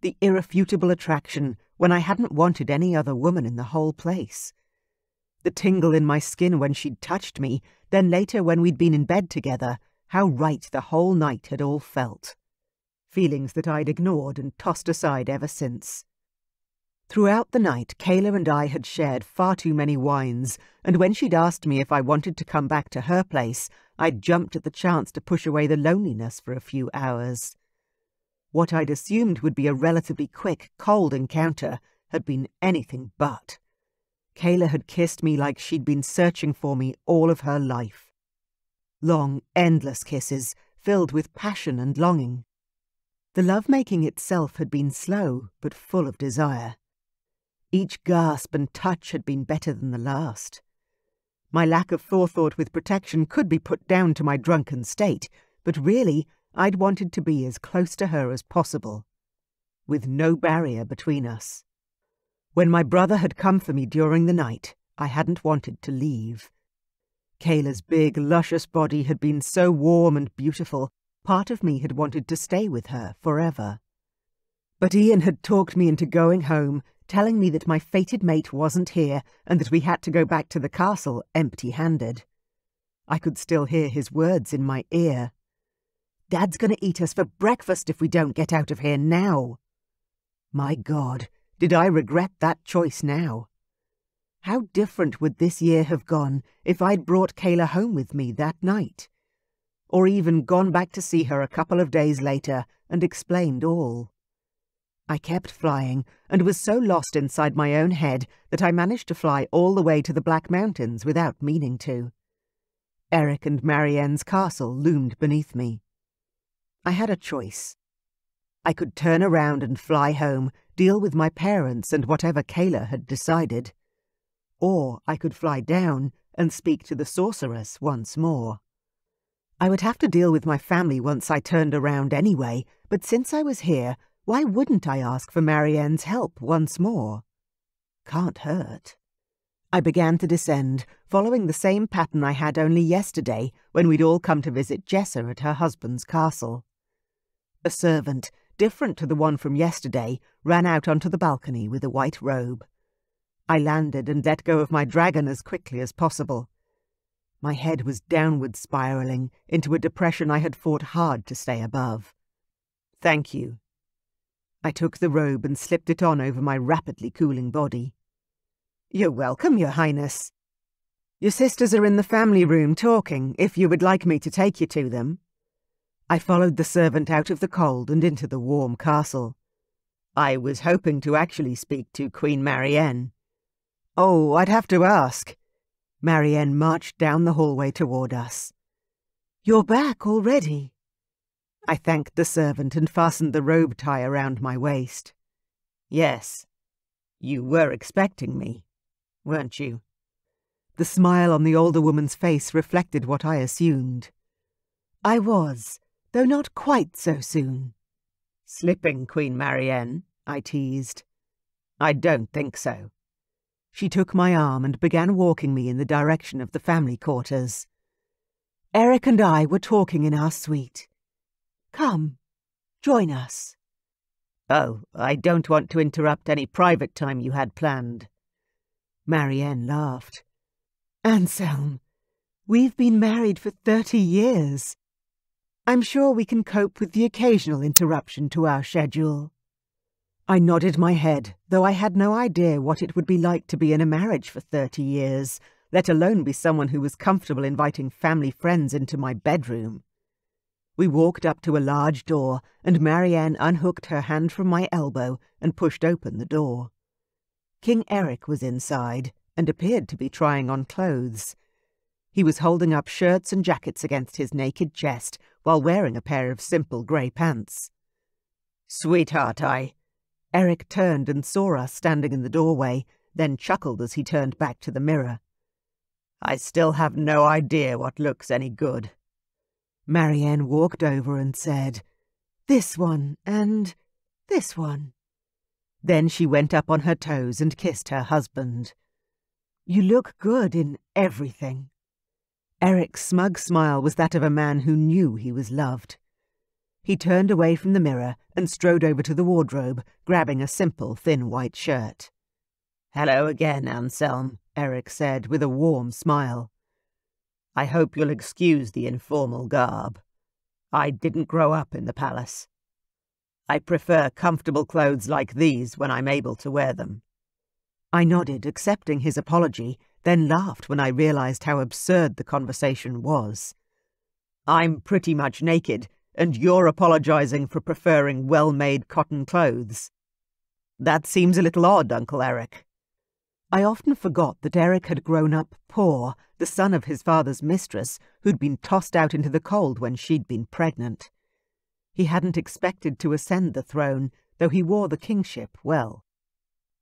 The irrefutable attraction when I hadn't wanted any other woman in the whole place. The tingle in my skin when she'd touched me, then later when we'd been in bed together, how right the whole night had all felt. Feelings that I'd ignored and tossed aside ever since. Throughout the night, Kayla and I had shared far too many wines, and when she'd asked me if I wanted to come back to her place, I'd jumped at the chance to push away the loneliness for a few hours. What I'd assumed would be a relatively quick, cold encounter had been anything but. Kayla had kissed me like she'd been searching for me all of her life. Long, endless kisses, filled with passion and longing. The lovemaking itself had been slow, but full of desire. Each gasp and touch had been better than the last. My lack of forethought with protection could be put down to my drunken state, but really, I'd wanted to be as close to her as possible, with no barrier between us. When my brother had come for me during the night, I hadn't wanted to leave. Kayla's big, luscious body had been so warm and beautiful, part of me had wanted to stay with her forever. But Ian had talked me into going home, telling me that my fated mate wasn't here and that we had to go back to the castle empty-handed. I could still hear his words in my ear. "Dad's going to eat us for breakfast if we don't get out of here now." My God, did I regret that choice now? How different would this year have gone if I'd brought Kayla home with me that night? Or even gone back to see her a couple of days later and explained all. I kept flying and was so lost inside my own head that I managed to fly all the way to the Black Mountains without meaning to. Eric and Marianne's castle loomed beneath me. I had a choice. I could turn around and fly home, deal with my parents and whatever Kayla had decided. Or I could fly down and speak to the sorceress once more. I would have to deal with my family once I turned around anyway, but since I was here, why wouldn't I ask for Marianne's help once more? Can't hurt. I began to descend, following the same pattern I had only yesterday when we'd all come to visit Jessa at her husband's castle. A servant, different to the one from yesterday, ran out onto the balcony with a white robe. I landed and let go of my dragon as quickly as possible. My head was downward spiraling into a depression I had fought hard to stay above. "Thank you." I took the robe and slipped it on over my rapidly cooling body. "You're welcome, Your Highness. Your sisters are in the family room talking, if you would like me to take you to them." I followed the servant out of the cold and into the warm castle. I was hoping to actually speak to Queen Marianne. "Oh, I'd have to ask." Marianne marched down the hallway toward us. "You're back already." I thanked the servant and fastened the robe tie around my waist. "Yes, you were expecting me, weren't you?" The smile on the older woman's face reflected what I assumed. "I was, though not quite so soon." "Slipping, Queen Marianne?" I teased. "I don't think so." She took my arm and began walking me in the direction of the family quarters. "Eric and I were talking in our suite. Come, join us." "Oh, I don't want to interrupt any private time you had planned." Marianne laughed. "Anselm, we've been married for 30 years. I'm sure we can cope with the occasional interruption to our schedule." I nodded my head, though I had no idea what it would be like to be in a marriage for 30 years, let alone be someone who was comfortable inviting family friends into my bedroom. We walked up to a large door, and Marianne unhooked her hand from my elbow and pushed open the door. King Eric was inside, and appeared to be trying on clothes. He was holding up shirts and jackets against his naked chest, while wearing a pair of simple grey pants. "Sweetheart, Eric turned and saw us standing in the doorway, then chuckled as he turned back to the mirror. "I still have no idea what looks any good." Marianne walked over and said, "This one and this one." Then she went up on her toes and kissed her husband. "You look good in everything." Eric's smug smile was that of a man who knew he was loved. He turned away from the mirror and strode over to the wardrobe, grabbing a simple, thin white shirt. "Hello again, Anselm," Eric said with a warm smile. "I hope you'll excuse the informal garb. I didn't grow up in the palace. I prefer comfortable clothes like these when I'm able to wear them." I nodded, accepting his apology, then laughed when I realized how absurd the conversation was. "I'm pretty much naked, and you're apologizing for preferring well-made cotton clothes. That seems a little odd, Uncle Eric." I often forgot that Eric had grown up poor, the son of his father's mistress, who'd been tossed out into the cold when she'd been pregnant. He hadn't expected to ascend the throne, though he wore the kingship well.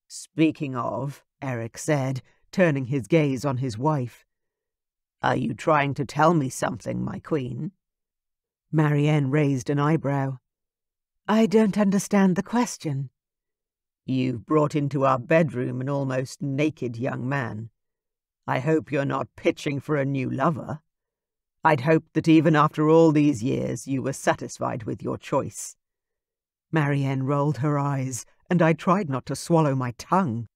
"Speaking of," Eric said, turning his gaze on his wife, "are you trying to tell me something, my queen?" Marianne raised an eyebrow. "I don't understand the question." "You've brought into our bedroom an almost naked young man. I hope you're not pitching for a new lover. I'd hoped that even after all these years you were satisfied with your choice." Marianne rolled her eyes, and I tried not to swallow my tongue.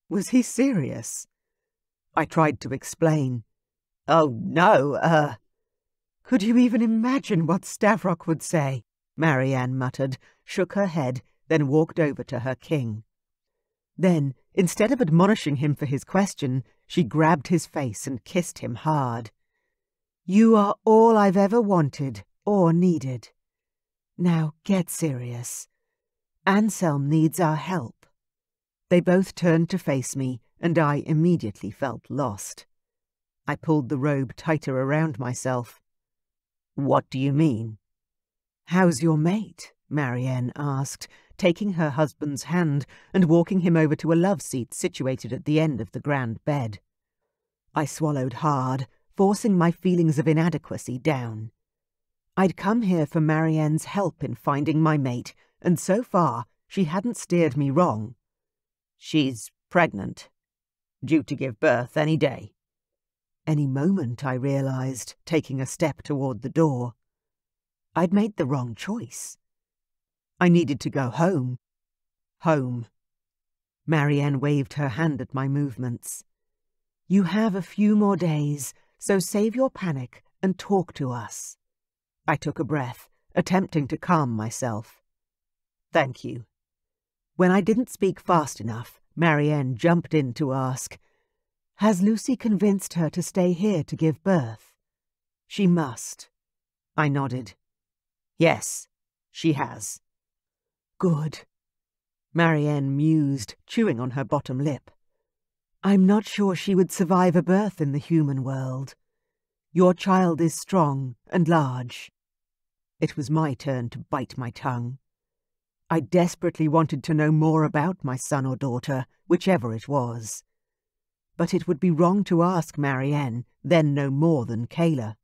Was he serious? I tried to explain. "Oh, no, Could you even imagine what Stavrok would say?" Marianne muttered, shook her head, then walked over to her king. Then, instead of admonishing him for his question, she grabbed his face and kissed him hard. "You are all I've ever wanted or needed. Now get serious. Anselm needs our help." They both turned to face me, and I immediately felt lost. I pulled the robe tighter around myself. "What do you mean?" "How's your mate?" Marianne asked, taking her husband's hand and walking him over to a love seat situated at the end of the grand bed. I swallowed hard, forcing my feelings of inadequacy down. I'd come here for Marianne's help in finding my mate, and so far she hadn't steered me wrong. She's pregnant, due to give birth any day. Any moment, I realized, taking a step toward the door. I'd made the wrong choice. I needed to go home. Home. Marianne waved her hand at my movements. You have a few more days, so save your panic and talk to us. I took a breath, attempting to calm myself. Thank you. When I didn't speak fast enough, Marianne jumped in to ask, Has Lucy convinced her to stay here to give birth? She must. I nodded. Yes, she has. Good. Marianne mused, chewing on her bottom lip. I'm not sure she would survive a birth in the human world. Your child is strong and large. It was my turn to bite my tongue. I desperately wanted to know more about my son or daughter, whichever it was. But it would be wrong to ask Marianne, then no more than Kayla.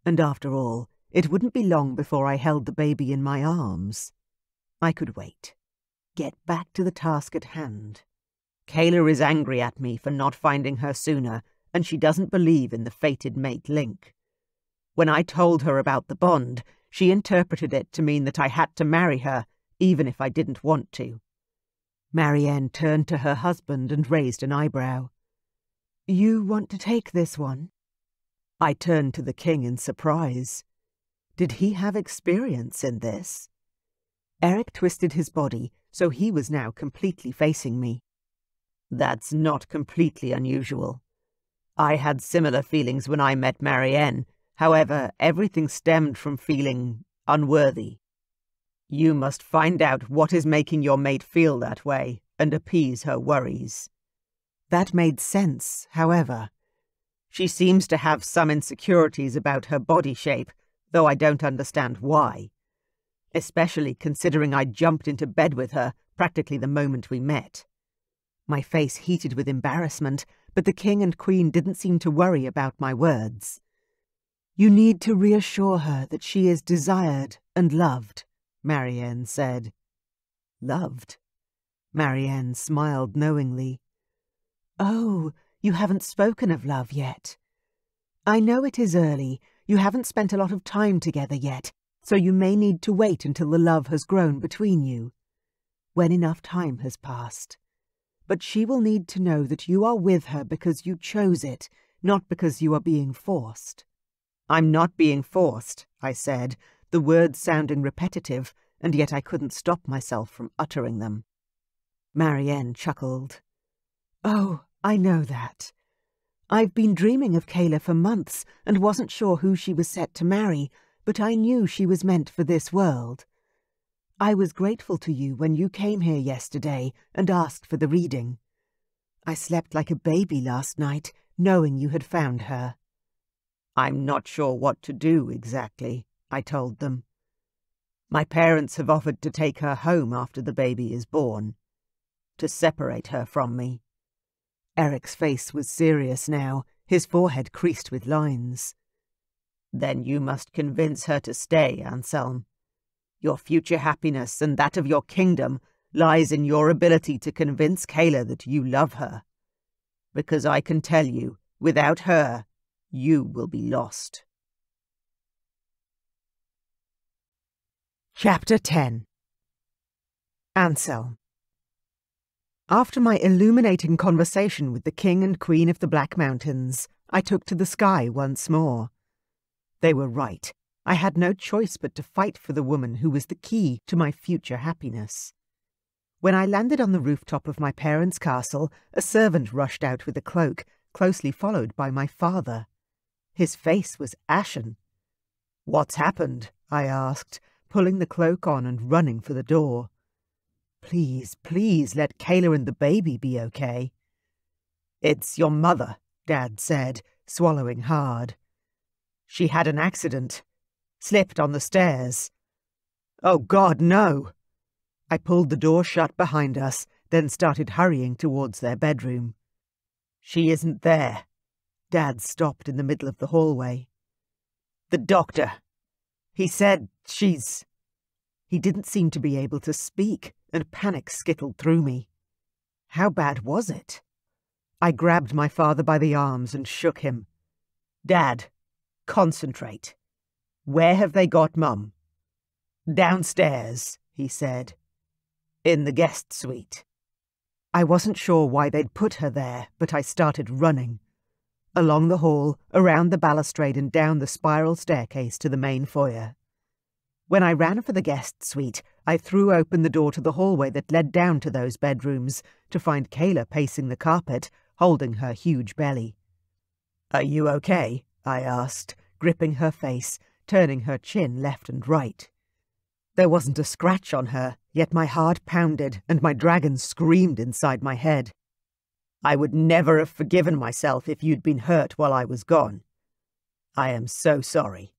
And after all, it wouldn't be long before I held the baby in my arms. I could wait. Get back to the task at hand. Kayla is angry at me for not finding her sooner, and she doesn't believe in the fated mate link. When I told her about the bond, she interpreted it to mean that I had to marry her, even if I didn't want to. Marianne turned to her husband and raised an eyebrow. You want to take this one? I turned to the king in surprise. Did he have experience in this? Eric twisted his body, so he was now completely facing me. That's not completely unusual. I had similar feelings when I met Marianne. However, everything stemmed from feeling unworthy. You must find out what is making your mate feel that way and appease her worries. That made sense, however. She seems to have some insecurities about her body shape, though I don't understand why. Especially considering I jumped into bed with her practically the moment we met. My face heated with embarrassment, but the king and queen didn't seem to worry about my words. You need to reassure her that she is desired and loved, Marianne said. Loved? Marianne smiled knowingly. Oh, you haven't spoken of love yet. I know it is early. You haven't spent a lot of time together yet, so you may need to wait until the love has grown between you. When enough time has passed. But she will need to know that you are with her because you chose it, not because you are being forced. I'm not being forced, I said, the words sounding repetitive, and yet I couldn't stop myself from uttering them. Marianne chuckled. Oh, I know that. I've been dreaming of Kayla for months and wasn't sure who she was set to marry, but I knew she was meant for this world. I was grateful to you when you came here yesterday and asked for the reading. I slept like a baby last night, knowing you had found her. I'm not sure what to do exactly, I told them. My parents have offered to take her home after the baby is born, to separate her from me. Eric's face was serious now, his forehead creased with lines. Then you must convince her to stay, Anselm. Your future happiness and that of your kingdom lies in your ability to convince Kayla that you love her. Because I can tell you, without her, you will be lost. Chapter 10. Anselm. After my illuminating conversation with the King and Queen of the Black Mountains, I took to the sky once more. They were right. I had no choice but to fight for the woman who was the key to my future happiness. When I landed on the rooftop of my parents' castle, a servant rushed out with a cloak, closely followed by my father. His face was ashen. "What's happened?" I asked, pulling the cloak on and running for the door. "Please, please let Kayla and the baby be okay." "It's your mother," Dad said, swallowing hard. "She had an accident. Slipped on the stairs." Oh, God, no! I pulled the door shut behind us, then started hurrying towards their bedroom. She isn't there. Dad stopped in the middle of the hallway. The doctor. He said she's... He didn't seem to be able to speak, and panic skittled through me. How bad was it? I grabbed my father by the arms and shook him. Dad, concentrate. Where have they got Mum? Downstairs, he said. In the guest suite. I wasn't sure why they'd put her there, but I started running. Along the hall, around the balustrade and down the spiral staircase to the main foyer. When I ran for the guest suite, I threw open the door to the hallway that led down to those bedrooms to find Kayla pacing the carpet, holding her huge belly. Are you okay? I asked, gripping her face, turning her chin left and right. There wasn't a scratch on her, yet my heart pounded and my dragon screamed inside my head. I would never have forgiven myself if you'd been hurt while I was gone. I am so sorry.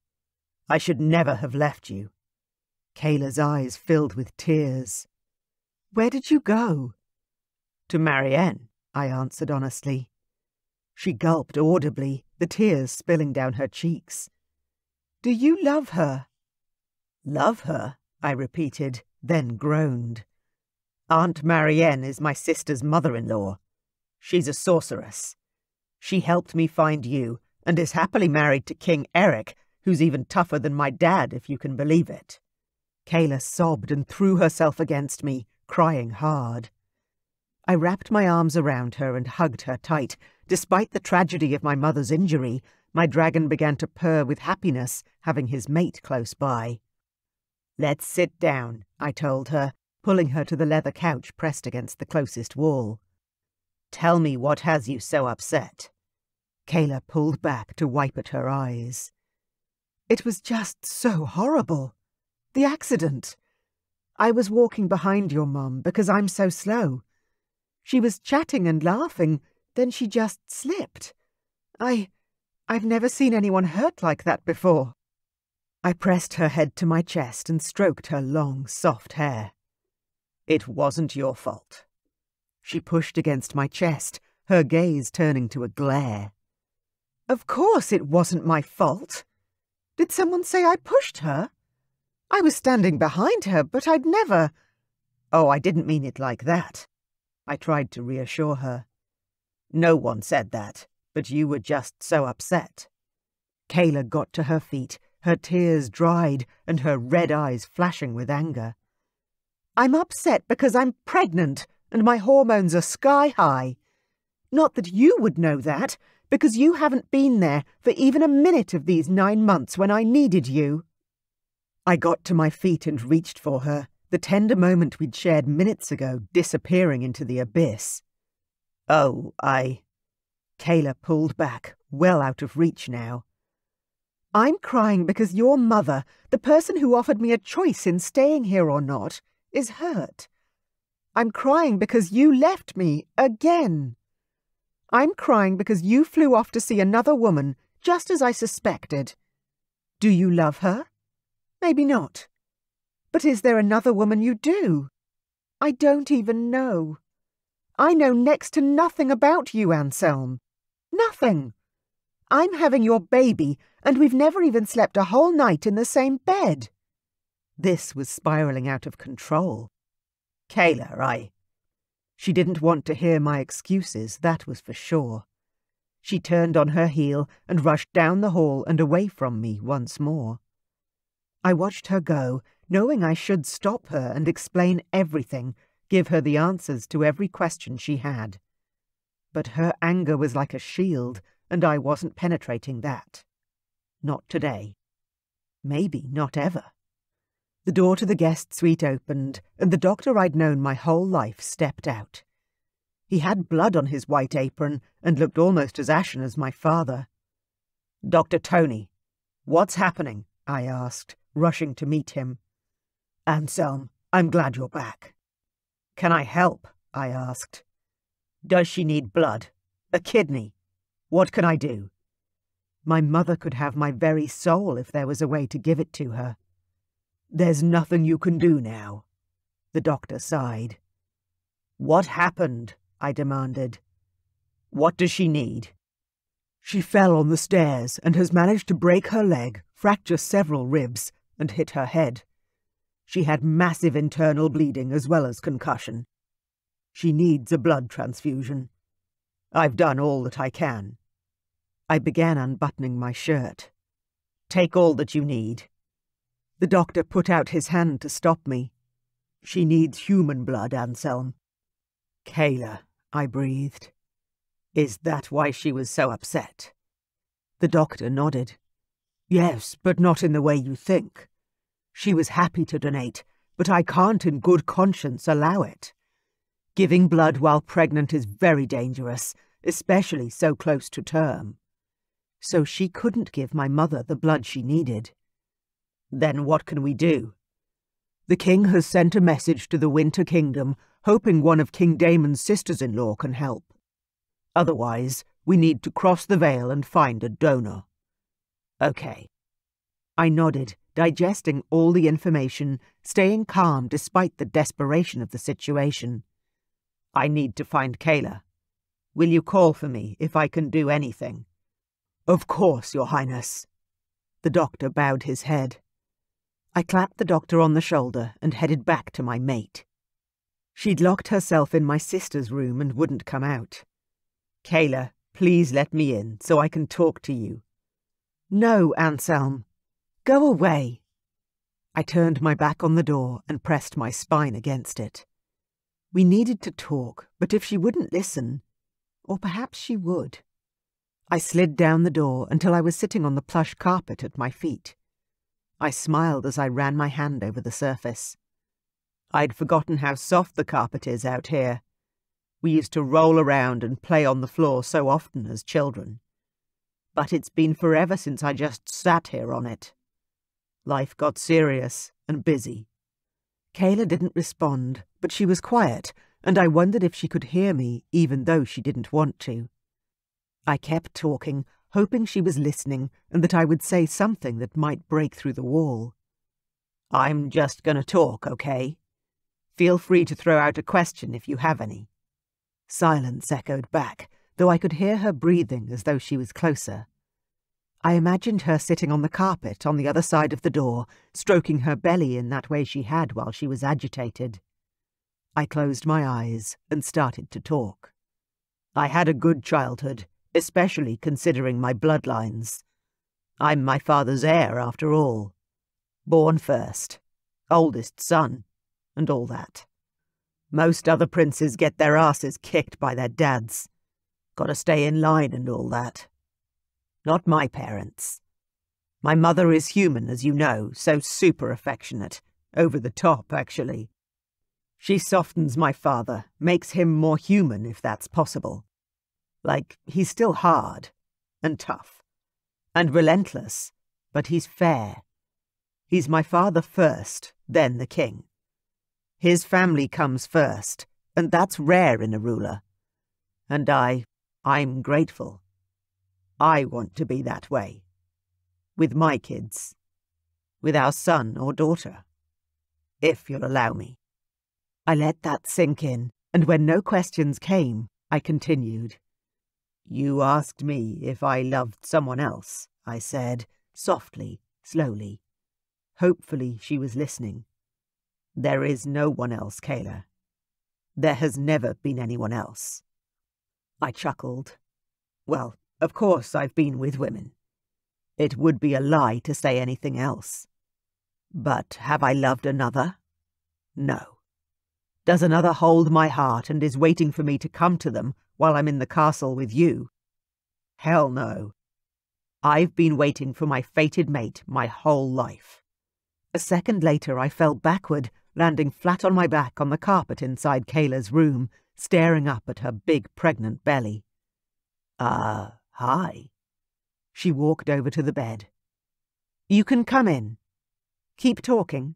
I should never have left you. Kayla's eyes filled with tears. Where did you go? To Marianne, I answered honestly. She gulped audibly, the tears spilling down her cheeks. Do you love her? Love her? I repeated, then groaned. Aunt Marianne is my sister's mother-in-law. She's a sorceress. She helped me find you, and is happily married to King Eric, who's even tougher than my dad, if you can believe it. Kayla sobbed and threw herself against me, crying hard. I wrapped my arms around her and hugged her tight. Despite the tragedy of my mother's injury, my dragon began to purr with happiness, having his mate close by. Let's sit down, I told her, pulling her to the leather couch pressed against the closest wall. Tell me what has you so upset. Kayla pulled back to wipe at her eyes. It was just so horrible. The accident. I was walking behind your mum because I'm so slow. She was chatting and laughing, then she just slipped. I've never seen anyone hurt like that before. I pressed her head to my chest and stroked her long, soft hair. It wasn't your fault. She pushed against my chest, her gaze turning to a glare. Of course it wasn't my fault. Did someone say I pushed her? I was standing behind her, but I'd never... Oh, I didn't mean it like that. I tried to reassure her. No one said that, but you were just so upset. Kayla got to her feet, her tears dried and her red eyes flashing with anger. I'm upset because I'm pregnant and my hormones are sky high. Not that you would know that, because you haven't been there for even a minute of these 9 months when I needed you. I got to my feet and reached for her, the tender moment we'd shared minutes ago disappearing into the abyss. Oh, Kayla pulled back, well out of reach now. I'm crying because your mother, the person who offered me a choice in staying here or not, is hurt. I'm crying because you left me again. I'm crying because you flew off to see another woman, just as I suspected. Do you love her? Maybe not. But is there another woman you do? I don't even know. I know next to nothing about you, Anselm. Nothing. I'm having your baby, and we've never even slept a whole night in the same bed. This was spiralling out of control. Kayla, She didn't want to hear my excuses, that was for sure. She turned on her heel and rushed down the hall and away from me once more. I watched her go, knowing I should stop her and explain everything, give her the answers to every question she had. But her anger was like a shield, and I wasn't penetrating that. Not today. Maybe not ever. The door to the guest suite opened, and the doctor I'd known my whole life stepped out. He had blood on his white apron and looked almost as ashen as my father. Dr. Tony, what's happening? I asked, rushing to meet him. Anselm, I'm glad you're back. Can I help? I asked. Does she need blood? A kidney? What can I do? My mother could have my very soul if there was a way to give it to her. There's nothing you can do now. The doctor sighed. What happened? I demanded. What does she need? She fell on the stairs and has managed to break her leg, fracture several ribs, and hit her head. She had massive internal bleeding as well as concussion. She needs a blood transfusion. I've done all that I can. I began unbuttoning my shirt. Take all that you need. The doctor put out his hand to stop me. She needs human blood, Anselm. Kayla, I breathed. Is that why she was so upset? The doctor nodded. Yes, but not in the way you think. She was happy to donate, but I can't in good conscience allow it. Giving blood while pregnant is very dangerous, especially so close to term. So she couldn't give my mother the blood she needed. Then what can we do? The king has sent a message to the Winter Kingdom, hoping one of King Damon's sisters-in-law can help. Otherwise, we need to cross the veil and find a donor. Okay. I nodded, digesting all the information, staying calm despite the desperation of the situation. I need to find Kayla. Will you call for me if I can do anything? Of course, Your Highness. The doctor bowed his head. I clapped the doctor on the shoulder and headed back to my mate. She'd locked herself in my sister's room and wouldn't come out. Kayla, please let me in so I can talk to you. No, Anselm. Go away. I turned my back on the door and pressed my spine against it. We needed to talk, but if she wouldn't listen, or perhaps she would. I slid down the door until I was sitting on the plush carpet at my feet. I smiled as I ran my hand over the surface. I'd forgotten how soft the carpet is out here. We used to roll around and play on the floor so often as children. But it's been forever since I just sat here on it. Life got serious and busy. Kayla didn't respond, but she was quiet, and I wondered if she could hear me even though she didn't want to. I kept talking, hoping she was listening and that I would say something that might break through the wall. I'm just gonna talk, okay? Feel free to throw out a question if you have any. Silence echoed back, though I could hear her breathing as though she was closer. I imagined her sitting on the carpet on the other side of the door, stroking her belly in that way she had while she was agitated. I closed my eyes and started to talk. I had a good childhood, especially considering my bloodlines. I'm my father's heir, after all. Born first, oldest son, and all that. Most other princes get their asses kicked by their dads. Gotta stay in line and all that. Not my parents. My mother is human, as you know, so super affectionate. Over the top, actually. She softens my father, makes him more human if that's possible. Like, he's still hard, and tough, and relentless, but he's fair. He's my father first, then the king. His family comes first, and that's rare in a ruler. And I'm grateful. I want to be that way. With my kids. With our son or daughter. If you'll allow me. I let that sink in, and when no questions came, I continued. You asked me if I loved someone else, I said, softly, slowly. Hopefully she was listening. There is no one else, Kayla. There has never been anyone else. I chuckled. Well, of course I've been with women. It would be a lie to say anything else. But have I loved another? No. Does another hold my heart and is waiting for me to come to them while I'm in the castle with you? Hell no. I've been waiting for my fated mate my whole life. A second later I fell backward, landing flat on my back on the carpet inside Kayla's room, staring up at her big pregnant belly. Hi. She walked over to the bed. You can come in. Keep talking.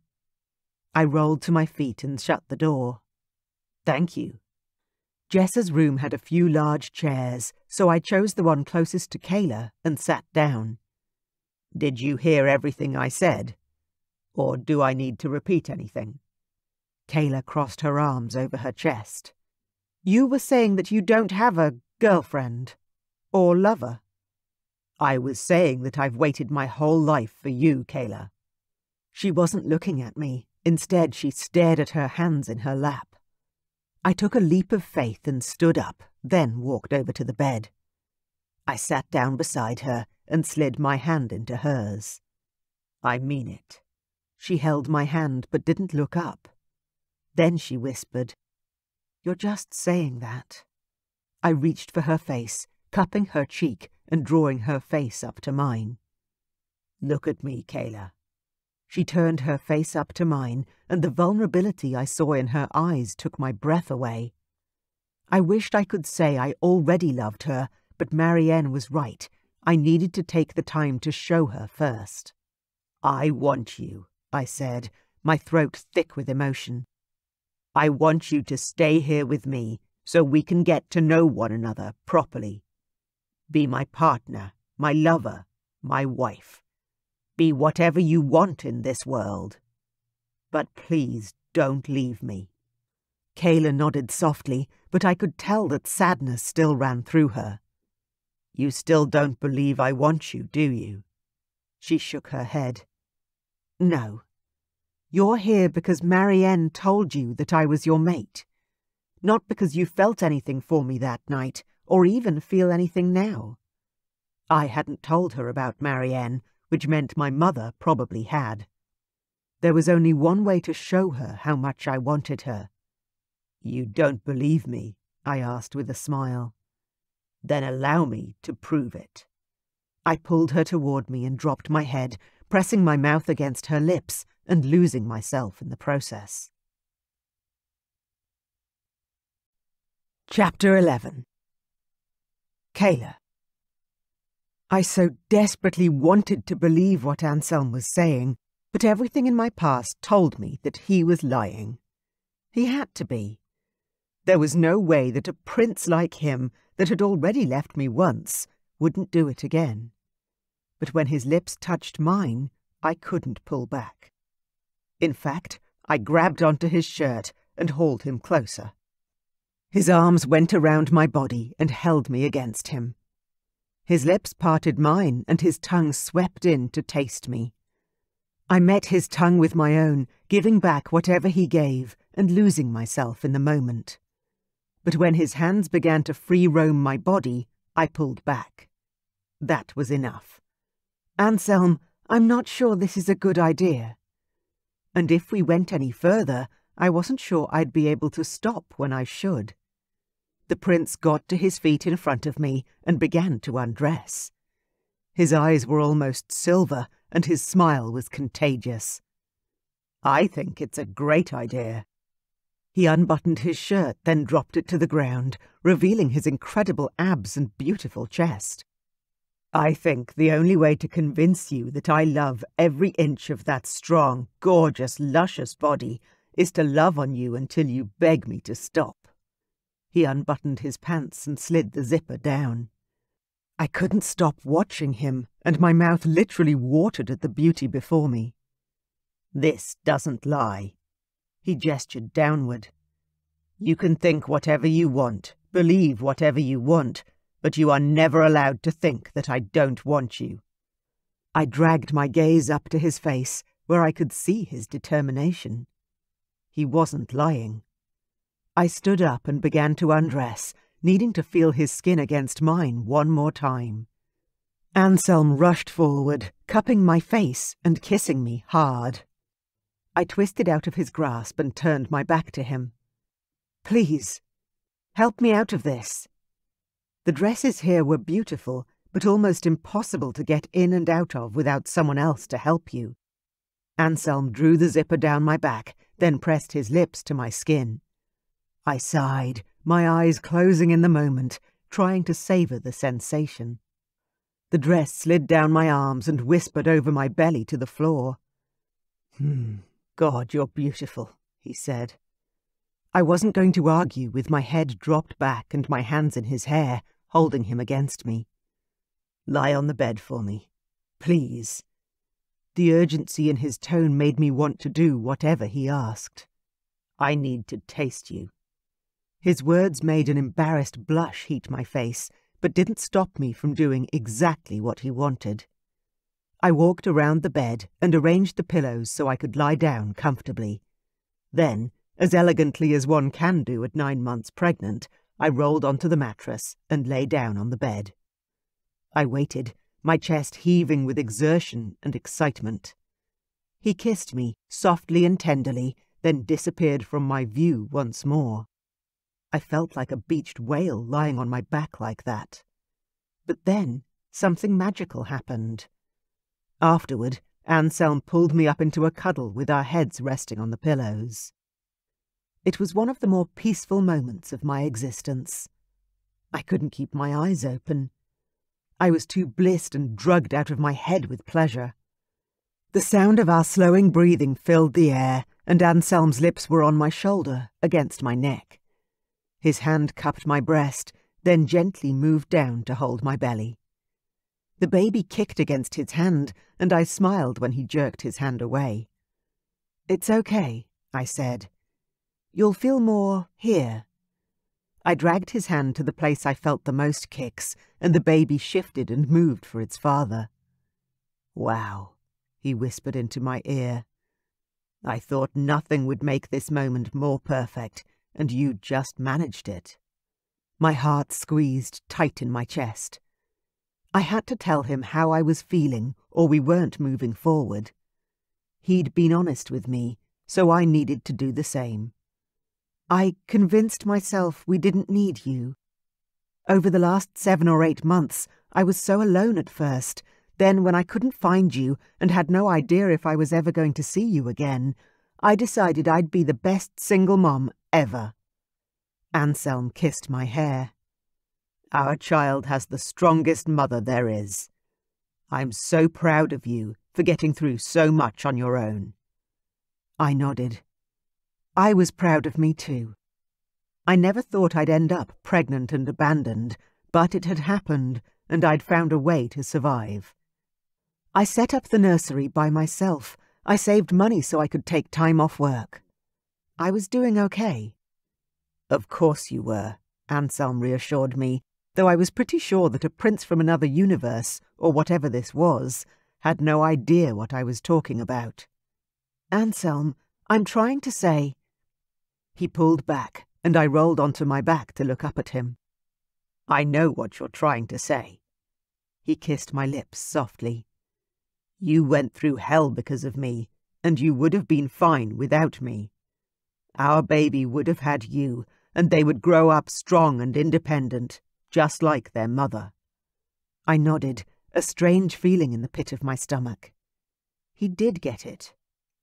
I rolled to my feet and shut the door. Thank you. Jessa's room had a few large chairs, so I chose the one closest to Kayla and sat down. Did you hear everything I said? Or do I need to repeat anything? Kayla crossed her arms over her chest. You were saying that you don't have a girlfriend or lover. I was saying that I've waited my whole life for you, Kayla. She wasn't looking at me. Instead, she stared at her hands in her lap. I took a leap of faith and stood up, then walked over to the bed. I sat down beside her and slid my hand into hers. I mean it. She held my hand but didn't look up. Then she whispered, You're just saying that. I reached for her face, cupping her cheek and drawing her face up to mine. Look at me, Kayla. She turned her face up to mine, and the vulnerability I saw in her eyes took my breath away. I wished I could say I already loved her, but Marianne was right. I needed to take the time to show her first. I want you, I said, my throat thick with emotion. I want you to stay here with me so we can get to know one another properly. Be my partner, my lover, my wife. Be whatever you want in this world. But please don't leave me. Kayla nodded softly, but I could tell that sadness still ran through her. You still don't believe I want you, do you? She shook her head. No. You're here because Marianne told you that I was your mate. Not because you felt anything for me that night, or even feel anything now. I hadn't told her about Marianne, which meant my mother probably had. There was only one way to show her how much I wanted her. You don't believe me? I asked with a smile. Then allow me to prove it. I pulled her toward me and dropped my head, pressing my mouth against her lips and losing myself in the process. Chapter 11. Kayla. I so desperately wanted to believe what Anselm was saying, but everything in my past told me that he was lying. He had to be. There was no way that a prince like him, that had already left me once, wouldn't do it again. But when his lips touched mine, I couldn't pull back. In fact, I grabbed onto his shirt and hauled him closer. His arms went around my body and held me against him. His lips parted mine and his tongue swept in to taste me. I met his tongue with my own, giving back whatever he gave and losing myself in the moment. But when his hands began to free roam my body, I pulled back. That was enough. Anselm, I'm not sure this is a good idea. And if we went any further, I wasn't sure I'd be able to stop when I should. The prince got to his feet in front of me and began to undress. His eyes were almost silver, and his smile was contagious. I think it's a great idea. He unbuttoned his shirt, then dropped it to the ground, revealing his incredible abs and beautiful chest. I think the only way to convince you that I love every inch of that strong, gorgeous, luscious body is to love on you until you beg me to stop. He unbuttoned his pants and slid the zipper down. I couldn't stop watching him, and my mouth literally watered at the beauty before me. This doesn't lie. He gestured downward. You can think whatever you want, believe whatever you want, but you are never allowed to think that I don't want you. I dragged my gaze up to his face, where I could see his determination. He wasn't lying. I stood up and began to undress, needing to feel his skin against mine one more time. Anselm rushed forward, cupping my face and kissing me hard. I twisted out of his grasp and turned my back to him. Please, help me out of this. The dresses here were beautiful, but almost impossible to get in and out of without someone else to help you. Anselm drew the zipper down my back, then pressed his lips to my skin. I sighed, my eyes closing in the moment, trying to savor the sensation. The dress slid down my arms and whispered over my belly to the floor. God, you're beautiful, he said. I wasn't going to argue, with my head dropped back and my hands in his hair, holding him against me. Lie on the bed for me, please. The urgency in his tone made me want to do whatever he asked. "I need to taste you." His words made an embarrassed blush heat my face, but didn't stop me from doing exactly what he wanted. I walked around the bed and arranged the pillows so I could lie down comfortably. Then, as elegantly as one can do at 9 months pregnant, I rolled onto the mattress and lay down on the bed. I waited, my chest heaving with exertion and excitement. He kissed me, softly and tenderly, then disappeared from my view once more. I felt like a beached whale lying on my back like that. But then, something magical happened. Afterward, Anselm pulled me up into a cuddle with our heads resting on the pillows. It was one of the more peaceful moments of my existence. I couldn't keep my eyes open. I was too blissed and drugged out of my head with pleasure. The sound of our slowing breathing filled the air, and Anselm's lips were on my shoulder, against my neck. His hand cupped my breast, then gently moved down to hold my belly. The baby kicked against his hand, and I smiled when he jerked his hand away. "It's okay," I said. "You'll feel more here." I dragged his hand to the place I felt the most kicks, and the baby shifted and moved for its father. "Wow," he whispered into my ear. "I thought nothing would make this moment more perfect, and you just managed it." My heart squeezed tight in my chest. I had to tell him how I was feeling, or we weren't moving forward. He'd been honest with me, so I needed to do the same. I convinced myself we didn't need you. Over the last 7 or 8 months, I was so alone at first. Then, when I couldn't find you and had no idea if I was ever going to see you again, I decided I'd be the best single mom ever. Anselm kissed my hair. "Our child has the strongest mother there is. I'm so proud of you for getting through so much on your own." I nodded. I was proud of me too. I never thought I'd end up pregnant and abandoned, but it had happened, and I'd found a way to survive. I set up the nursery by myself. I saved money so I could take time off work. I was doing okay. "Of course you were," Anselm reassured me, though I was pretty sure that a prince from another universe, or whatever this was, had no idea what I was talking about. "Anselm, I'm trying to say—" He pulled back, and I rolled onto my back to look up at him. "I know what you're trying to say." He kissed my lips softly. "You went through hell because of me, and you would have been fine without me. Our baby would have had you, and they would grow up strong and independent, just like their mother." I nodded, a strange feeling in the pit of my stomach. He did get it.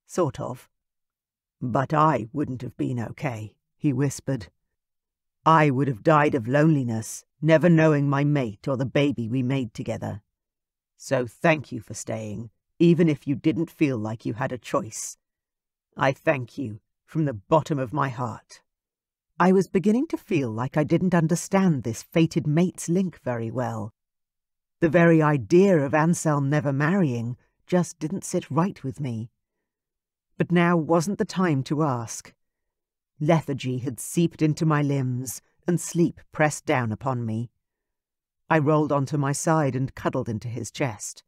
Sort of. "But I wouldn't have been okay," he whispered. "I would have died of loneliness, never knowing my mate or the baby we made together. So thank you for staying, even if you didn't feel like you had a choice. I thank you from the bottom of my heart." I was beginning to feel like I didn't understand this fated mate's link very well. The very idea of Anselm never marrying just didn't sit right with me. But now wasn't the time to ask. Lethargy had seeped into my limbs, and sleep pressed down upon me. I rolled onto my side and cuddled into his chest.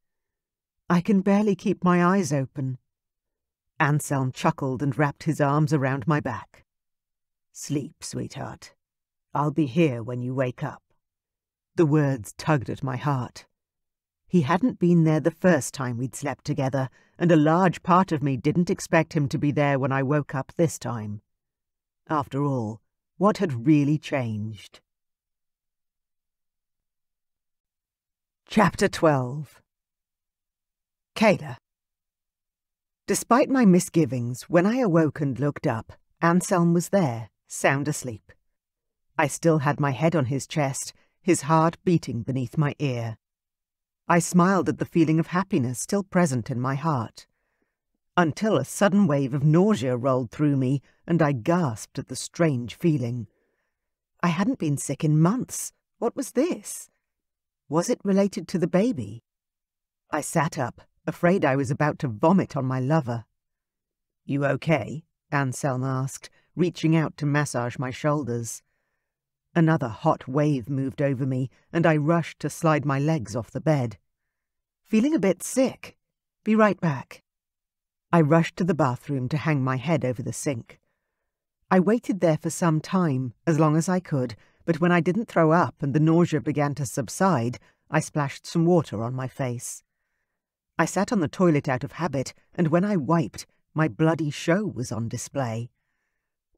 "I can barely keep my eyes open." Anselm chuckled and wrapped his arms around my back. "Sleep, sweetheart. I'll be here when you wake up." The words tugged at my heart. He hadn't been there the first time we'd slept together, and a large part of me didn't expect him to be there when I woke up this time. After all, what had really changed? Chapter 12. Kayla. Despite my misgivings, when I awoke and looked up, Anselm was there, sound asleep. I still had my head on his chest, his heart beating beneath my ear. I smiled at the feeling of happiness still present in my heart, until a sudden wave of nausea rolled through me, and I gasped at the strange feeling. I hadn't been sick in months. What was this? Was it related to the baby? I sat up, afraid I was about to vomit on my lover. "You okay?" Anselm asked, reaching out to massage my shoulders. Another hot wave moved over me, and I rushed to slide my legs off the bed. "Feeling a bit sick. Be right back." I rushed to the bathroom to hang my head over the sink. I waited there for some time, as long as I could, but when I didn't throw up and the nausea began to subside, I splashed some water on my face. I sat on the toilet out of habit, and when I wiped, my bloody show was on display.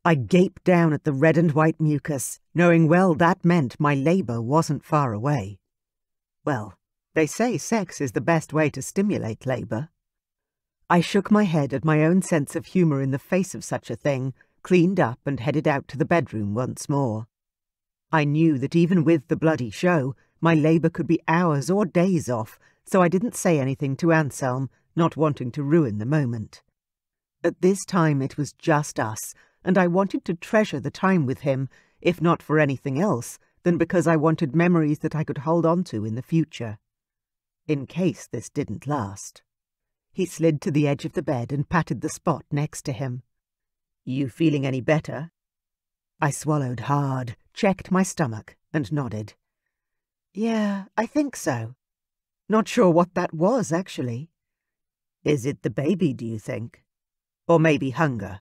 I gaped down at the red and white mucus, knowing well that meant my labour wasn't far away. Well, they say sex is the best way to stimulate labour. I shook my head at my own sense of humour in the face of such a thing, cleaned up and headed out to the bedroom once more. I knew that even with the bloody show, my labour could be hours or days off, so I didn't say anything to Anselm, not wanting to ruin the moment. At this time it was just us, and I wanted to treasure the time with him, if not for anything else, then because I wanted memories that I could hold on to in the future. In case this didn't last. He slid to the edge of the bed and patted the spot next to him. "You feeling any better?" I swallowed hard, checked my stomach, and nodded. "Yeah, I think so. Not sure what that was, actually." "Is it the baby, do you think? Or maybe hunger?"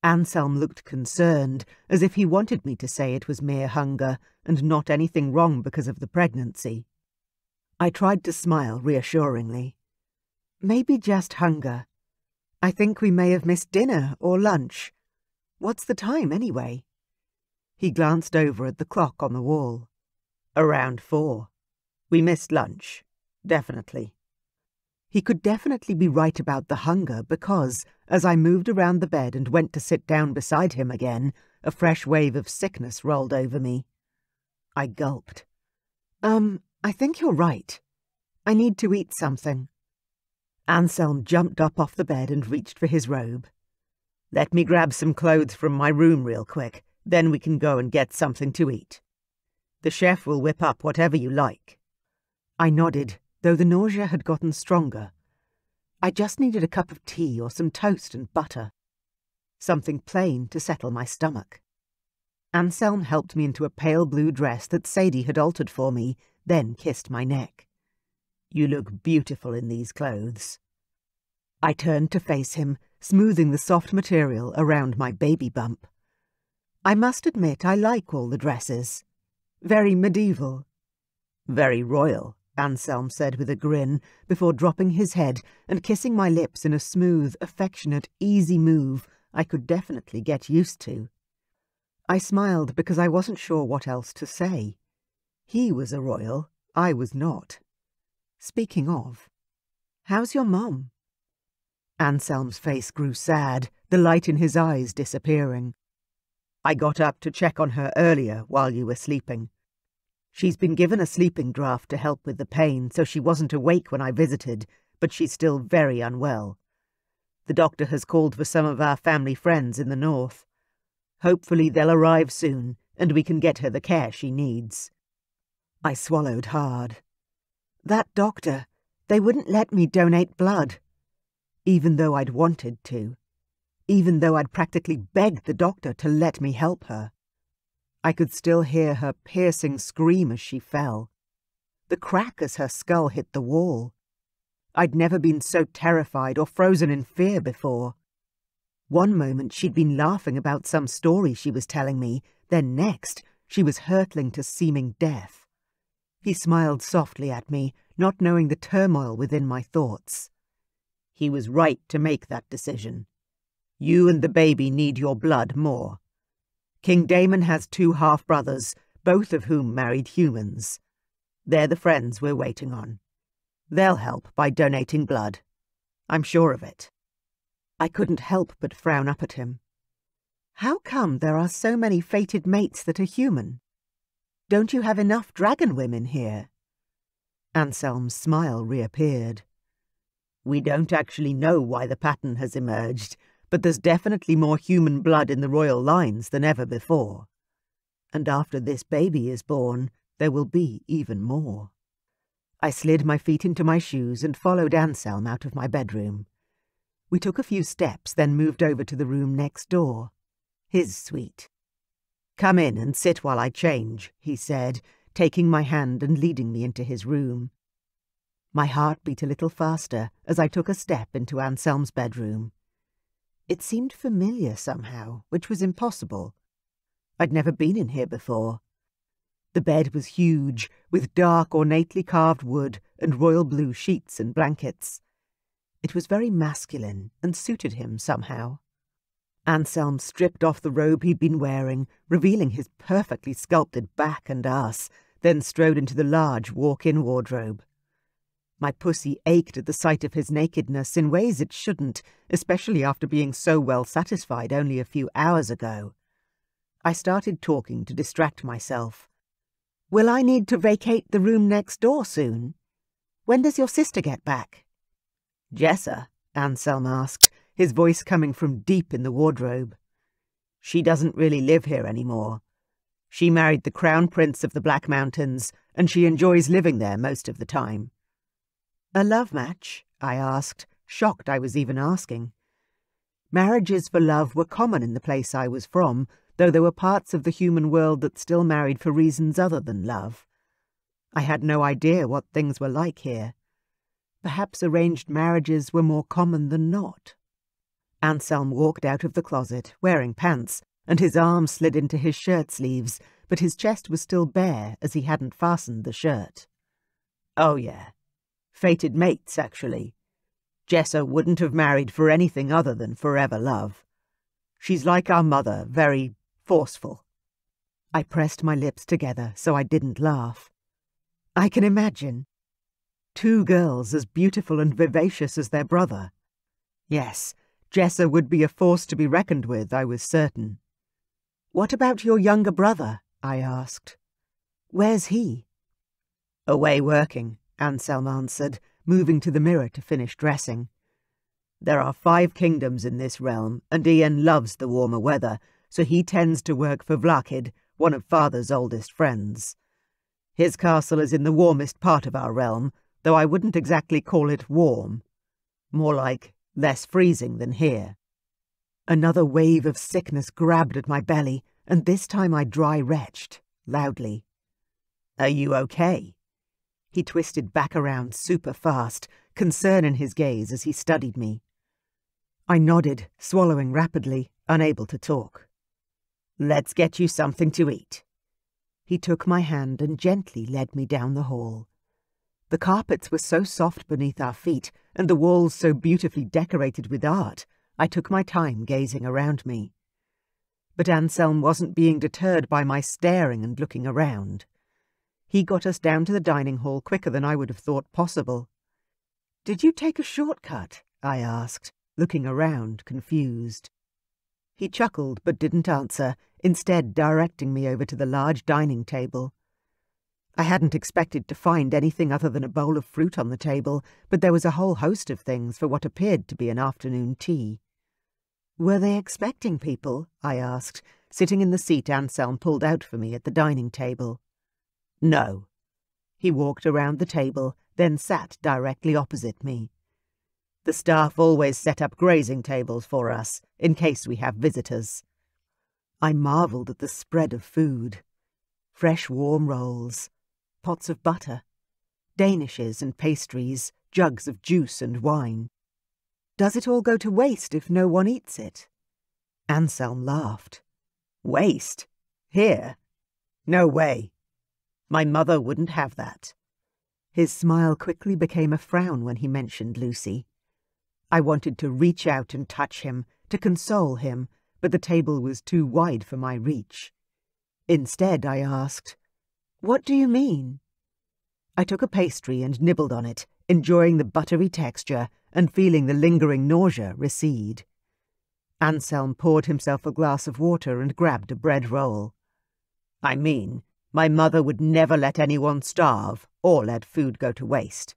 Anselm looked concerned, as if he wanted me to say it was mere hunger, and not anything wrong because of the pregnancy. I tried to smile reassuringly. "Maybe just hunger. I think we may have missed dinner or lunch. What's the time, anyway?" He glanced over at the clock on the wall. "Around 4. We missed lunch. Definitely." He could definitely be right about the hunger because, as I moved around the bed and went to sit down beside him again, a fresh wave of sickness rolled over me. I gulped. I think you're right. I need to eat something." Anselm jumped up off the bed and reached for his robe. "Let me grab some clothes from my room real quick, then we can go and get something to eat. The chef will whip up whatever you like." I nodded, though the nausea had gotten stronger. I just needed a cup of tea or some toast and butter. Something plain to settle my stomach. Anselm helped me into a pale blue dress that Sadie had altered for me, then kissed my neck. "You look beautiful in these clothes." I turned to face him, smoothing the soft material around my baby bump. I must admit I like all the dresses. Very medieval. "Very royal," Anselm said with a grin, before dropping his head and kissing my lips in a smooth, affectionate, easy move I could definitely get used to. I smiled because I wasn't sure what else to say. He was a royal, I was not. Speaking of, how's your mom? Anselm's face grew sad, the light in his eyes disappearing. "I got up to check on her earlier while you were sleeping. She's been given a sleeping draught to help with the pain, so she wasn't awake when I visited, but she's still very unwell. The doctor has called for some of our family friends in the north. Hopefully they'll arrive soon, and we can get her the care she needs." I swallowed hard. That doctor, they wouldn't let me donate blood. Even though I'd wanted to. Even though I'd practically begged the doctor to let me help her. I could still hear her piercing scream as she fell. The crack as her skull hit the wall. I'd never been so terrified or frozen in fear before. One moment she'd been laughing about some story she was telling me, then next she was hurtling to seeming death. He smiled softly at me, not knowing the turmoil within my thoughts. "He was right to make that decision. You and the baby need your blood more. King Damon has 2 half-brothers, both of whom married humans. They're the friends we're waiting on. They'll help by donating blood. I'm sure of it." I couldn't help but frown up at him. "How come there are so many fated mates that are human? Don't you have enough dragon women here?" Anselm's smile reappeared. "We don't actually know why the pattern has emerged, but there's definitely more human blood in the royal lines than ever before. And after this baby is born, there will be even more." I slid my feet into my shoes and followed Anselm out of my bedroom. We took a few steps, then moved over to the room next door. His suite. "Come in and sit while I change," he said, taking my hand and leading me into his room. My heart beat a little faster as I took a step into Anselm's bedroom. It seemed familiar somehow, which was impossible. I'd never been in here before. The bed was huge, with dark, ornately carved wood and royal blue sheets and blankets. It was very masculine and suited him somehow. Anselm stripped off the robe he'd been wearing, revealing his perfectly sculpted back and ass, then strode into the large walk-in wardrobe. My pussy ached at the sight of his nakedness in ways it shouldn't, especially after being so well satisfied only a few hours ago. I started talking to distract myself. "Will I need to vacate the room next door soon? When does your sister get back?" "Jessa?" Anselm asked, his voice coming from deep in the wardrobe. "She doesn't really live here anymore. She married the Crown Prince of the Black Mountains, and she enjoys living there most of the time." "A love match?" I asked, shocked I was even asking. Marriages for love were common in the place I was from, though there were parts of the human world that still married for reasons other than love. I had no idea what things were like here. Perhaps arranged marriages were more common than not. Anselm walked out of the closet, wearing pants, and his arms slid into his shirt sleeves, but his chest was still bare as he hadn't fastened the shirt. "Oh, yeah. Fated mates, actually. Jessa wouldn't have married for anything other than forever love. She's like our mother, very forceful." I pressed my lips together so I didn't laugh. "I can imagine. Two girls as beautiful and vivacious as their brother. Yes, Jessa would be a force to be reckoned with, I was certain." "What about your younger brother?" I asked. "Where's he?" "Away working," Anselm answered, moving to the mirror to finish dressing. "There are 5 kingdoms in this realm, and Ian loves the warmer weather, so he tends to work for Vlakid, one of Father's oldest friends. His castle is in the warmest part of our realm, though I wouldn't exactly call it warm. More like less freezing than here." Another wave of sickness grabbed at my belly, and this time I dry-retched, loudly. "Are you okay?" He twisted back around super fast, concern in his gaze as he studied me. I nodded, swallowing rapidly, unable to talk. "Let's get you something to eat." He took my hand and gently led me down the hall. The carpets were so soft beneath our feet, and the walls so beautifully decorated with art, I took my time gazing around me. But Anselm wasn't being deterred by my staring and looking around. He got us down to the dining hall quicker than I would have thought possible. "Did you take a shortcut?" I asked, looking around, confused. He chuckled but didn't answer, instead directing me over to the large dining table. I hadn't expected to find anything other than a bowl of fruit on the table, but there was a whole host of things for what appeared to be an afternoon tea. "Were they expecting people?" I asked, sitting in the seat Anselm pulled out for me at the dining table. "No." He walked around the table, then sat directly opposite me. "The staff always set up grazing tables for us, in case we have visitors." I marvelled at the spread of food. Fresh warm rolls, pots of butter, danishes and pastries, jugs of juice and wine. "Does it all go to waste if no one eats it?" Anselm laughed. "Waste? Here? No way. My mother wouldn't have that." His smile quickly became a frown when he mentioned Lucy. I wanted to reach out and touch him, to console him, but the table was too wide for my reach. Instead, I asked, "What do you mean?" I took a pastry and nibbled on it, enjoying the buttery texture and feeling the lingering nausea recede. Anselm poured himself a glass of water and grabbed a bread roll. "I mean, my mother would never let anyone starve or let food go to waste.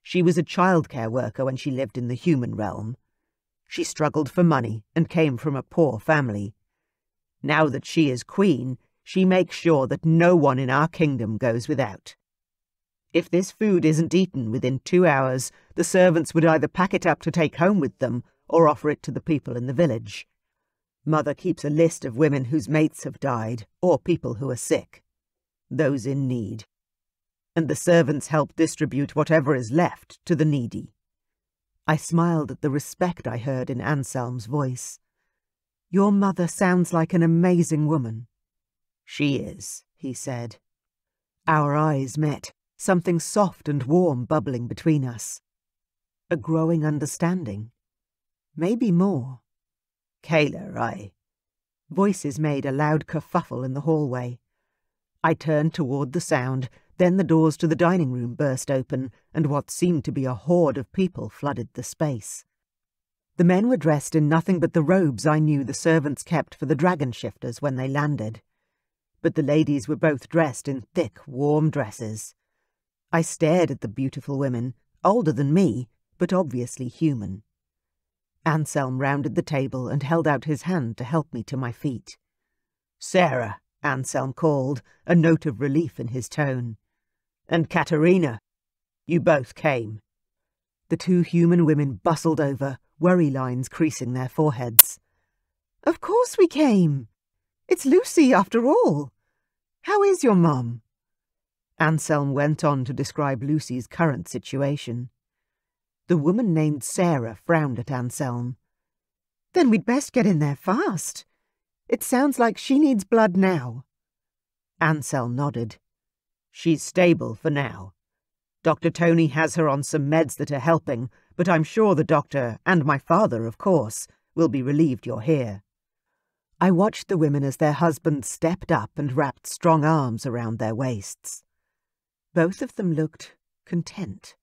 She was a childcare worker when she lived in the human realm. She struggled for money and came from a poor family. Now that she is queen, she makes sure that no one in our kingdom goes without." If this food isn't eaten within 2 hours, the servants would either pack it up to take home with them or offer it to the people in the village. Mother keeps a list of women whose mates have died, or people who are sick. Those in need. And the servants help distribute whatever is left to the needy. I smiled at the respect I heard in Anselm's voice. Your mother sounds like an amazing woman. She is, he said. Our eyes met, something soft and warm bubbling between us. A growing understanding. Maybe more. Kayla, Voices made a loud kerfuffle in the hallway. I turned toward the sound, then the doors to the dining room burst open, and what seemed to be a horde of people flooded the space. The men were dressed in nothing but the robes I knew the servants kept for the dragon shifters when they landed. But the ladies were both dressed in thick, warm dresses. I stared at the beautiful women, older than me, but obviously human. Anselm rounded the table and held out his hand to help me to my feet. Sarah, Anselm called, a note of relief in his tone. And Katerina. You both came. The two human women bustled over, worry lines creasing their foreheads. Of course we came. It's Lucy, after all. How is your mum? Anselm went on to describe Lucy's current situation. The woman named Sarah frowned at Anselm. Then we'd best get in there fast. It sounds like she needs blood now. Anselm nodded. She's stable for now. Dr. Tony has her on some meds that are helping, but I'm sure the doctor, and my father, of course, will be relieved you're here. I watched the women as their husbands stepped up and wrapped strong arms around their waists. Both of them looked content.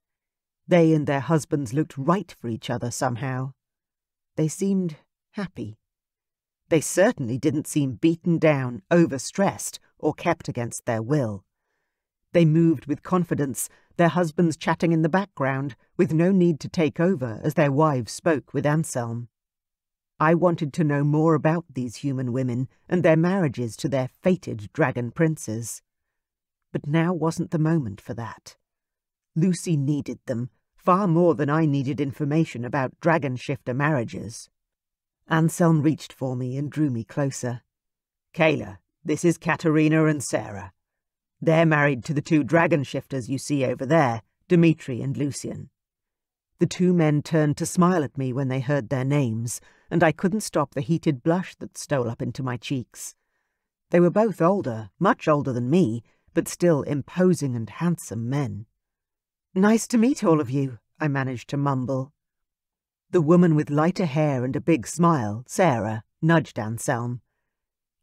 They and their husbands looked right for each other somehow. They seemed happy. They certainly didn't seem beaten down, overstressed, or kept against their will. They moved with confidence, their husbands chatting in the background, with no need to take over as their wives spoke with Anselm. I wanted to know more about these human women and their marriages to their fated dragon princes. But now wasn't the moment for that. Lucy needed them, far more than I needed information about dragon shifter marriages. Anselm reached for me and drew me closer. Kayla, this is Katerina and Sarah. They're married to the two dragon shifters you see over there, Dmitri and Lucian. The two men turned to smile at me when they heard their names, and I couldn't stop the heated blush that stole up into my cheeks. They were both older, much older than me, but still imposing and handsome men. Nice to meet all of you, I managed to mumble. The woman with lighter hair and a big smile, Sarah, nudged Anselm.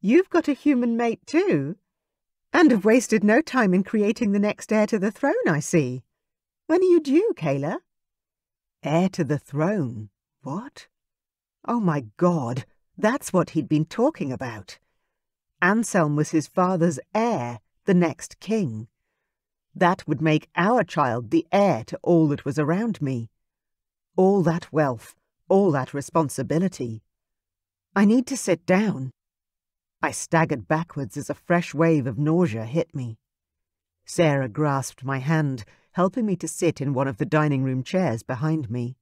You've got a human mate too, and have wasted no time in creating the next heir to the throne, I see. When are you due, Kayla? Heir to the throne? What? Oh my God, that's what he'd been talking about. Anselm was his father's heir, the next king. That would make our child the heir to all that was around me. All that wealth, all that responsibility. I need to sit down. I staggered backwards as a fresh wave of nausea hit me. Sarah grasped my hand, helping me to sit in one of the dining room chairs behind me.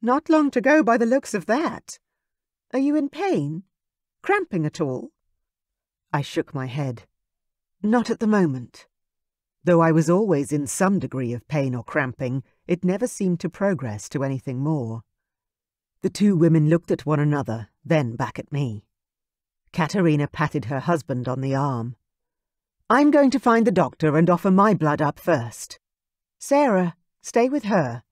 Not long to go by the looks of that. Are you in pain? Cramping at all? I shook my head. Not at the moment. Though I was always in some degree of pain or cramping, it never seemed to progress to anything more. The two women looked at one another, then back at me. Katerina patted her husband on the arm. I'm going to find the doctor and offer my blood up first. Sarah, stay with her.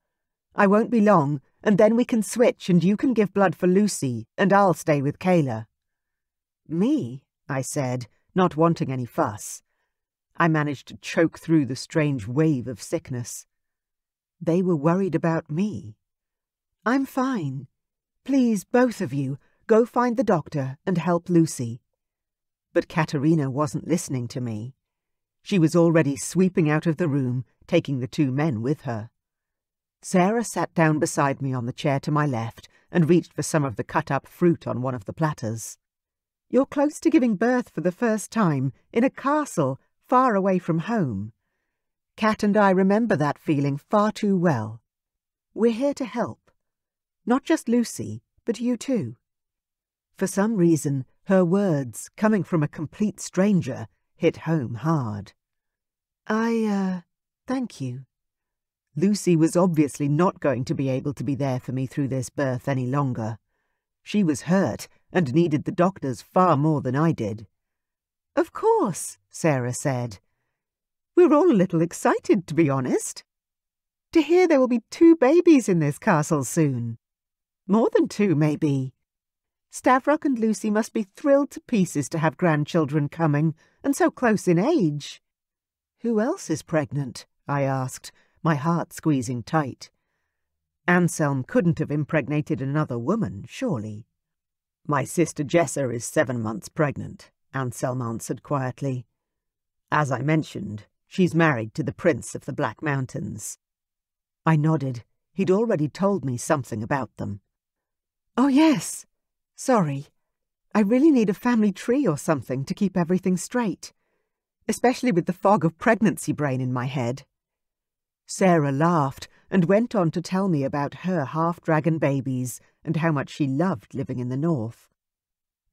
I won't be long, and then we can switch and you can give blood for Lucy, and I'll stay with Kayla. Me? I said, not wanting any fuss. I managed to choke through the strange wave of sickness. They were worried about me. I'm fine. Please, both of you, go find the doctor and help Lucy. But Katerina wasn't listening to me. She was already sweeping out of the room, taking the two men with her. Sarah sat down beside me on the chair to my left and reached for some of the cut-up fruit on one of the platters. You're close to giving birth for the first time, in a castle, far away from home. Kat and I remember that feeling far too well. We're here to help. Not just Lucy, but you too." For some reason, her words, coming from a complete stranger, hit home hard. Thank you." Lucy was obviously not going to be able to be there for me through this birth any longer. She was hurt and needed the doctors far more than I did. "Of course," Sarah said. "We're all a little excited, to be honest. To hear there will be 2 babies in this castle soon. More than 2, maybe. Stavrok and Lucy must be thrilled to pieces to have grandchildren coming, and so close in age." "Who else is pregnant?" I asked, my heart squeezing tight. Anselm couldn't have impregnated another woman, surely. "My sister Jessa is 7 months pregnant," Anselm answered quietly. "As I mentioned, she's married to the Prince of the Black Mountains." I nodded. He'd already told me something about them. "Oh, yes. Sorry. I really need a family tree or something to keep everything straight, especially with the fog of pregnancy brain in my head." Sarah laughed and went on to tell me about her half-dragon babies and how much she loved living in the north.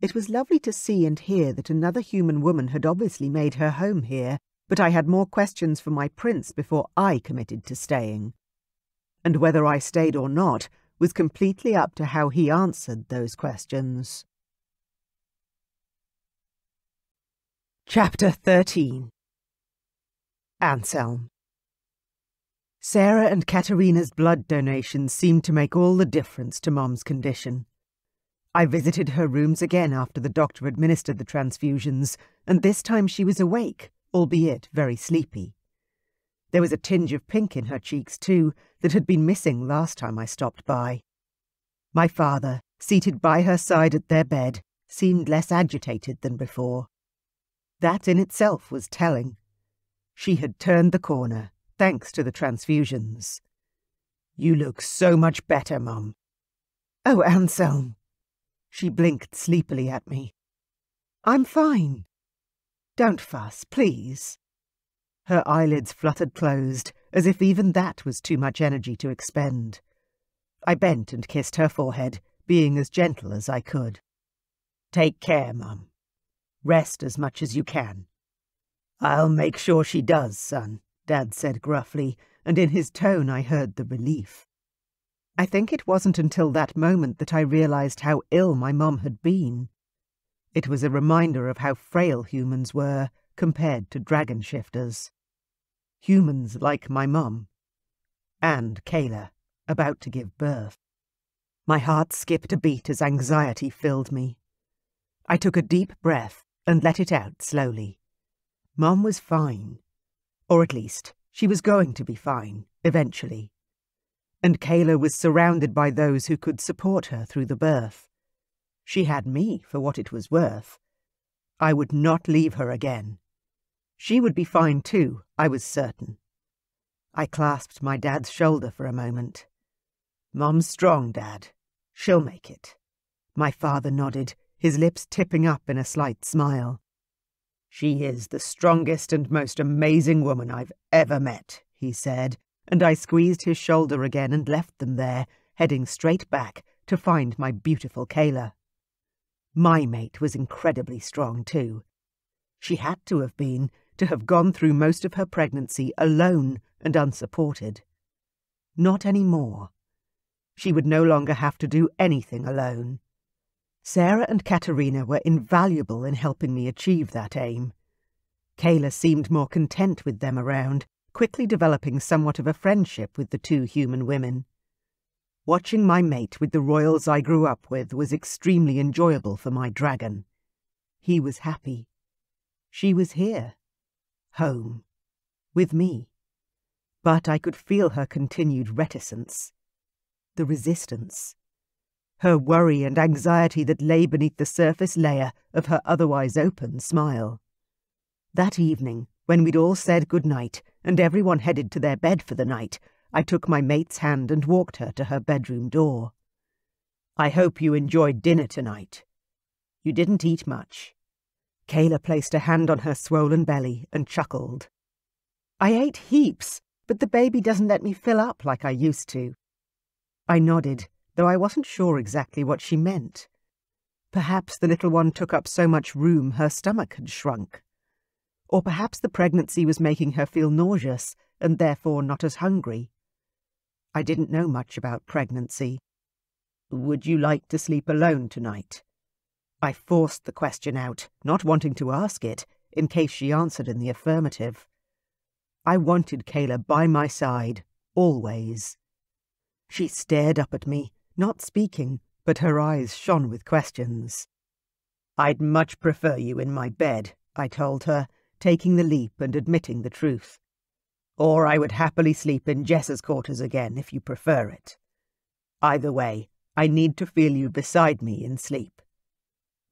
It was lovely to see and hear that another human woman had obviously made her home here, but I had more questions for my prince before I committed to staying. And whether I stayed or not was completely up to how he answered those questions. Chapter 13. Anselm. Sarah and Katerina's blood donations seemed to make all the difference to Mom's condition. I visited her rooms again after the doctor administered the transfusions, and this time she was awake, albeit very sleepy. There was a tinge of pink in her cheeks, too, that had been missing last time I stopped by. My father, seated by her side at their bed, seemed less agitated than before. That in itself was telling. She had turned the corner, thanks to the transfusions. "You look so much better, Mum." "Oh, Anselm." She blinked sleepily at me. "I'm fine. Don't fuss, please." Her eyelids fluttered closed, as if even that was too much energy to expend. I bent and kissed her forehead, being as gentle as I could. "Take care, Mum. Rest as much as you can." "I'll make sure she does, son," Dad said gruffly, and in his tone I heard the relief. I think it wasn't until that moment that I realized how ill my mom had been. It was a reminder of how frail humans were compared to dragon shifters. Humans like my mum. And Kayla, about to give birth. My heart skipped a beat as anxiety filled me. I took a deep breath and let it out slowly. Mom was fine. Or at least, she was going to be fine, eventually. And Kayla was surrounded by those who could support her through the birth. She had me for what it was worth. I would not leave her again. She would be fine too, I was certain. I clasped my dad's shoulder for a moment. "Mom's strong, Dad. She'll make it." My father nodded, his lips tipping up in a slight smile. "She is the strongest and most amazing woman I've ever met," he said, and I squeezed his shoulder again and left them there, heading straight back to find my beautiful Kayla. My mate was incredibly strong too. She had to have gone through most of her pregnancy alone and unsupported. Not anymore. She would no longer have to do anything alone. Sarah and Katerina were invaluable in helping me achieve that aim. Kayla seemed more content with them around, quickly developing somewhat of a friendship with the 2 human women. Watching my mate with the royals I grew up with was extremely enjoyable for my dragon. He was happy. She was here. Home. With me. But I could feel her continued reticence. The resistance. Her worry and anxiety that lay beneath the surface layer of her otherwise open smile. That evening, when we'd all said goodnight and everyone headed to their bed for the night, I took my mate's hand and walked her to her bedroom door. "I hope you enjoyed dinner tonight. You didn't eat much." Kayla placed a hand on her swollen belly and chuckled. I ate heaps, but the baby doesn't let me fill up like I used to. I nodded, though I wasn't sure exactly what she meant. Perhaps the little one took up so much room her stomach had shrunk. Or perhaps the pregnancy was making her feel nauseous and therefore not as hungry. I didn't know much about pregnancy. "Would you like to sleep alone tonight?" I forced the question out, not wanting to ask it, in case she answered in the affirmative. I wanted Kayla by my side, always. She stared up at me, not speaking, but her eyes shone with questions. "I'd much prefer you in my bed," I told her, taking the leap and admitting the truth. "Or I would happily sleep in Jess's quarters again, if you prefer it. Either way, I need to feel you beside me in sleep.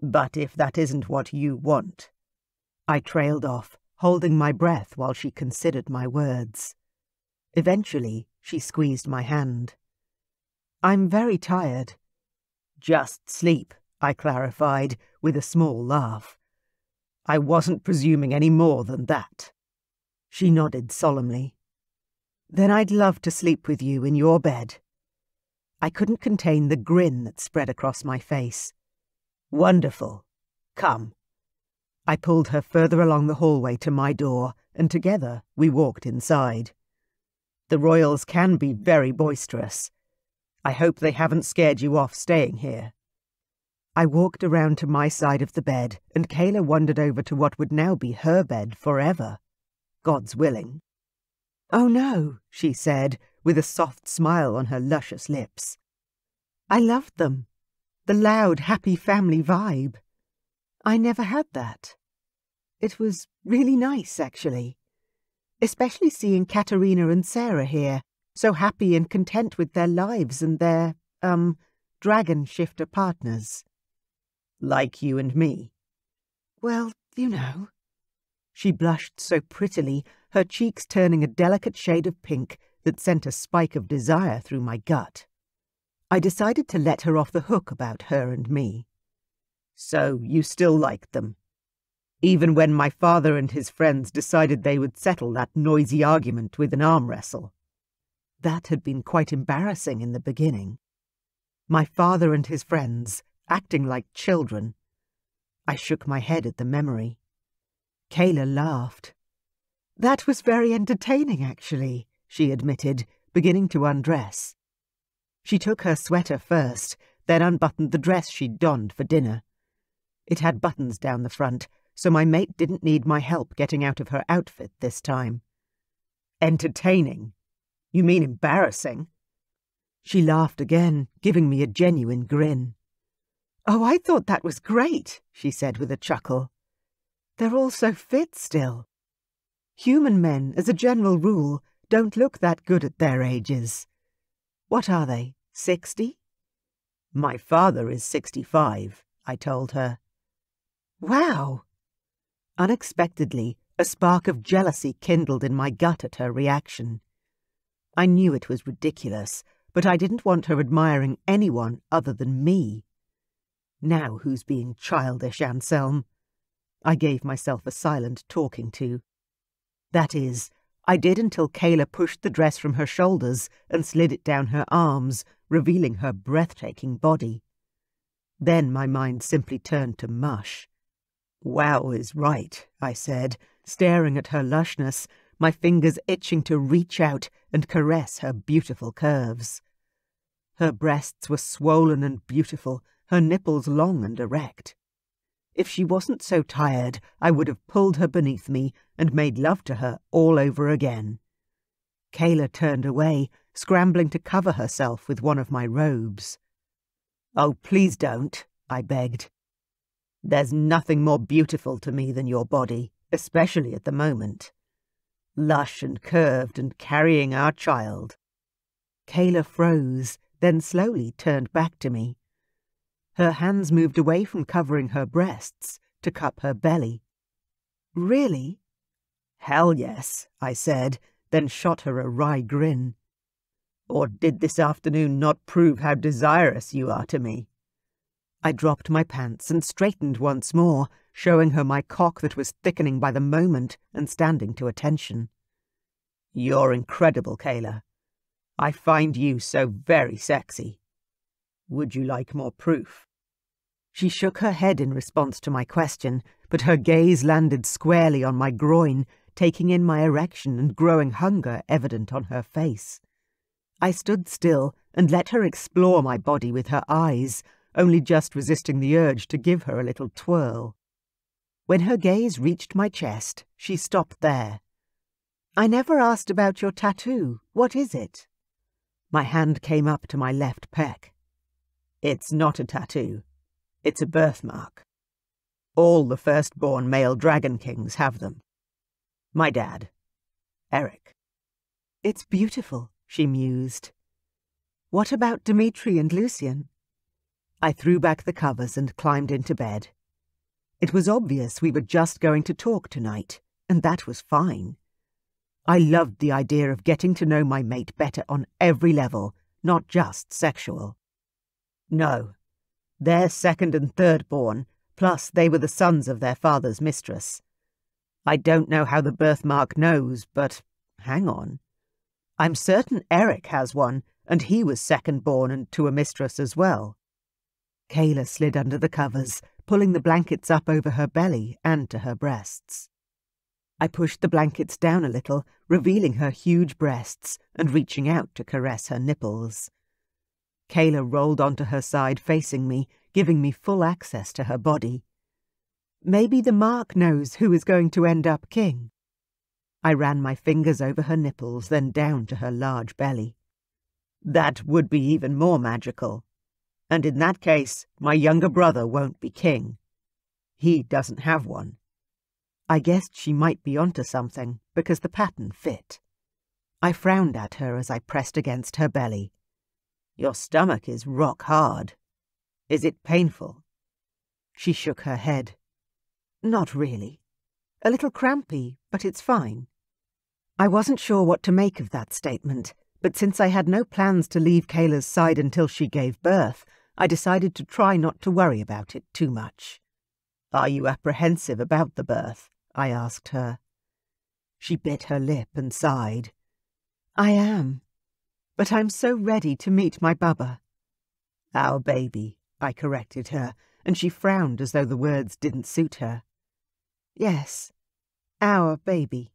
But if that isn't what you want—" I trailed off, holding my breath while she considered my words. Eventually, she squeezed my hand. "I'm very tired." "Just sleep," I clarified, with a small laugh. I wasn't presuming any more than that. She nodded solemnly. "Then I'd love to sleep with you in your bed." I couldn't contain the grin that spread across my face. "Wonderful. Come." I pulled her further along the hallway to my door, and together we walked inside. The Royals can be very boisterous. I hope they haven't scared you off staying here. I walked around to my side of the bed, and Kayla wandered over to what would now be her bed forever. God's willing. "Oh no," she said, with a soft smile on her luscious lips. "I loved them. The loud, happy family vibe. I never had that. It was really nice, actually. Especially seeing Katerina and Sarah here, so happy and content with their lives and their, dragon shifter partners." "Like you and me?" "Well, you know." She blushed so prettily, her cheeks turning a delicate shade of pink that sent a spike of desire through my gut. I decided to let her off the hook about her and me. "So you still liked them? Even when my father and his friends decided they would settle that noisy argument with an arm wrestle?" That had been quite embarrassing in the beginning. My father and his friends, acting like children. I shook my head at the memory. Kayla laughed. "That was very entertaining, actually," she admitted, beginning to undress. She took her sweater first, then unbuttoned the dress she'd donned for dinner. It had buttons down the front, so my mate didn't need my help getting out of her outfit this time. "Entertaining? You mean embarrassing?" She laughed again, giving me a genuine grin. "Oh, I thought that was great," she said with a chuckle. "They're all so fit still. Human men, as a general rule, don't look that good at their ages. What are they, 60? "My father is 65, I told her. "Wow!" Unexpectedly, a spark of jealousy kindled in my gut at her reaction. I knew it was ridiculous, but I didn't want her admiring anyone other than me. Now who's being childish, Anselm? I gave myself a silent talking to. That is, I did until Kayla pushed the dress from her shoulders and slid it down her arms, revealing her breathtaking body. Then my mind simply turned to mush. "Wow is right," I said, staring at her lushness, my fingers itching to reach out and caress her beautiful curves. Her breasts were swollen and beautiful, her nipples long and erect. If she wasn't so tired, I would have pulled her beneath me and made love to her all over again. Kayla turned away, scrambling to cover herself with one of my robes. "Oh, please don't," I begged. "There's nothing more beautiful to me than your body, especially at the moment. Lush and curved and carrying our child." Kayla froze, then slowly turned back to me. Her hands moved away from covering her breasts to cup her belly. "Really?" "Hell yes," I said, then shot her a wry grin. "Or did this afternoon not prove how desirous you are to me?" I dropped my pants and straightened once more, showing her my cock that was thickening by the moment and standing to attention. You're incredible, Kayla. I find you so very sexy. Would you like more proof? She shook her head in response to my question, but her gaze landed squarely on my groin, taking in my erection and growing hunger evident on her face. I stood still and let her explore my body with her eyes, only just resisting the urge to give her a little twirl. When her gaze reached my chest, she stopped there. I never asked about your tattoo. What is it? My hand came up to my left pec. It's not a tattoo. It's a birthmark. All the firstborn male dragon kings have them. My dad, Eric. It's beautiful, she mused. What about Dmitri and Lucian? I threw back the covers and climbed into bed. It was obvious we were just going to talk tonight, and that was fine. I loved the idea of getting to know my mate better on every level, not just sexual. No, they're second and third born, plus they were the sons of their father's mistress. I don't know how the birthmark knows, but hang on. I'm certain Eric has one, and he was second born and to a mistress as well. Kayla slid under the covers, pulling the blankets up over her belly and to her breasts. I pushed the blankets down a little, revealing her huge breasts and reaching out to caress her nipples. Kayla rolled onto her side facing me, giving me full access to her body. Maybe the mark knows who is going to end up king. I ran my fingers over her nipples, then down to her large belly. That would be even more magical. And in that case, my younger brother won't be king. He doesn't have one. I guessed she might be onto something, because the pattern fit. I frowned at her as I pressed against her belly. Your stomach is rock hard. Is it painful? She shook her head. Not really. A little crampy, but it's fine. I wasn't sure what to make of that statement, but since I had no plans to leave Kayla's side until she gave birth, I decided to try not to worry about it too much. Are you apprehensive about the birth? I asked her. She bit her lip and sighed. I am, but I'm so ready to meet my Baba. Our baby, I corrected her, and she frowned as though the words didn't suit her. Yes, our baby.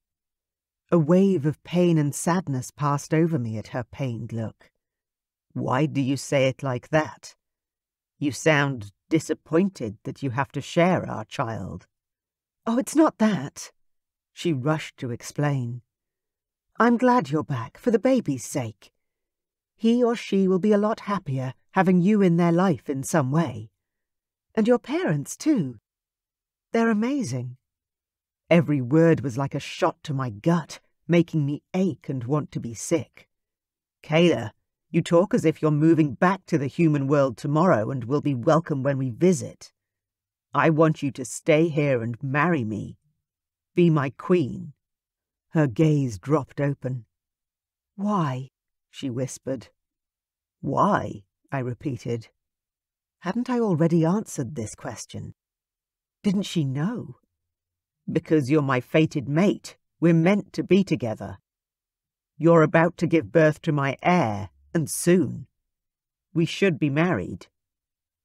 A wave of pain and sadness passed over me at her pained look. Why do you say it like that? You sound disappointed that you have to share our child. Oh, it's not that. She rushed to explain. I'm glad you're back, for the baby's sake. He or she will be a lot happier having you in their life in some way. And your parents, too. They're amazing. Every word was like a shot to my gut, making me ache and want to be sick. Kayla, you talk as if you're moving back to the human world tomorrow and will be welcome when we visit. I want you to stay here and marry me. Be my queen. Her gaze dropped open. Why? She whispered. Why? I repeated. Hadn't I already answered this question? Didn't she know? Because you're my fated mate. We're meant to be together. You're about to give birth to my heir, and soon. We should be married.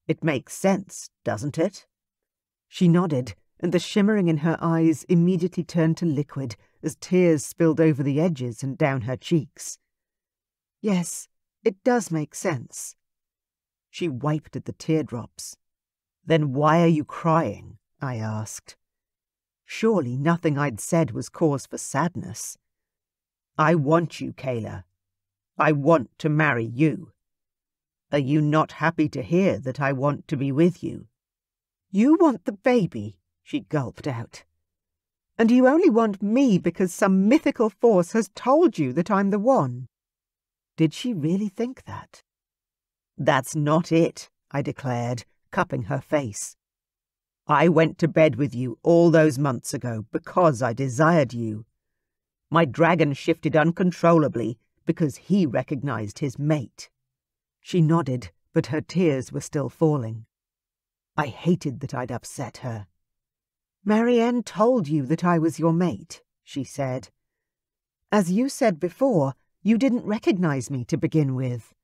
It makes sense, doesn't it? She nodded, and the shimmering in her eyes immediately turned to liquid as tears spilled over the edges and down her cheeks. Yes, it does make sense. She wiped at the teardrops. Then why are you crying? I asked. Surely nothing I'd said was cause for sadness. I want you, Kayla. I want to marry you. Are you not happy to hear that I want to be with you? You want the baby, she gulped out. And you only want me because some mythical force has told you that I'm the one. Did she really think that? That's not it, I declared, cupping her face. I went to bed with you all those months ago because I desired you. My dragon shifted uncontrollably because he recognized his mate. She nodded, but her tears were still falling. I hated that I'd upset her. Marianne told you that I was your mate, she said. As you said before, you didn't recognize me to begin with.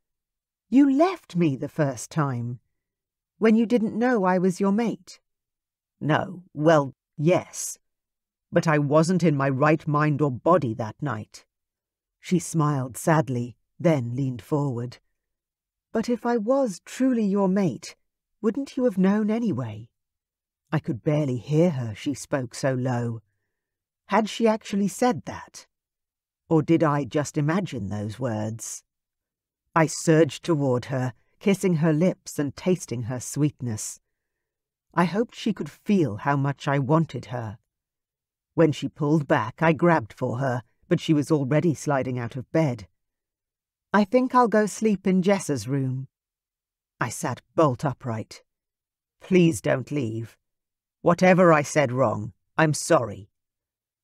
You left me the first time, when you didn't know I was your mate. No, well, yes. But I wasn't in my right mind or body that night. She smiled sadly, then leaned forward. But if I was truly your mate, wouldn't you have known anyway? I could barely hear her, she spoke so low. Had she actually said that? Or did I just imagine those words? I surged toward her, kissing her lips and tasting her sweetness. I hoped she could feel how much I wanted her. When she pulled back, I grabbed for her, but she was already sliding out of bed. I think I'll go sleep in Jessa's room. I sat bolt upright. Please don't leave. Whatever I said wrong, I'm sorry.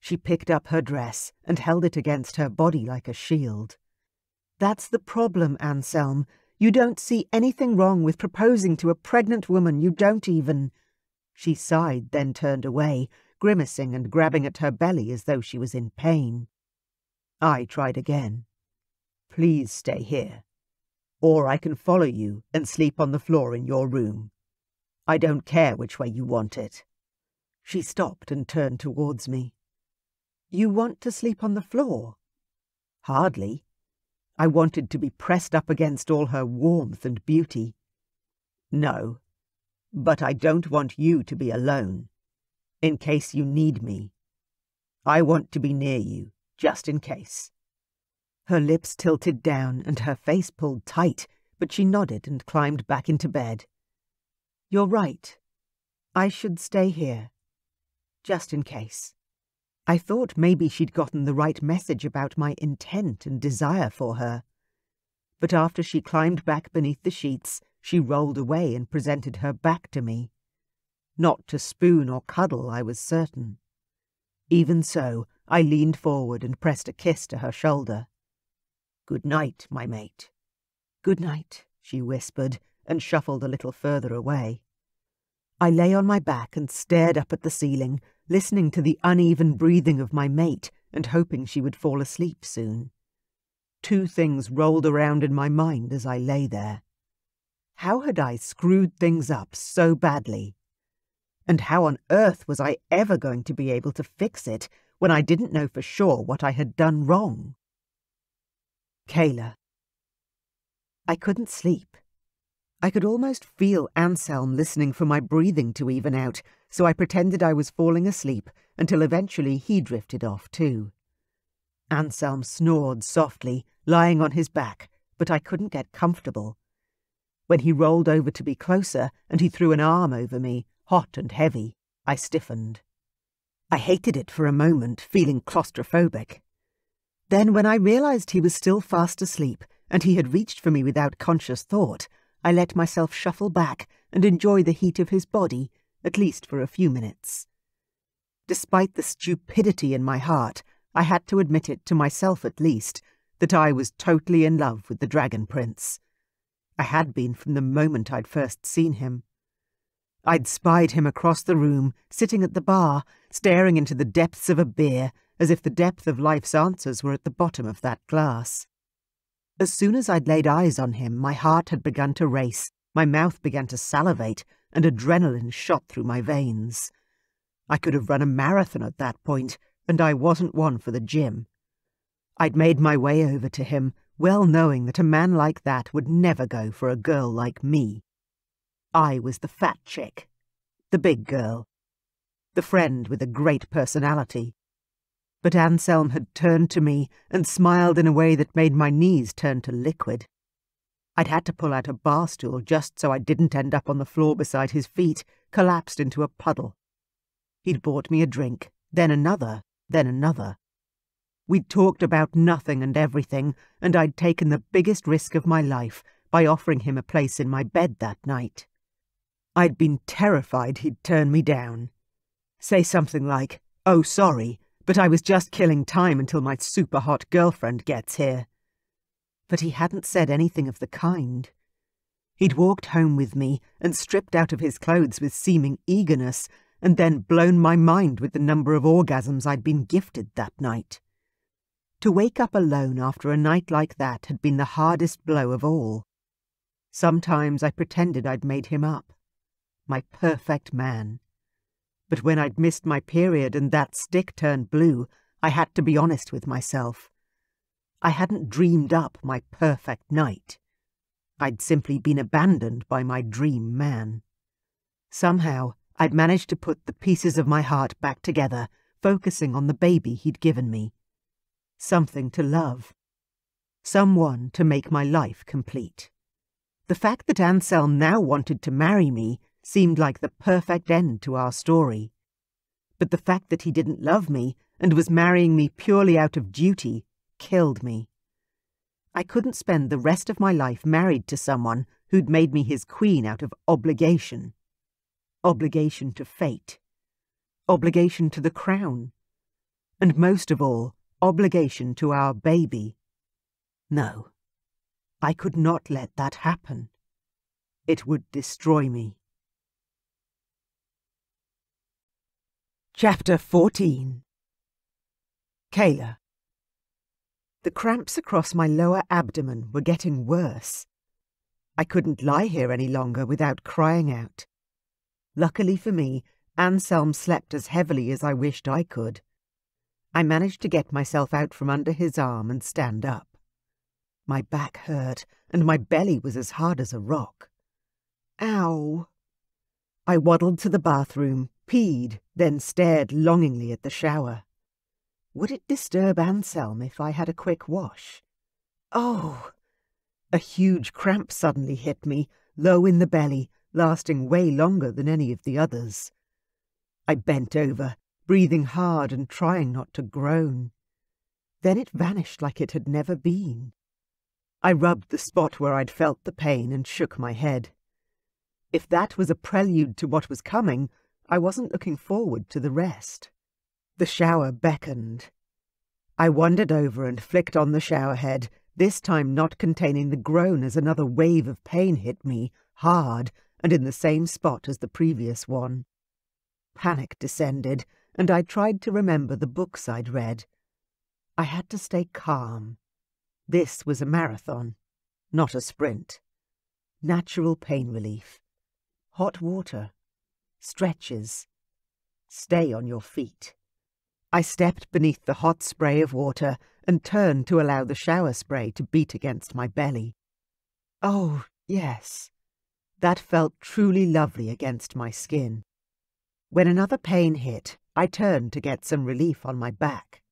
She picked up her dress and held it against her body like a shield. That's the problem, Anselm. You don't see anything wrong with proposing to a pregnant woman you don't even... She sighed, then turned away, grimacing and grabbing at her belly as though she was in pain. I tried again. Please stay here. Or I can follow you and sleep on the floor in your room. I don't care which way you want it. She stopped and turned towards me. You want to sleep on the floor? Hardly. I wanted to be pressed up against all her warmth and beauty. No, but I don't want you to be alone, in case you need me. I want to be near you, just in case. Her lips tilted down and her face pulled tight, but she nodded and climbed back into bed. You're right. I should stay here, just in case. I thought maybe she'd gotten the right message about my intent and desire for her. But after she climbed back beneath the sheets, she rolled away and presented her back to me. Not to spoon or cuddle, I was certain. Even so, I leaned forward and pressed a kiss to her shoulder. Good night, my mate. Good night, she whispered, and shuffled a little further away. I lay on my back and stared up at the ceiling, listening to the uneven breathing of my mate and hoping she would fall asleep soon. Two things rolled around in my mind as I lay there. How had I screwed things up so badly? And how on earth was I ever going to be able to fix it when I didn't know for sure what I had done wrong? Kayla. I couldn't sleep. I could almost feel Anselm listening for my breathing to even out, so I pretended I was falling asleep until eventually he drifted off too. Anselm snored softly, lying on his back, but I couldn't get comfortable. When he rolled over to be closer and he threw an arm over me, hot and heavy, I stiffened. I hated it for a moment, feeling claustrophobic. Then when I realized he was still fast asleep and he had reached for me without conscious thought, I let myself shuffle back and enjoy the heat of his body, at least for a few minutes. Despite the stupidity in my heart, I had to admit it to myself at least, that I was totally in love with the Dragon Prince. I had been from the moment I'd first seen him. I'd spied him across the room, sitting at the bar, staring into the depths of a beer, as if the depth of life's answers were at the bottom of that glass. As soon as I'd laid eyes on him, my heart had begun to race, my mouth began to salivate, and adrenaline shot through my veins. I could have run a marathon at that point, and I wasn't one for the gym. I'd made my way over to him, well knowing that a man like that would never go for a girl like me. I was the fat chick, the big girl, the friend with a great personality. But Anselm had turned to me and smiled in a way that made my knees turn to liquid. I'd had to pull out a bar stool just so I didn't end up on the floor beside his feet, collapsed into a puddle. He'd bought me a drink, then another, then another. We'd talked about nothing and everything, and I'd taken the biggest risk of my life by offering him a place in my bed that night. I'd been terrified he'd turn me down. Say something like, "Oh, sorry, but I was just killing time until my super-hot girlfriend gets here." But he hadn't said anything of the kind. He'd walked home with me and stripped out of his clothes with seeming eagerness, and then blown my mind with the number of orgasms I'd been gifted that night. To wake up alone after a night like that had been the hardest blow of all. Sometimes I pretended I'd made him up. My perfect man. But when I'd missed my period and that stick turned blue, I had to be honest with myself. I hadn't dreamed up my perfect night. I'd simply been abandoned by my dream man. Somehow, I'd managed to put the pieces of my heart back together, focusing on the baby he'd given me. Something to love. Someone to make my life complete. The fact that Anselm now wanted to marry me seemed like the perfect end to our story. But the fact that he didn't love me and was marrying me purely out of duty killed me. I couldn't spend the rest of my life married to someone who'd made me his queen out of obligation. Obligation to fate. Obligation to the crown. And most of all, obligation to our baby. No, I could not let that happen. It would destroy me. Chapter 14. Kayla. The cramps across my lower abdomen were getting worse. I couldn't lie here any longer without crying out. Luckily for me, Anselm slept as heavily as I wished I could. I managed to get myself out from under his arm and stand up. My back hurt, and my belly was as hard as a rock. Ow! I waddled to the bathroom, peed, then stared longingly at the shower. Would it disturb Anselm if I had a quick wash? Oh! A huge cramp suddenly hit me, low in the belly, lasting way longer than any of the others. I bent over, breathing hard and trying not to groan. Then it vanished like it had never been. I rubbed the spot where I'd felt the pain and shook my head. If that was a prelude to what was coming, I wasn't looking forward to the rest. The shower beckoned. I wandered over and flicked on the shower head, this time not containing the groan as another wave of pain hit me, hard, and in the same spot as the previous one. Panic descended, and I tried to remember the books I'd read. I had to stay calm. This was a marathon, not a sprint. Natural pain relief. Hot water. Stretches. Stay on your feet. I stepped beneath the hot spray of water and turned to allow the shower spray to beat against my belly. Oh, yes. That felt truly lovely against my skin. When another pain hit, I turned to get some relief on my back.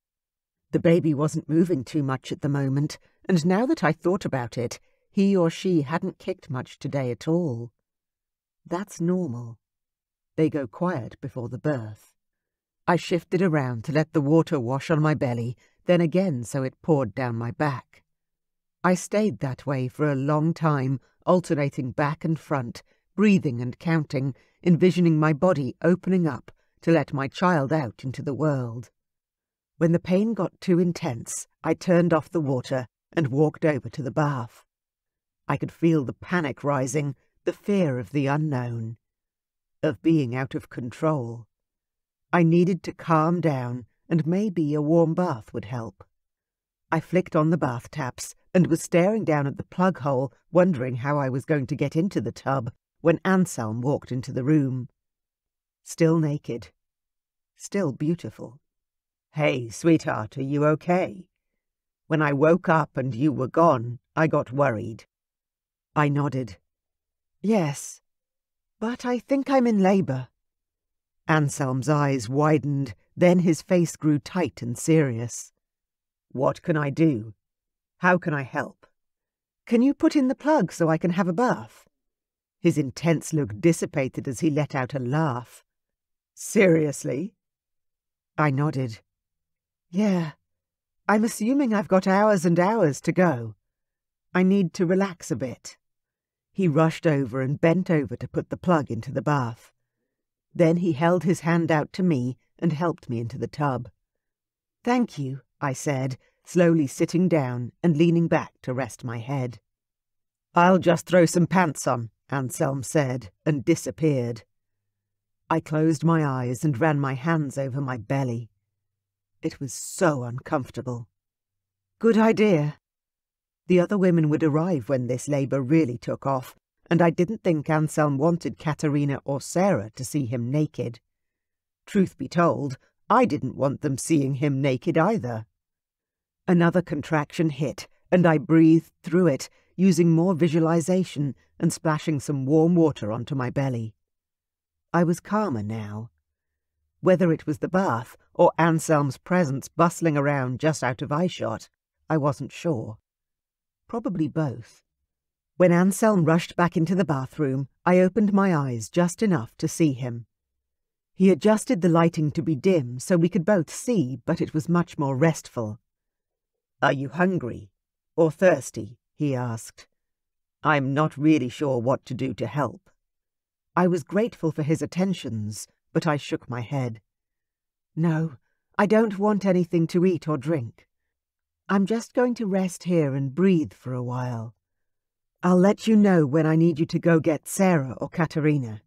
The baby wasn't moving too much at the moment, and now that I thought about it, he or she hadn't kicked much today at all. That's normal. They go quiet before the birth. I shifted around to let the water wash on my belly, then again so it poured down my back. I stayed that way for a long time, alternating back and front, breathing and counting, envisioning my body opening up to let my child out into the world. When the pain got too intense, I turned off the water and walked over to the bath. I could feel the panic rising, the fear of the unknown, of being out of control. I needed to calm down, and maybe a warm bath would help. I flicked on the bath taps and was staring down at the plug hole, wondering how I was going to get into the tub, when Anselm walked into the room. Still naked. Still beautiful. "Hey, sweetheart, are you okay? When I woke up and you were gone, I got worried." I nodded. "Yes, but I think I'm in labour." Anselm's eyes widened, then his face grew tight and serious. "What can I do? How can I help?" "Can you put in the plug so I can have a bath?" His intense look dissipated as he let out a laugh. "Seriously?" I nodded. "Yeah, I'm assuming I've got hours and hours to go. I need to relax a bit." He rushed over and bent over to put the plug into the bath. Then he held his hand out to me and helped me into the tub. "Thank you," I said, slowly sitting down and leaning back to rest my head. "I'll just throw some pants on," Anselm said, and disappeared. I closed my eyes and ran my hands over my belly. It was so uncomfortable. Good idea. The other women would arrive when this labour really took off, and I didn't think Anselm wanted Katerina or Sarah to see him naked. Truth be told, I didn't want them seeing him naked either. Another contraction hit, and I breathed through it, using more visualization and splashing some warm water onto my belly. I was calmer now. Whether it was the bath or Anselm's presence bustling around just out of eyeshot, I wasn't sure. Probably both. When Anselm rushed back into the bathroom, I opened my eyes just enough to see him. He adjusted the lighting to be dim so we could both see, but it was much more restful. "Are you hungry? Or thirsty?" he asked. "I'm not really sure what to do to help." I was grateful for his attentions, but I shook my head. "No, I don't want anything to eat or drink. I'm just going to rest here and breathe for a while. I'll let you know when I need you to go get Sarah or Katerina."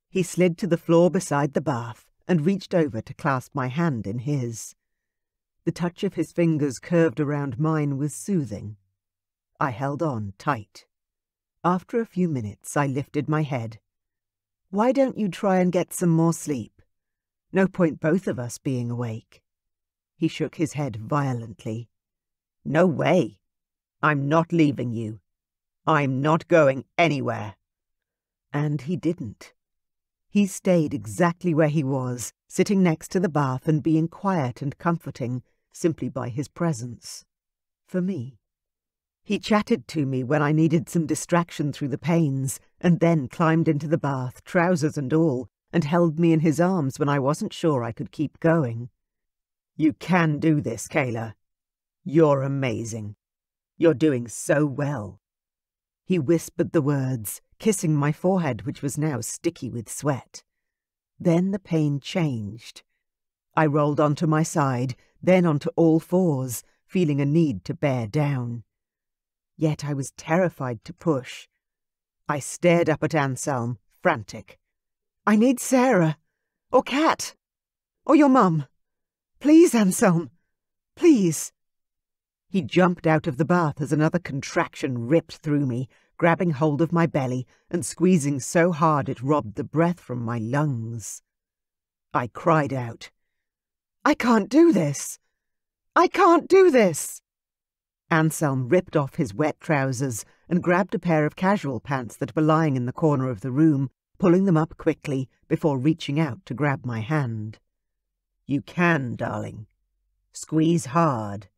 He slid to the floor beside the bath and reached over to clasp my hand in his. The touch of his fingers curved around mine was soothing. I held on tight. After a few minutes, I lifted my head. "Why don't you try and get some more sleep? No point both of us being awake." He shook his head violently. "No way. I'm not leaving you. I'm not going anywhere." And he didn't. He stayed exactly where he was, sitting next to the bath and being quiet and comforting simply by his presence. For me. He chatted to me when I needed some distraction through the pains, and then climbed into the bath, trousers and all, and held me in his arms when I wasn't sure I could keep going. "You can do this, Kayla. You're amazing. You're doing so well." He whispered the words, kissing my forehead, which was now sticky with sweat. Then the pain changed. I rolled onto my side, then onto all fours, feeling a need to bear down. Yet I was terrified to push. I stared up at Anselm, frantic. "I need Sarah, or Kat, or your mum. Please, Anselm, please." He jumped out of the bath as another contraction ripped through me, grabbing hold of my belly and squeezing so hard it robbed the breath from my lungs. I cried out, "I can't do this! I can't do this!" Anselm ripped off his wet trousers and grabbed a pair of casual pants that were lying in the corner of the room, pulling them up quickly before reaching out to grab my hand. "You can, darling. Squeeze hard.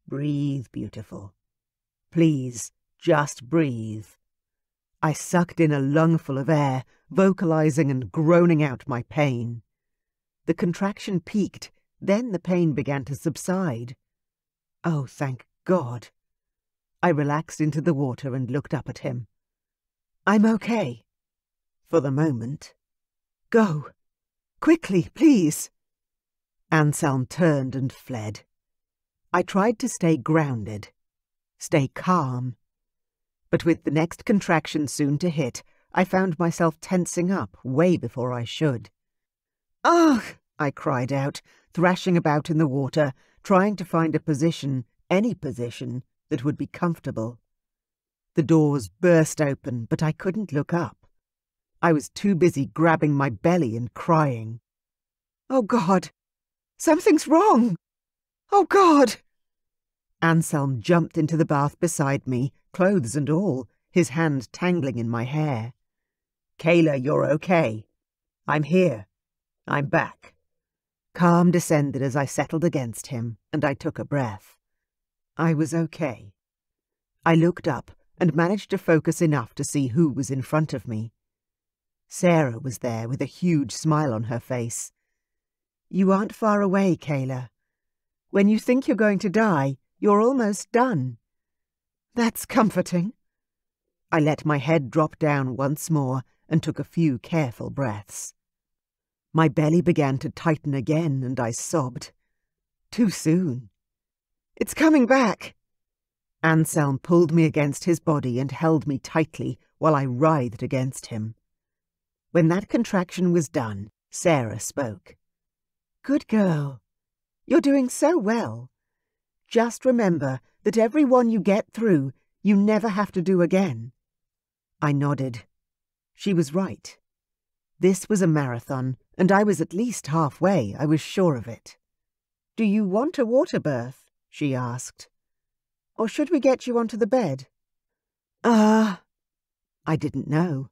Breathe, beautiful. Please, just breathe." I sucked in a lungful of air, vocalizing and groaning out my pain. The contraction peaked, then the pain began to subside. Oh, thank God. I relaxed into the water and looked up at him. "I'm okay. For the moment. Go. Quickly, please." Anselm turned and fled. I tried to stay grounded, stay calm. But with the next contraction soon to hit, I found myself tensing up way before I should. "Ugh!" I cried out, thrashing about in the water, trying to find a position, any position, that would be comfortable. The doors burst open, but I couldn't look up. I was too busy grabbing my belly and crying. "Oh, God! Something's wrong! Oh, God!" Anselm jumped into the bath beside me, clothes and all, his hand tangling in my hair. "Kayla, you're okay. I'm here. I'm back." Calm descended as I settled against him, and I took a breath. I was okay. I looked up and managed to focus enough to see who was in front of me. Sarah was there with a huge smile on her face. "You aren't far away, Kayla. When you think you're going to die, you're almost done. That's comforting." I let my head drop down once more and took a few careful breaths. My belly began to tighten again and I sobbed. Too soon. "It's coming back." Anselm pulled me against his body and held me tightly while I writhed against him. When that contraction was done, Sarah spoke. "Good girl. You're doing so well. Just remember that every one you get through, you never have to do again." I nodded. She was right. This was a marathon, and I was at least halfway, I was sure of it. "Do you want a water birth?" she asked. "Or should we get you onto the bed?" I didn't know.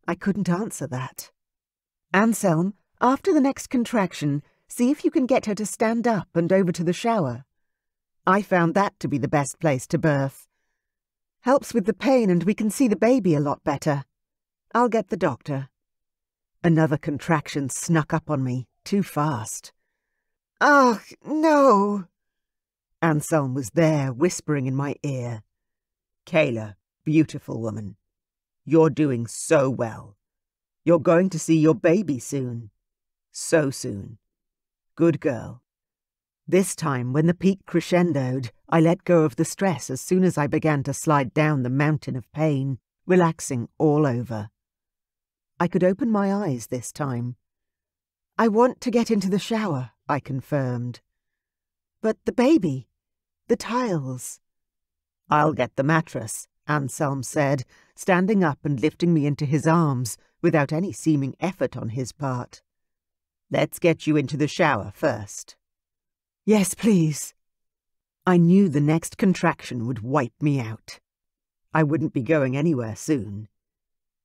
I couldn't answer that. "Anselm, after the next contraction, see if you can get her to stand up and over to the shower. I found that to be the best place to birth. Helps with the pain and we can see the baby a lot better. I'll get the doctor." Another contraction snuck up on me, too fast. "Oh, no!" Anselm was there, whispering in my ear. "Kayla, beautiful woman, you're doing so well. You're going to see your baby soon. So soon. Good girl." This time, when the peak crescendoed, I let go of the stress as soon as I began to slide down the mountain of pain, relaxing all over. I could open my eyes this time. "I want to get into the shower," I confirmed. "But the baby, the tiles." "I'll get the mattress," Anselm said, standing up and lifting me into his arms without any seeming effort on his part. "Let's get you into the shower first." "Yes, please." I knew the next contraction would wipe me out. I wouldn't be going anywhere soon.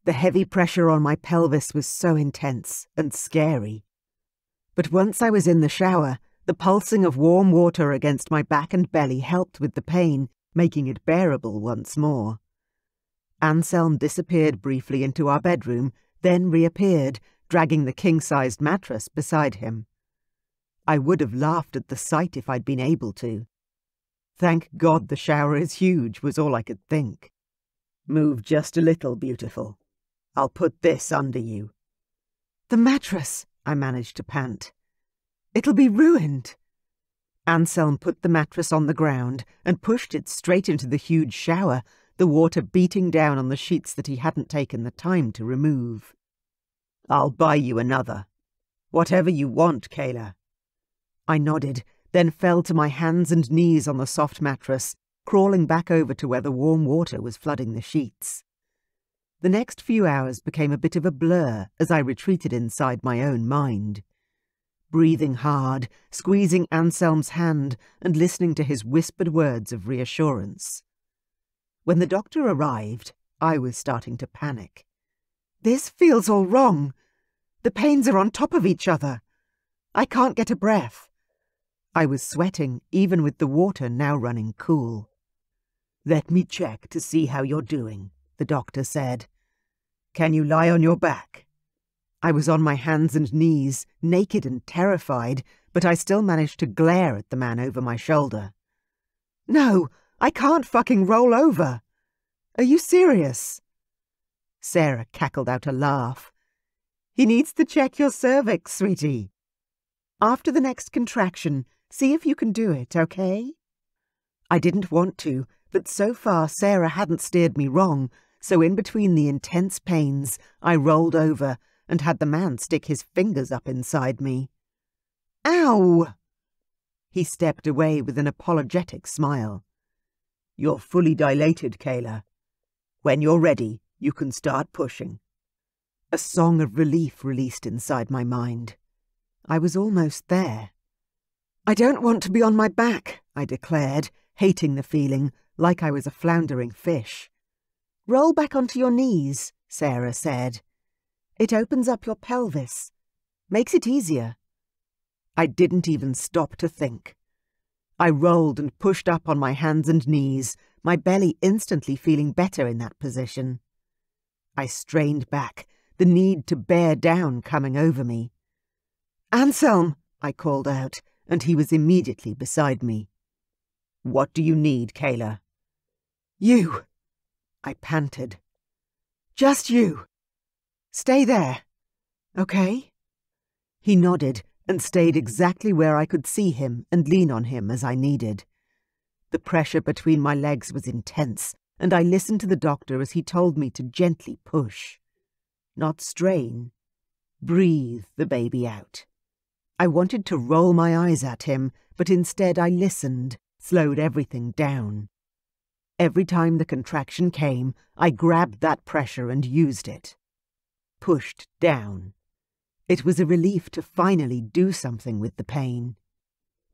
The heavy pressure on my pelvis was so intense and scary. But once I was in the shower, the pulsing of warm water against my back and belly helped with the pain, making it bearable once more. Anselm disappeared briefly into our bedroom, then reappeared, dragging the king-sized mattress beside him. I would have laughed at the sight if I'd been able to. "Thank God the shower is huge," was all I could think. "Move just a little, beautiful. I'll put this under you." "The mattress," I managed to pant. "It'll be ruined." Anselm put the mattress on the ground and pushed it straight into the huge shower, the water beating down on the sheets that he hadn't taken the time to remove. "I'll buy you another. Whatever you want, Kayla." I nodded, then fell to my hands and knees on the soft mattress, crawling back over to where the warm water was flooding the sheets. The next few hours became a bit of a blur as I retreated inside my own mind. Breathing hard, squeezing Anselm's hand and listening to his whispered words of reassurance. When the doctor arrived, I was starting to panic. "This feels all wrong. The pains are on top of each other. I can't get a breath." I was sweating, even with the water now running cool. "Let me check to see how you're doing," the doctor said. "Can you lie on your back?" I was on my hands and knees, naked and terrified, but I still managed to glare at the man over my shoulder. "No, I can't fucking roll over. Are you serious?" Sarah cackled out a laugh. "He needs to check your cervix, sweetie. After the next contraction, see if you can do it, okay?" I didn't want to, but so far Sarah hadn't steered me wrong, so in between the intense pains, I rolled over and had the man stick his fingers up inside me. "Ow!" He stepped away with an apologetic smile. "You're fully dilated, Kayla. When you're ready, you can start pushing." A song of relief released inside my mind. I was almost there. "I don't want to be on my back," I declared, hating the feeling, like I was a floundering fish. "Roll back onto your knees," Sarah said. "It opens up your pelvis. Makes it easier." I didn't even stop to think. I rolled and pushed up on my hands and knees, my belly instantly feeling better in that position. I strained back, the need to bear down coming over me. "Anselm!" I called out, and he was immediately beside me. "What do you need, Kayla?" "You," I panted. "Just you. Stay there, okay?" He nodded and stayed exactly where I could see him and lean on him as I needed. The pressure between my legs was intense, and I listened to the doctor as he told me to gently push. Not strain. Breathe the baby out. I wanted to roll my eyes at him, but instead I listened, slowed everything down. Every time the contraction came, I grabbed that pressure and used it. Pushed down. It was a relief to finally do something with the pain,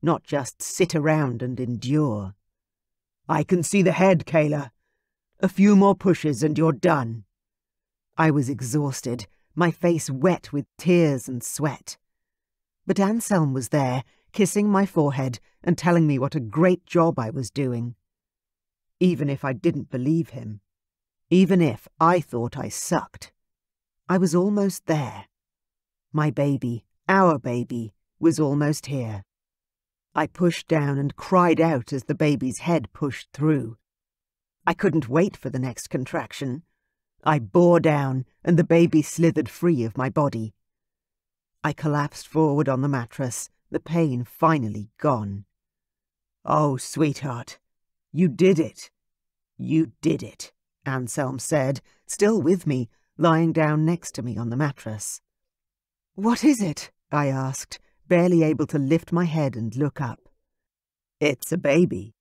not just sit around and endure. "I can see the head, Kayla. A few more pushes and you're done." I was exhausted, my face wet with tears and sweat. But Anselm was there, kissing my forehead and telling me what a great job I was doing. Even if I didn't believe him, even if I thought I sucked, I was almost there. My baby, our baby, was almost here. I pushed down and cried out as the baby's head pushed through. I couldn't wait for the next contraction. I bore down and the baby slithered free of my body. I collapsed forward on the mattress, the pain finally gone. "Oh, sweetheart, you did it. You did it," Anselm said, still with me, lying down next to me on the mattress. "What is it?" I asked, barely able to lift my head and look up. "It's a baby."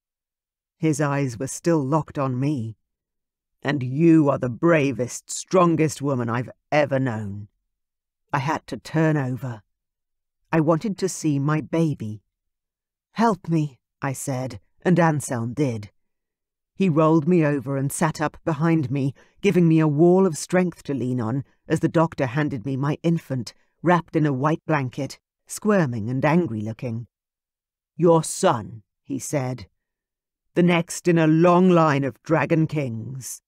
His eyes were still locked on me. "And you are the bravest, strongest woman I've ever known." I had to turn over. I wanted to see my baby. "Help me," I said, and Anselm did. He rolled me over and sat up behind me, giving me a wall of strength to lean on as the doctor handed me my infant, wrapped in a white blanket, squirming and angry-looking. "Your son," he said. "The next in a long line of dragon kings."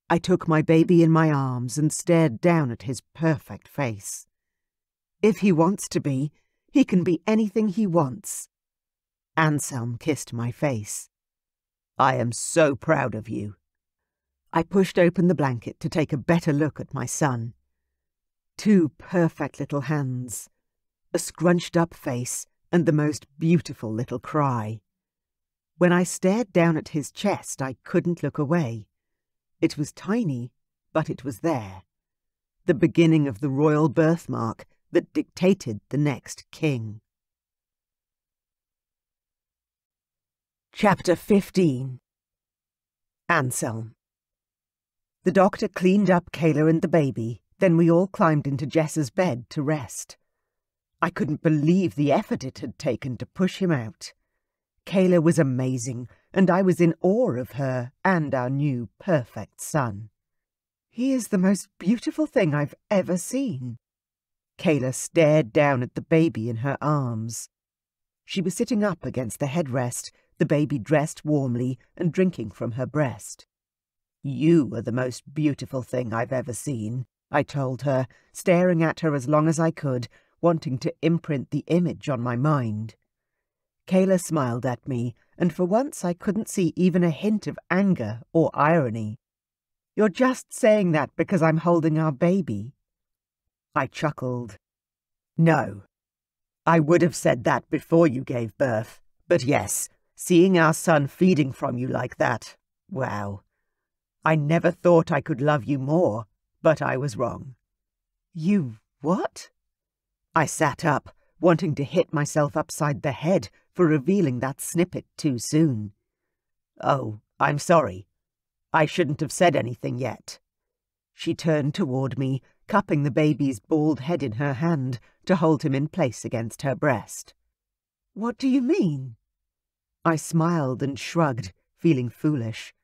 I took my baby in my arms and stared down at his perfect face. If he wants to be, he can be anything he wants. Anselm kissed my face. "I am so proud of you." I pushed open the blanket to take a better look at my son. 2 perfect little hands, a scrunched-up face, and the most beautiful little cry. When I stared down at his chest, I couldn't look away. It was tiny, but it was there. The beginning of the royal birthmark that dictated the next king. Chapter 15. Anselm. The doctor cleaned up Kayla and the baby, then we all climbed into Jess's bed to rest. I couldn't believe the effort it had taken to push him out. Kayla was amazing, and I was in awe of her and our new perfect son. "He is the most beautiful thing I've ever seen." Kayla stared down at the baby in her arms. She was sitting up against the headrest, the baby dressed warmly and drinking from her breast. "You are the most beautiful thing I've ever seen," I told her, staring at her as long as I could, wanting to imprint the image on my mind. Kayla smiled at me, and for once I couldn't see even a hint of anger or irony. "You're just saying that because I'm holding our baby?" I chuckled. "No. I would have said that before you gave birth, but yes, seeing our son feeding from you like that, wow. I never thought I could love you more, but I was wrong." "You what?" I sat up, wanting to hit myself upside the head for revealing that snippet too soon. "Oh, I'm sorry. I shouldn't have said anything yet." She turned toward me, cupping the baby's bald head in her hand to hold him in place against her breast. "What do you mean?" I smiled and shrugged, feeling foolish.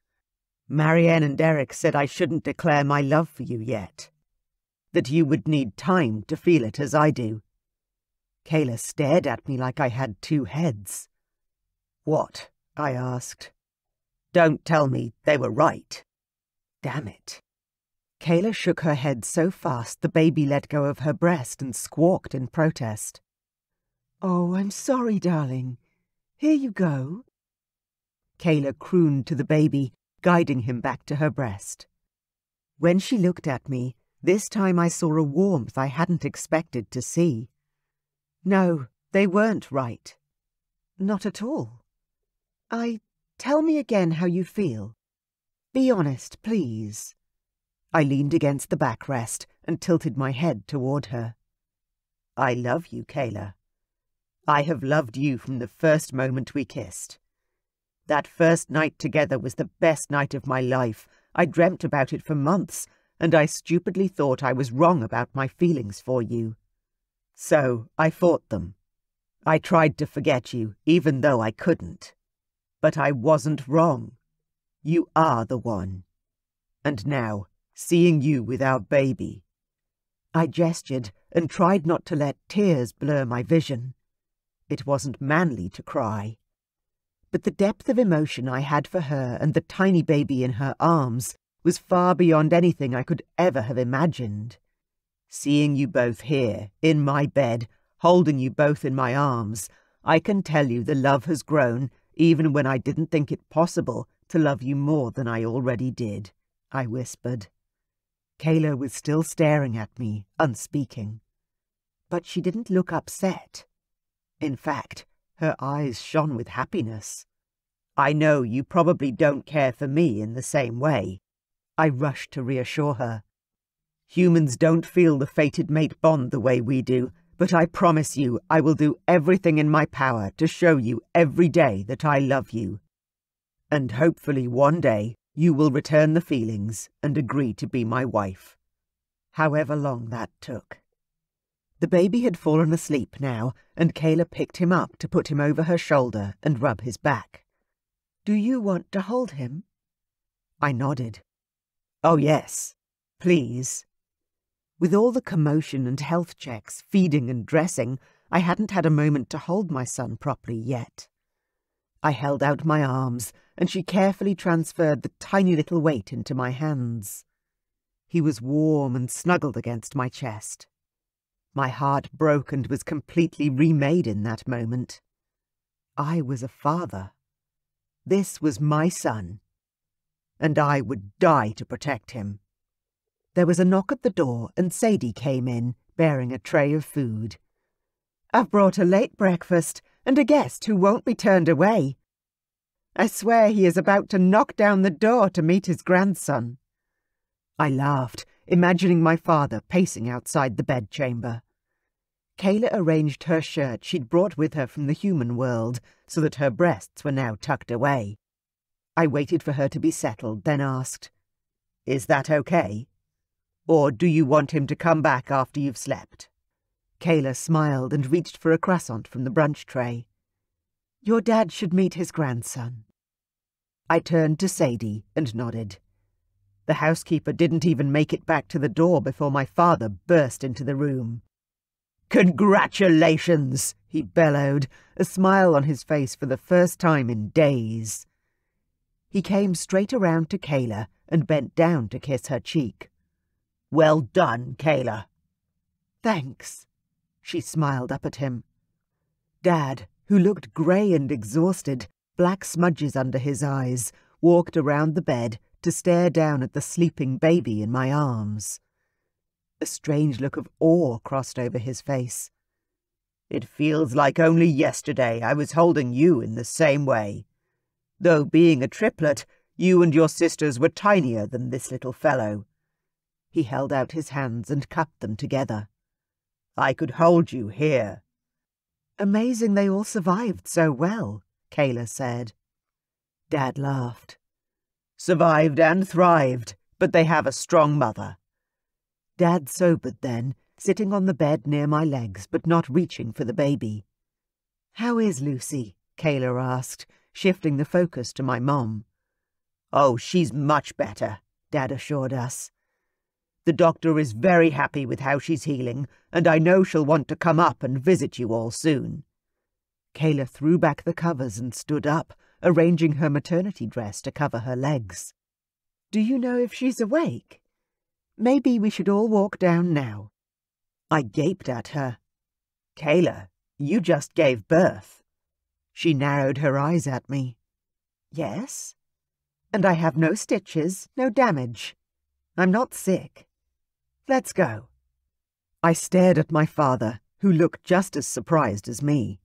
"Marianne and Eric said I shouldn't declare my love for you yet. That you would need time to feel it as I do." Kayla stared at me like I had 2 heads. "What?" I asked. "Don't tell me they were right." Damn it. Kayla shook her head so fast the baby let go of her breast and squawked in protest. "Oh, I'm sorry, darling. Here you go." Kayla crooned to the baby, guiding him back to her breast. When she looked at me, this time I saw a warmth I hadn't expected to see. No, they weren't right. Not at all. Tell me again how you feel. Be honest, please." I leaned against the backrest and tilted my head toward her. "I love you, Kayla. I have loved you from the first moment we kissed. That first night together was the best night of my life. I dreamt about it for months, and I stupidly thought I was wrong about my feelings for you. So I fought them. I tried to forget you, even though I couldn't. But I wasn't wrong. You are the one. And now, seeing you with our baby." I gestured and tried not to let tears blur my vision. It wasn't manly to cry. But the depth of emotion I had for her and the tiny baby in her arms was far beyond anything I could ever have imagined. Seeing you both here, in my bed, holding you both in my arms, I can tell you the love has grown, even when I didn't think it possible to love you more than I already did, I whispered. Kayla was still staring at me, unspeaking. But she didn't look upset. In fact, her eyes shone with happiness. "I know you probably don't care for me in the same way," I rushed to reassure her. "Humans don't feel the fated mate bond the way we do, but I promise you I will do everything in my power to show you every day that I love you. And hopefully one day you will return the feelings and agree to be my wife." However long that took. The baby had fallen asleep now, and Kayla picked him up to put him over her shoulder and rub his back. "Do you want to hold him?" I nodded. "Oh yes, please." With all the commotion and health checks, feeding and dressing, I hadn't had a moment to hold my son properly yet. I held out my arms, and she carefully transferred the tiny little weight into my hands. He was warm and snuggled against my chest. My heart broke and was completely remade in that moment. I was a father. This was my son, and I would die to protect him. There was a knock at the door, and Sadie came in, bearing a tray of food. "I've brought a late breakfast, and a guest who won't be turned away. I swear he is about to knock down the door to meet his grandson." I laughed, imagining my father pacing outside the bedchamber. Kayla arranged her shirt she'd brought with her from the human world so that her breasts were now tucked away. I waited for her to be settled, then asked, "Is that okay? Or do you want him to come back after you've slept?" Kayla smiled and reached for a croissant from the brunch tray. "Your dad should meet his grandson." I turned to Sadie and nodded. The housekeeper didn't even make it back to the door before my father burst into the room. "Congratulations!" he bellowed, a smile on his face for the first time in days. He came straight around to Kayla and bent down to kiss her cheek. "Well done, Kayla." "Thanks." She smiled up at him. Dad, who looked grey and exhausted, black smudges under his eyes, walked around the bed to stare down at the sleeping baby in my arms. A strange look of awe crossed over his face. "It feels like only yesterday I was holding you in the same way. Though being a triplet, you and your sisters were tinier than this little fellow." He held out his hands and cupped them together. "I could hold you here." "Amazing they all survived so well," Kayla said. Dad laughed. "Survived and thrived, but they have a strong mother." Dad sobered then, sitting on the bed near my legs but not reaching for the baby. "How is Lucy?" Kayla asked, shifting the focus to my mom. "Oh, she's much better," Dad assured us. "The doctor is very happy with how she's healing, and I know she'll want to come up and visit you all soon." Kayla threw back the covers and stood up, arranging her maternity dress to cover her legs. "Do you know if she's awake? Maybe we should all walk down now." I gaped at her. "Kayla, you just gave birth." She narrowed her eyes at me. "Yes? And I have no stitches, no damage. I'm not sick. Let's go." I stared at my father, who looked just as surprised as me.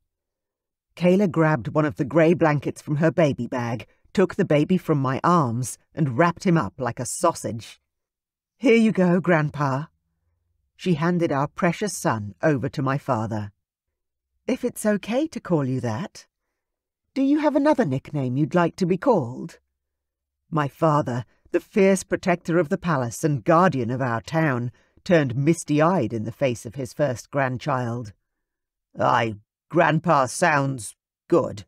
Kayla grabbed one of the grey blankets from her baby bag, took the baby from my arms, and wrapped him up like a sausage. "Here you go, Grandpa." She handed our precious son over to my father. "If it's okay to call you that." Do you have another nickname you'd like to be called?" My father, the fierce protector of the palace and guardian of our town, turned misty-eyed in the face of his first grandchild. Grandpa sounds good."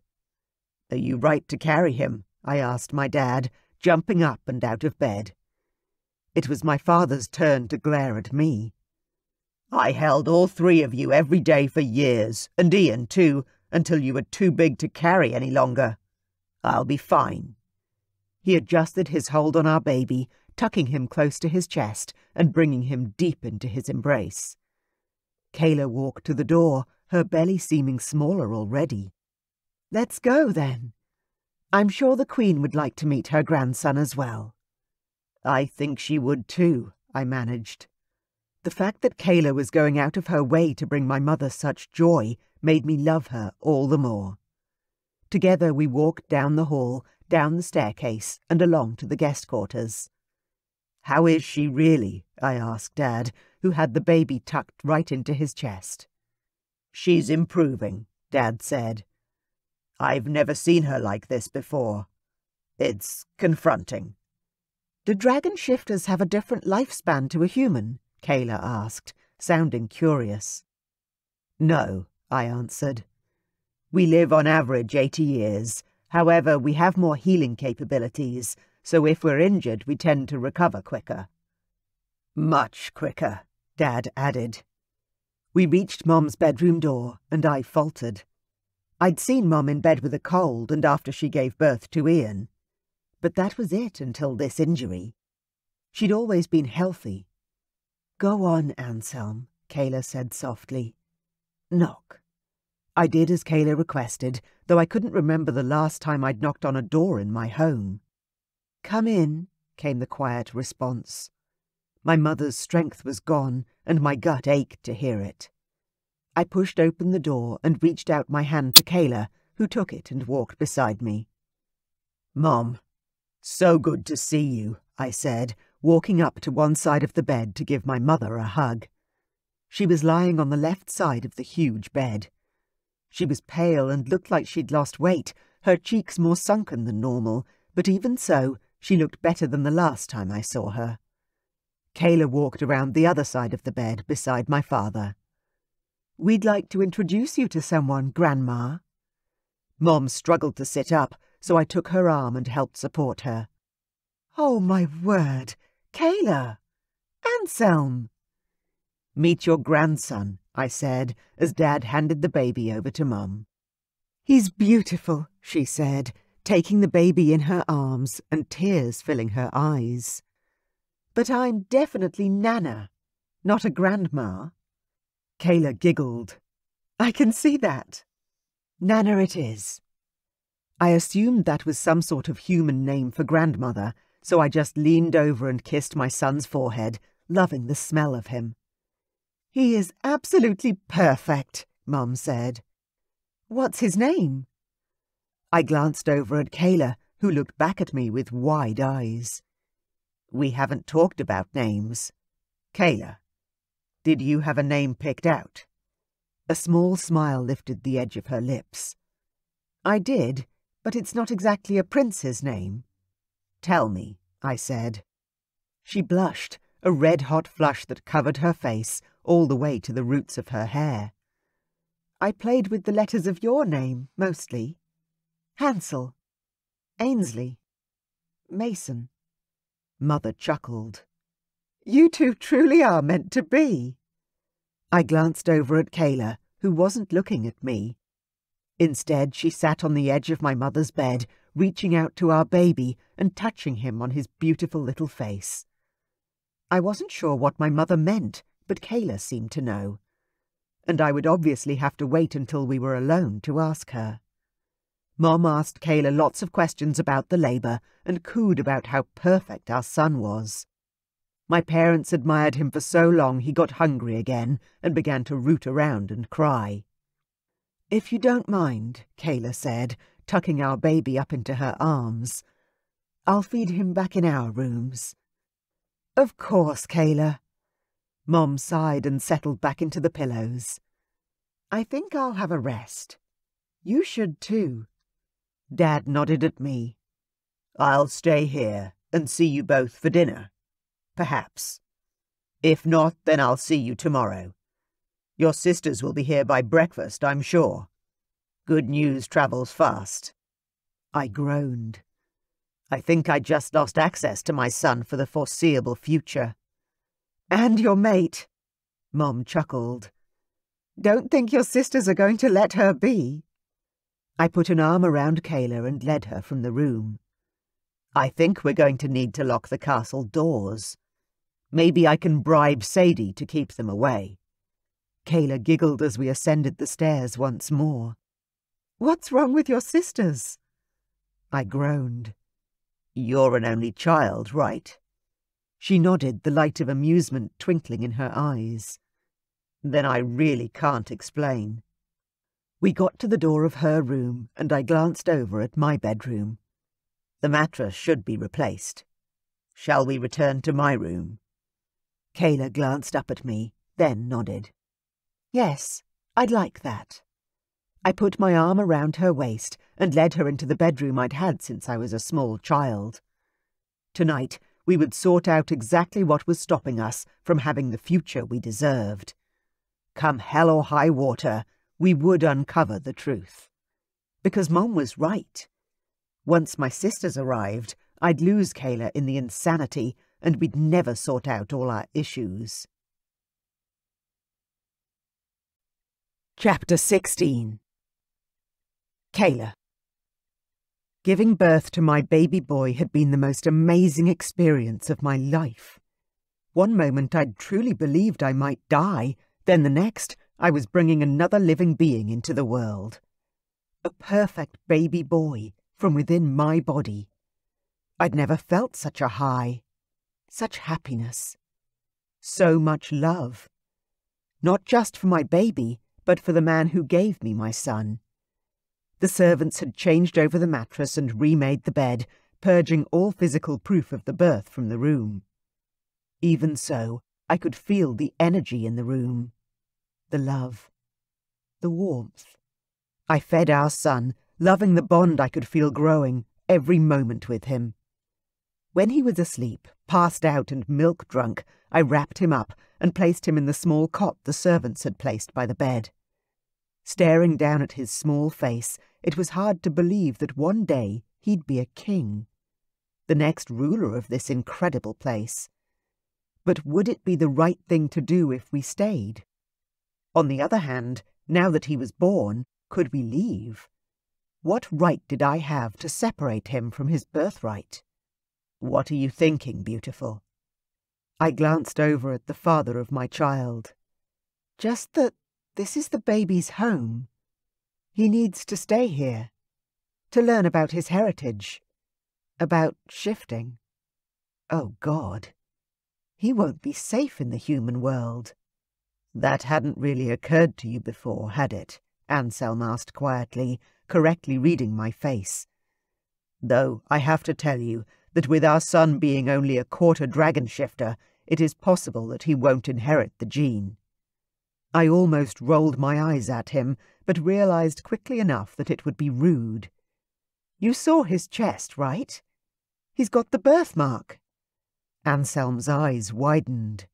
"Are you right to carry him?" I asked my dad, jumping up and out of bed. It was my father's turn to glare at me. "I held all three of you every day for years, and Ian too, until you were too big to carry any longer. I'll be fine." He adjusted his hold on our baby, tucking him close to his chest and bringing him deep into his embrace. Kayla walked to the door, her belly seeming smaller already. "Let's go, then. I'm sure the Queen would like to meet her grandson as well." "I think she would too," I managed. The fact that Kayla was going out of her way to bring my mother such joy made me love her all the more. Together we walked down the hall, down the staircase, and along to the guest quarters. "How is she really?" I asked Dad, who had the baby tucked right into his chest. "She's improving," Dad said. "I've never seen her like this before. It's confronting." "Do dragon shifters have a different lifespan to a human?" Kayla asked, sounding curious. "No," I answered. "We live on average 80 years. However, we have more healing capabilities, so if we're injured, we tend to recover quicker." "Much quicker," Dad added. We reached Mom's bedroom door, and I faltered. I'd seen Mom in bed with a cold and after she gave birth to Ian. But that was it until this injury. She'd always been healthy. "Go on, Anselm," Kayla said softly. "Knock." I did as Kayla requested, though I couldn't remember the last time I'd knocked on a door in my home. "Come in," came the quiet response. My mother's strength was gone, and my gut ached to hear it. I pushed open the door and reached out my hand to Kayla, who took it and walked beside me. "Mom, so good to see you," I said, walking up to one side of the bed to give my mother a hug. She was lying on the left side of the huge bed. She was pale and looked like she'd lost weight, her cheeks more sunken than normal, but even so, she looked better than the last time I saw her. Kayla walked around the other side of the bed beside my father. "We'd like to introduce you to someone, Grandma." Mom struggled to sit up, so I took her arm and helped support her. "Oh, my word! Kayla! Anselm!" "Meet your grandson," I said, as Dad handed the baby over to Mum. "He's beautiful," she said, taking the baby in her arms and tears filling her eyes. "But I'm definitely Nana, not a grandma." Kayla giggled. "I can see that. Nana it is." I assumed that was some sort of human name for grandmother, so I just leaned over and kissed my son's forehead, loving the smell of him. "He is absolutely perfect," Mum said. "What's his name?" I glanced over at Kayla, who looked back at me with wide eyes. "We haven't talked about names. Kayla, did you have a name picked out?" A small smile lifted the edge of her lips. "I did, but it's not exactly a prince's name." "Tell me," I said. She blushed, a red-hot flush that covered her face all the way to the roots of her hair. "I played with the letters of your name, mostly. Hansel, Ainsley, Mason." Mother chuckled. "You two truly are meant to be." I glanced over at Kayla, who wasn't looking at me. Instead, she sat on the edge of my mother's bed, reaching out to our baby and touching him on his beautiful little face. I wasn't sure what my mother meant, but Kayla seemed to know. And I would obviously have to wait until we were alone to ask her. Mom asked Kayla lots of questions about the labour and cooed about how perfect our son was. My parents admired him for so long he got hungry again and began to root around and cry. "If you don't mind," Kayla said, tucking our baby up into her arms, "I'll feed him back in our rooms." "Of course, Kayla." Mom sighed and settled back into the pillows. "I think I'll have a rest. You should too." Dad nodded at me. I'll stay here and see you both for dinner. Perhaps. If not, then I'll see you tomorrow. Your sisters will be here by breakfast, I'm sure. Good news travels fast. I groaned. I think I just lost access to my son for the foreseeable future. And your mate, Mom chuckled. Don't think your sisters are going to let her be. I put an arm around Kayla and led her from the room. I think we're going to need to lock the castle doors. Maybe I can bribe Sadie to keep them away. Kayla giggled as we ascended the stairs once more. What's wrong with your sisters? I groaned. You're an only child, right? She nodded, the light of amusement twinkling in her eyes. Then I really can't explain. We got to the door of her room, and I glanced over at my bedroom. The mattress should be replaced. Shall we return to my room? Kayla glanced up at me, then nodded. Yes, I'd like that. I put my arm around her waist and led her into the bedroom I'd had since I was a small child. Tonight, we would sort out exactly what was stopping us from having the future we deserved. Come hell or high water, we would uncover the truth. Because Mom was right. Once my sisters arrived, I'd lose Kayla in the insanity, and we'd never sort out all our issues. Chapter 16. Kayla. Giving birth to my baby boy had been the most amazing experience of my life. One moment I'd truly believed I might die, then the next I was bringing another living being into the world. A perfect baby boy from within my body. I'd never felt such a high, such happiness, so much love. Not just for my baby, but for the man who gave me my son. The servants had changed over the mattress and remade the bed, purging all physical proof of the birth from the room. Even so, I could feel the energy in the room, the love, the warmth. I fed our son, loving the bond I could feel growing every moment with him. When he was asleep, passed out and milk-drunk, I wrapped him up and placed him in the small cot the servants had placed by the bed. Staring down at his small face, it was hard to believe that one day he'd be a king, the next ruler of this incredible place. But would it be the right thing to do if we stayed? On the other hand, now that he was born, could we leave? What right did I have to separate him from his birthright? What are you thinking, beautiful? I glanced over at the father of my child. Just that this is the baby's home. He needs to stay here, to learn about his heritage, about shifting. Oh, God. He won't be safe in the human world. That hadn't really occurred to you before, had it? Anselm asked quietly, correctly reading my face. Though I have to tell you that with our son being only a quarter dragon shifter, it is possible that he won't inherit the gene. I almost rolled my eyes at him, but realized quickly enough that it would be rude. You saw his chest, right? He's got the birthmark. Anselm's eyes widened.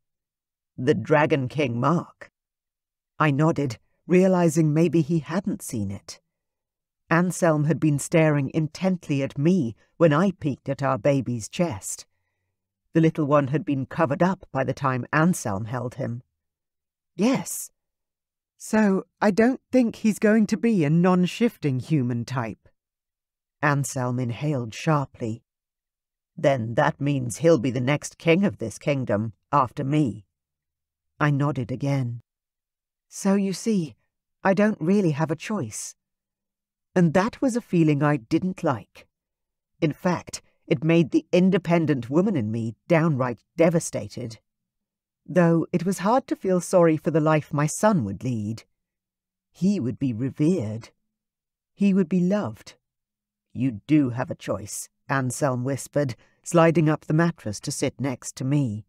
The Dragon King mark. I nodded, realizing maybe he hadn't seen it. Anselm had been staring intently at me when I peeked at our baby's chest. The little one had been covered up by the time Anselm held him. Yes. So I don't think he's going to be a non-shifting human type. Anselm inhaled sharply. Then that means he'll be the next king of this kingdom, after me. I nodded again. So you see, I don't really have a choice. And that was a feeling I didn't like. In fact, it made the independent woman in me downright devastated. Though it was hard to feel sorry for the life my son would lead. He would be revered. He would be loved. You do have a choice, Anselm whispered, sliding up the mattress to sit next to me.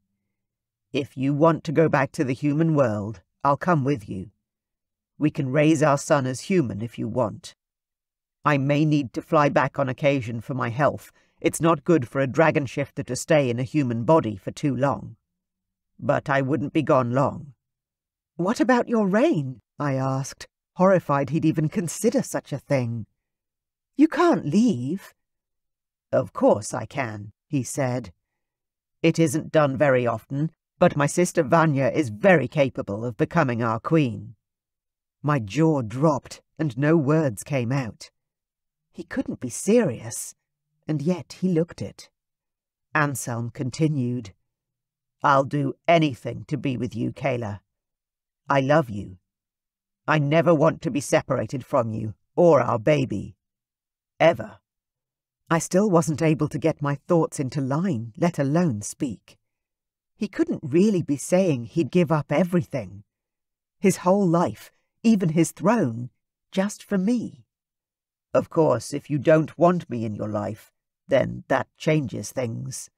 If you want to go back to the human world, I'll come with you. We can raise our son as human if you want. I may need to fly back on occasion for my health. It's not good for a dragon shifter to stay in a human body for too long. But I wouldn't be gone long. What about your reign? I asked, horrified he'd even consider such a thing. You can't leave. Of course I can, he said. It isn't done very often, but my sister Vanya is very capable of becoming our queen. My jaw dropped, and no words came out. He couldn't be serious, and yet he looked it. Anselm continued, I'll do anything to be with you, Kayla. I love you. I never want to be separated from you, or our baby. Ever. I still wasn't able to get my thoughts into line, let alone speak. He couldn't really be saying he'd give up everything. His whole life, even his throne, just for me. Of course, if you don't want me in your life, then that changes things.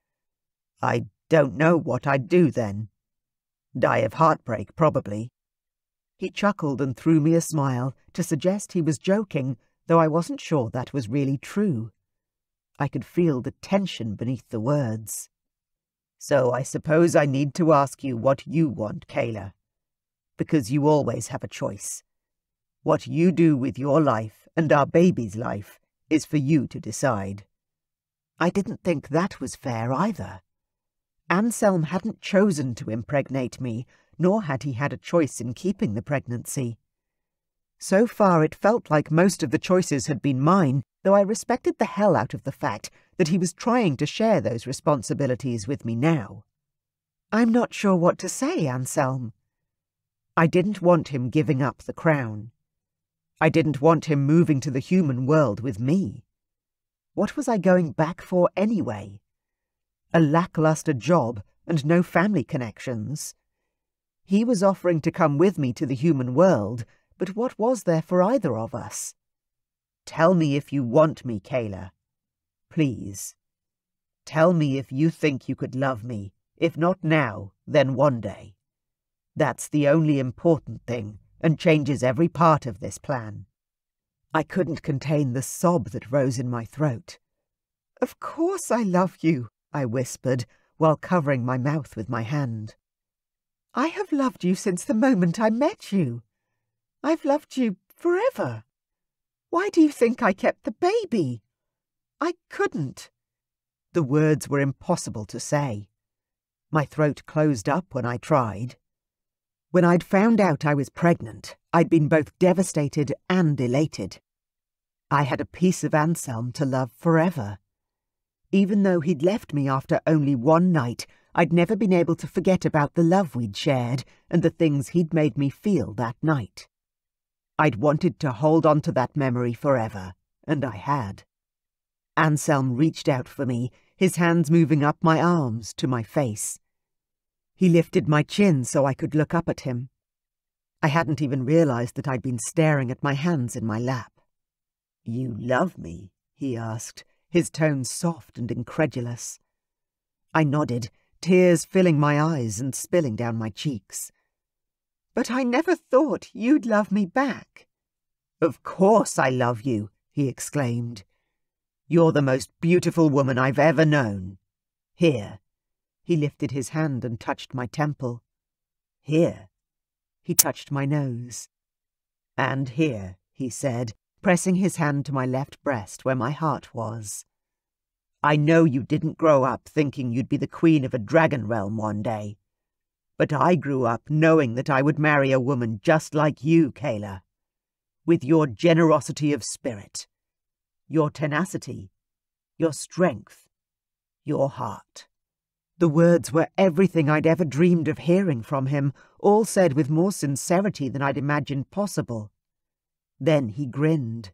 I don't know what I'd do then. Die of heartbreak, probably. He chuckled and threw me a smile to suggest he was joking, though I wasn't sure that was really true. I could feel the tension beneath the words. So I suppose I need to ask you what you want, Kayla. Because you always have a choice. What you do with your life and our baby's life is for you to decide. I didn't think that was fair either. Anselm hadn't chosen to impregnate me, nor had he had a choice in keeping the pregnancy. So far it felt like most of the choices had been mine, though I respected the hell out of the fact that he was trying to share those responsibilities with me now. I'm not sure what to say, Anselm. I didn't want him giving up the crown. I didn't want him moving to the human world with me. What was I going back for anyway? A lackluster job and no family connections. He was offering to come with me to the human world, but what was there for either of us? Tell me if you want me, Kayla. Please. Tell me if you think you could love me. If not now, then one day. That's the only important thing, and changes every part of this plan. I couldn't contain the sob that rose in my throat. Of course I love you, I whispered, while covering my mouth with my hand. I have loved you since the moment I met you. I've loved you forever. Why do you think I kept the baby? I couldn't. The words were impossible to say. My throat closed up when I tried. When I'd found out I was pregnant, I'd been both devastated and elated. I had a piece of Anselm to love forever. Even though he'd left me after only one night, I'd never been able to forget about the love we'd shared and the things he'd made me feel that night. I'd wanted to hold on to that memory forever, and I had. Anselm reached out for me, his hands moving up my arms to my face. He lifted my chin so I could look up at him. I hadn't even realized that I'd been staring at my hands in my lap. "You love me?" he asked, his tone soft and incredulous. I nodded, tears filling my eyes and spilling down my cheeks. "But I never thought you'd love me back." "Of course I love you," he exclaimed. "You're the most beautiful woman I've ever known. Here." He lifted his hand and touched my temple. "Here." He touched my nose. "And here," he said, pressing his hand to my left breast where my heart was. "I know you didn't grow up thinking you'd be the queen of a dragon realm one day. But I grew up knowing that I would marry a woman just like you, Kayla. With your generosity of spirit, your tenacity, your strength, your heart." The words were everything I'd ever dreamed of hearing from him, all said with more sincerity than I'd imagined possible. Then he grinned.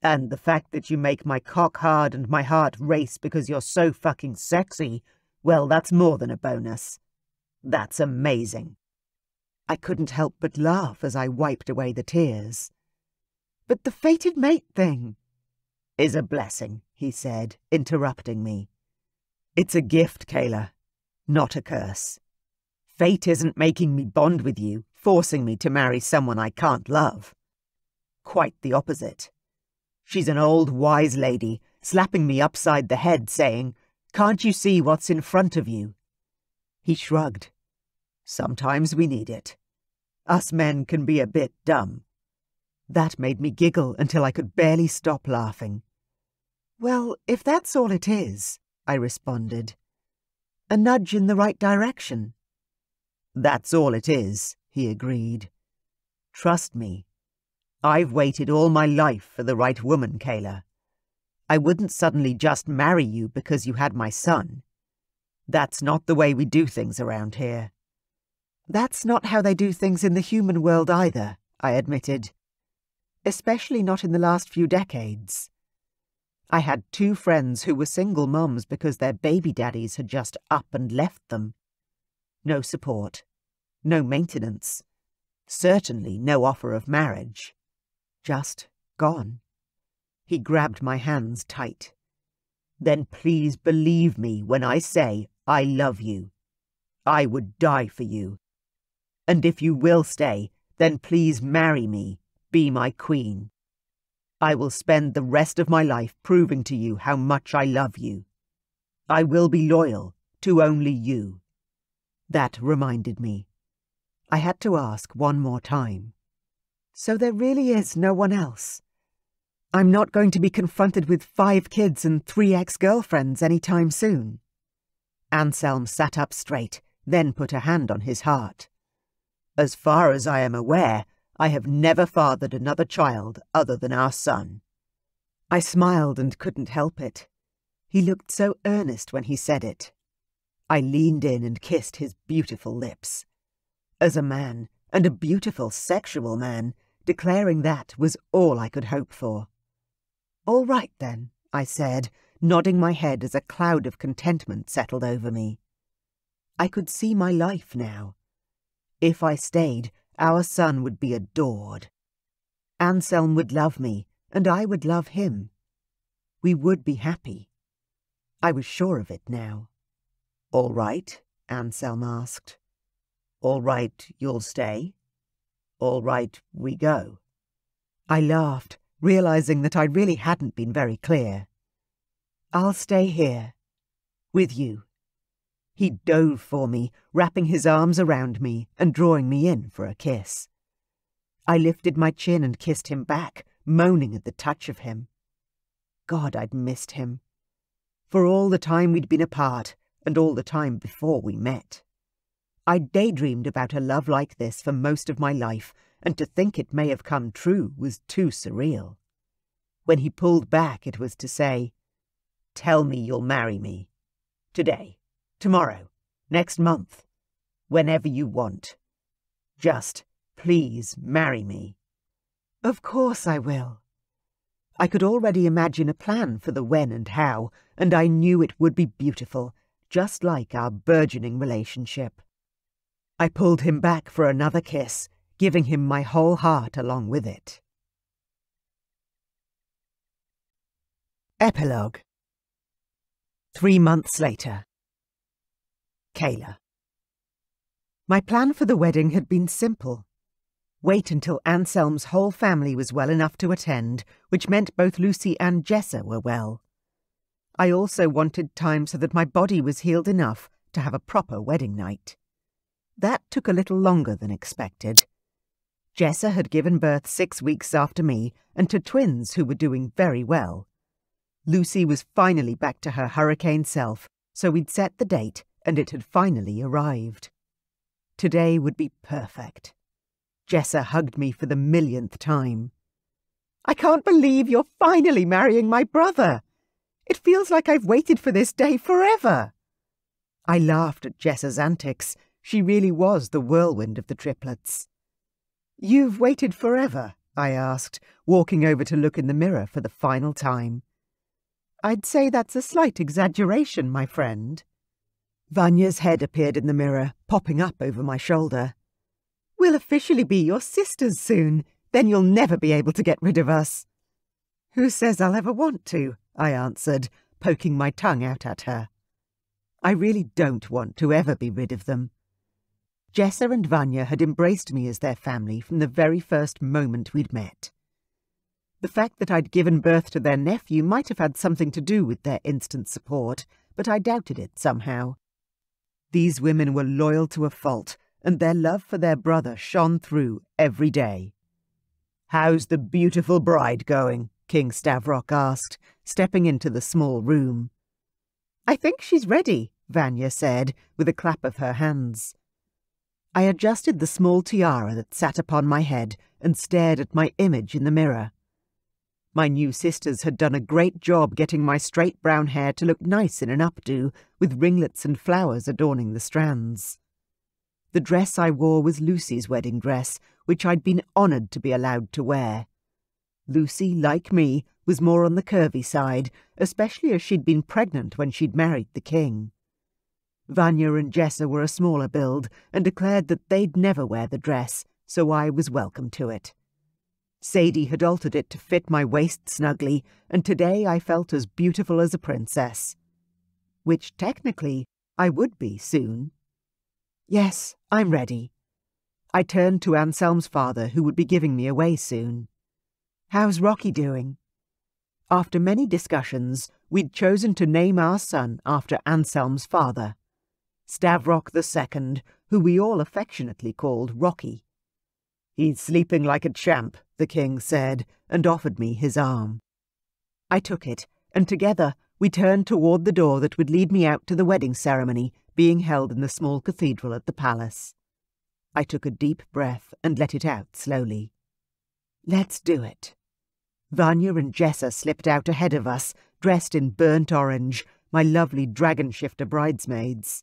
"And the fact that you make my cock hard and my heart race because you're so fucking sexy, well, that's more than a bonus. That's amazing." I couldn't help but laugh as I wiped away the tears. "But the fated mate thing is a blessing," he said, interrupting me. "It's a gift, Kayla, not a curse. Fate isn't making me bond with you, forcing me to marry someone I can't love. Quite the opposite. She's an old wise lady, slapping me upside the head, saying, "Can't you see what's in front of you?" He shrugged. Sometimes we need it. Us men can be a bit dumb. That made me giggle until I could barely stop laughing. "Well, if that's all it is," I responded. "A nudge in the right direction." "That's all it is," he agreed. "Trust me. I've waited all my life for the right woman, Kayla. I wouldn't suddenly just marry you because you had my son. That's not the way we do things around here." "That's not how they do things in the human world either," I admitted. "Especially not in the last few decades. I had 2 friends who were single mums because their baby daddies had just up and left them. No support, no maintenance, certainly no offer of marriage. Just gone." He grabbed my hands tight. "Then please believe me when I say I love you. I would die for you. And if you will stay, then please marry me, be my queen. I will spend the rest of my life proving to you how much I love you. I will be loyal to only you." That reminded me. I had to ask one more time. "So there really is no one else? I'm not going to be confronted with 5 kids and 3 ex-girlfriends any time soon?" Anselm sat up straight, then put a hand on his heart. "As far as I am aware, I have never fathered another child other than our son." I smiled and couldn't help it. He looked so earnest when he said it. I leaned in and kissed his beautiful lips. As a man, and a beautiful sexual man, declaring that was all I could hope for. "All right, then," I said, nodding my head as a cloud of contentment settled over me. I could see my life now. If I stayed, our son would be adored. Anselm would love me, and I would love him. We would be happy. I was sure of it now. "All right?" Anselm asked. "All right, you'll stay? All right, we go?" I laughed, realizing that I really hadn't been very clear. "I'll stay here. With you." He dove for me, wrapping his arms around me and drawing me in for a kiss. I lifted my chin and kissed him back, moaning at the touch of him. God, I'd missed him. For all the time we'd been apart, and all the time before we met. I'd daydreamed about a love like this for most of my life, and to think it may have come true was too surreal. When he pulled back, it was to say, "Tell me you'll marry me. Today, tomorrow, next month, whenever you want. Just, please marry me." "Of course I will." I could already imagine a plan for the when and how, and I knew it would be beautiful, just like our burgeoning relationship. I pulled him back for another kiss, giving him my whole heart along with it. Epilogue. 3 months later. Kayla. My plan for the wedding had been simple. Wait until Anselm's whole family was well enough to attend, which meant both Lucy and Jessa were well. I also wanted time so that my body was healed enough to have a proper wedding night. That took a little longer than expected. Jessa had given birth 6 weeks after me, and to twins who were doing very well. Lucy was finally back to her hurricane self, so we'd set the date, and it had finally arrived. Today would be perfect. Jessa hugged me for the 1,000,000th time. "I can't believe you're finally marrying my brother. It feels like I've waited for this day forever." I laughed at Jessa's antics. She really was the whirlwind of the triplets. "You've waited forever?" I asked, walking over to look in the mirror for the final time. "I'd say that's a slight exaggeration, my friend." Vanya's head appeared in the mirror, popping up over my shoulder. "We'll officially be your sisters soon. Then you'll never be able to get rid of us." "Who says I'll ever want to?" I answered, poking my tongue out at her. "I really don't want to ever be rid of them." Jessa and Vanya had embraced me as their family from the very first moment we'd met. The fact that I'd given birth to their nephew might have had something to do with their instant support, but I doubted it somehow. These women were loyal to a fault, and their love for their brother shone through every day. "How's the beautiful bride going?" King Stavrok asked, stepping into the small room. "I think she's ready," Vanya said, with a clap of her hands. I adjusted the small tiara that sat upon my head and stared at my image in the mirror. My new sisters had done a great job getting my straight brown hair to look nice in an updo, with ringlets and flowers adorning the strands. The dress I wore was Lucy's wedding dress, which I'd been honoured to be allowed to wear. Lucy, like me, was more on the curvy side, especially as she'd been pregnant when she'd married the king. Vanya and Jessa were a smaller build and declared that they'd never wear the dress, so I was welcome to it. Sadie had altered it to fit my waist snugly, and today I felt as beautiful as a princess. Which, technically, I would be soon. "Yes, I'm ready." I turned to Anselm's father, who would be giving me away soon. "How's Rocky doing?" After many discussions, we'd chosen to name our son after Anselm's father, Stavrok II, who we all affectionately called Rocky. "He's sleeping like a champ," the king said, and offered me his arm. I took it, and together we turned toward the door that would lead me out to the wedding ceremony being held in the small cathedral at the palace. I took a deep breath and let it out slowly. "Let's do it." Vanya and Jessa slipped out ahead of us, dressed in burnt orange, my lovely dragon shifter bridesmaids.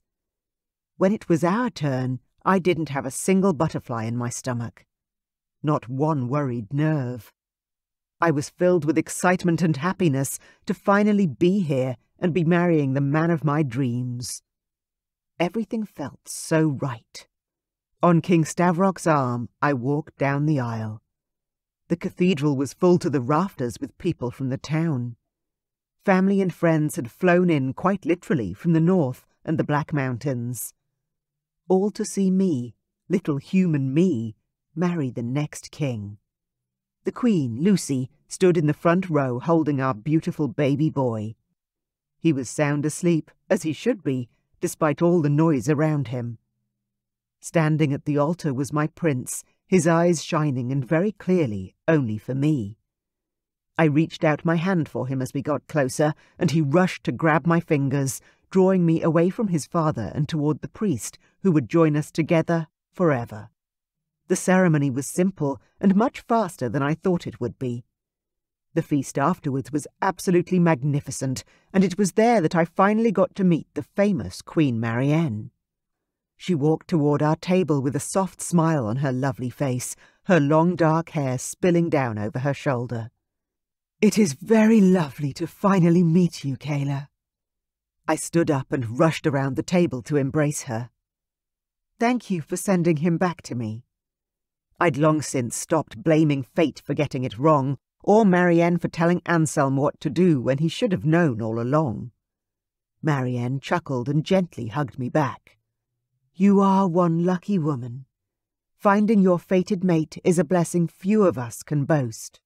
When it was our turn, I didn't have a single butterfly in my stomach. Not one worried nerve. I was filled with excitement and happiness to finally be here and be marrying the man of my dreams. Everything felt so right. On King Stavrok's arm, I walked down the aisle. The cathedral was full to the rafters with people from the town. Family and friends had flown in quite literally from the north and the Black Mountains. All to see me, little human me, marry the next king. The Queen, Lucy, stood in the front row holding our beautiful baby boy. He was sound asleep, as he should be, despite all the noise around him. Standing at the altar was my prince, his eyes shining and very clearly only for me. I reached out my hand for him as we got closer, and he rushed to grab my fingers, drawing me away from his father and toward the priest, who would join us together forever. The ceremony was simple and much faster than I thought it would be. The feast afterwards was absolutely magnificent, and it was there that I finally got to meet the famous Queen Marianne. She walked toward our table with a soft smile on her lovely face, her long dark hair spilling down over her shoulder. "It is very lovely to finally meet you, Kayla." I stood up and rushed around the table to embrace her. "Thank you for sending him back to me." I'd long since stopped blaming fate for getting it wrong, or Marianne for telling Anselm what to do when he should have known all along. Marianne chuckled and gently hugged me back. "You are one lucky woman. Finding your fated mate is a blessing few of us can boast."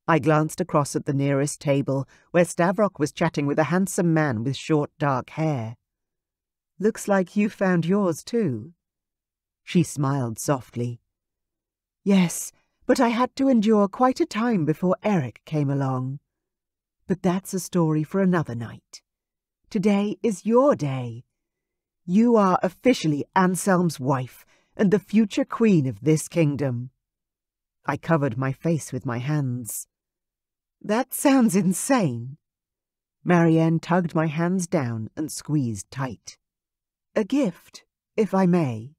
I glanced across at the nearest table, where Stavrok was chatting with a handsome man with short dark hair. "Looks like you found yours too." She smiled softly. "Yes, but I had to endure quite a time before Eric came along. But that's a story for another night. Today is your day. You are officially Anselm's wife and the future queen of this kingdom." I covered my face with my hands. "That sounds insane." Marianne tugged my hands down and squeezed tight. "A gift, if I may."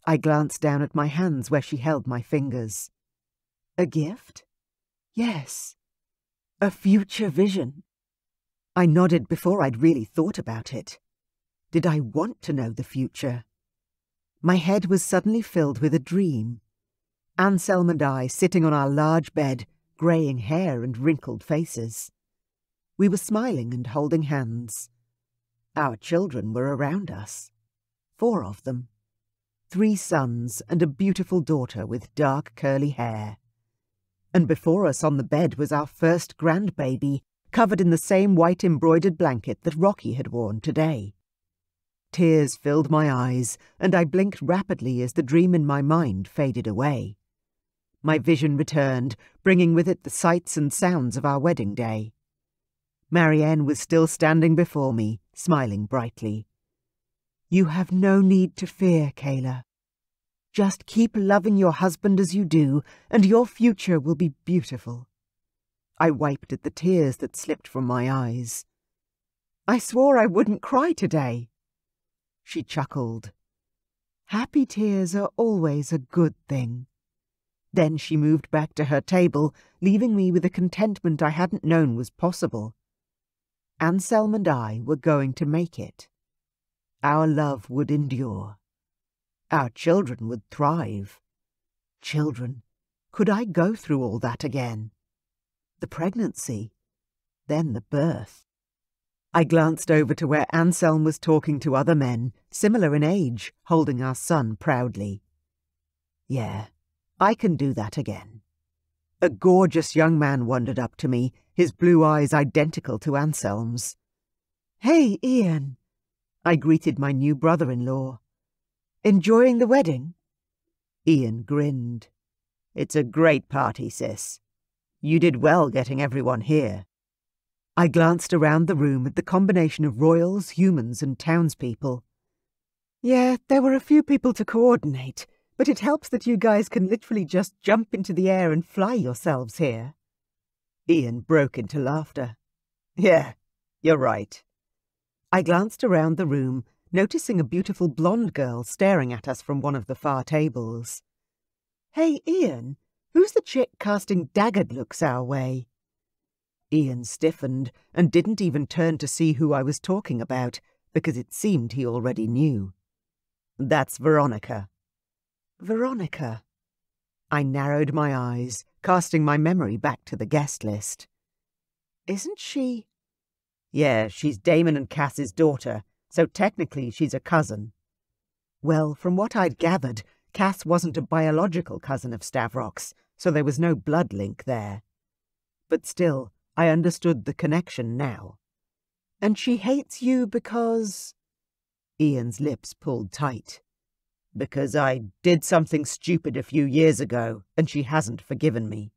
I glanced down at my hands where she held my fingers. "A gift?" "Yes. A future vision." I nodded before I'd really thought about it. Did I want to know the future? My head was suddenly filled with a dream. Anselm and I sitting on our large bed, greying hair and wrinkled faces. We were smiling and holding hands. Our children were around us. 4 of them. 3 sons and a beautiful daughter with dark curly hair. and before us on the bed was our first grandbaby, covered in the same white embroidered blanket that Rocky had worn today. Tears filled my eyes, and I blinked rapidly as the dream in my mind faded away. My vision returned, bringing with it the sights and sounds of our wedding day. Marianne was still standing before me, smiling brightly. "You have no need to fear, Kayla. Just keep loving your husband as you do, and your future will be beautiful." I wiped at the tears that slipped from my eyes. "I swore I wouldn't cry today." She chuckled. "Happy tears are always a good thing." Then she moved back to her table, leaving me with a contentment I hadn't known was possible. Anselm and I were going to make it. Our love would endure. Our children would thrive. Children, could I go through all that again? The pregnancy, then the birth. I glanced over to where Anselm was talking to other men, similar in age, holding our son proudly. Yeah, I can do that again. A gorgeous young man wandered up to me, his blue eyes identical to Anselm's. "Hey, Ian," I greeted my new brother-in-law. "Enjoying the wedding?" Ian grinned. "It's a great party, sis. You did well getting everyone here." I glanced around the room at the combination of royals, humans, and townspeople. "Yeah, there were a few people to coordinate, but it helps that you guys can literally just jump into the air and fly yourselves here." Ian broke into laughter. "Yeah, you're right." I glanced around the room, noticing a beautiful blonde girl staring at us from one of the far tables. "Hey, Ian, who's the chick casting daggered looks our way?" Ian stiffened and didn't even turn to see who I was talking about, because it seemed he already knew. "That's Veronica." "Veronica." I narrowed my eyes, casting my memory back to the guest list. "Isn't she—" "Yeah, she's Damon and Cass's daughter, so technically she's a cousin." Well, from what I'd gathered, Cass wasn't a biological cousin of Stavrok's, so there was no blood link there. But still, I understood the connection now. "And she hates you because—" Ian's lips pulled tight. "Because I did something stupid a few years ago, and she hasn't forgiven me."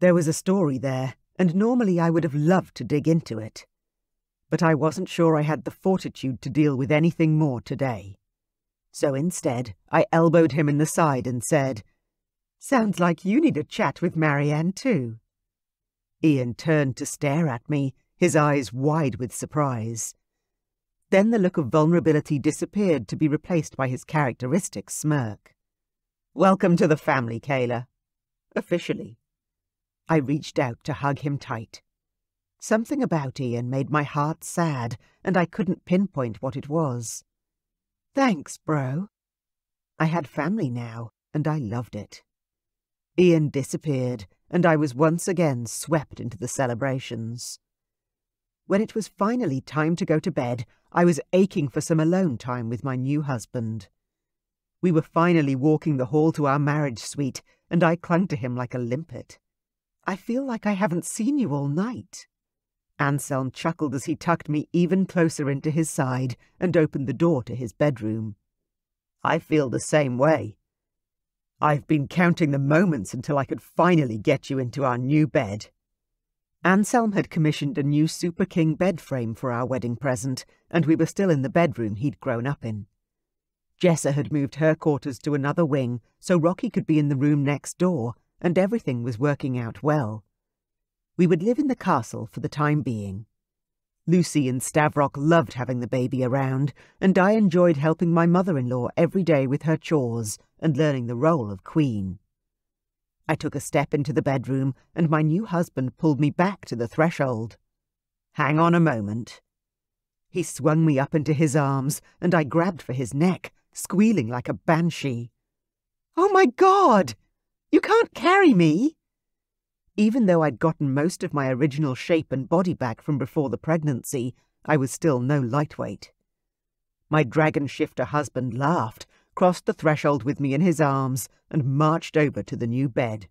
There was a story there, and normally I would have loved to dig into it. But I wasn't sure I had the fortitude to deal with anything more today. So instead, I elbowed him in the side and said, "Sounds like you need a chat with Marianne too." Ian turned to stare at me, his eyes wide with surprise. Then the look of vulnerability disappeared to be replaced by his characteristic smirk. "Welcome to the family, Kayla. Officially." I reached out to hug him tight. Something about Ian made my heart sad, and I couldn't pinpoint what it was. "Thanks, bro." I had family now, and I loved it. Ian disappeared, and I was once again swept into the celebrations. When it was finally time to go to bed, I was aching for some alone time with my new husband. We were finally walking the hall to our marriage suite, and I clung to him like a limpet. "I feel like I haven't seen you all night." Anselm chuckled as he tucked me even closer into his side and opened the door to his bedroom. "I feel the same way. I've been counting the moments until I could finally get you into our new bed." Anselm had commissioned a new Super King bed frame for our wedding present, and we were still in the bedroom he'd grown up in. Jessa had moved her quarters to another wing, so Rocky could be in the room next door, and everything was working out well. We would live in the castle for the time being. Lucy and Stavrok loved having the baby around, and I enjoyed helping my mother-in-law every day with her chores and learning the role of queen. I took a step into the bedroom, and my new husband pulled me back to the threshold. "Hang on a moment." He swung me up into his arms, and I grabbed for his neck, squealing like a banshee. "Oh my God! You can't carry me!" Even though I'd gotten most of my original shape and body back from before the pregnancy, I was still no lightweight. My dragon shifter husband laughed, crossed the threshold with me in his arms, and marched over to the new bed.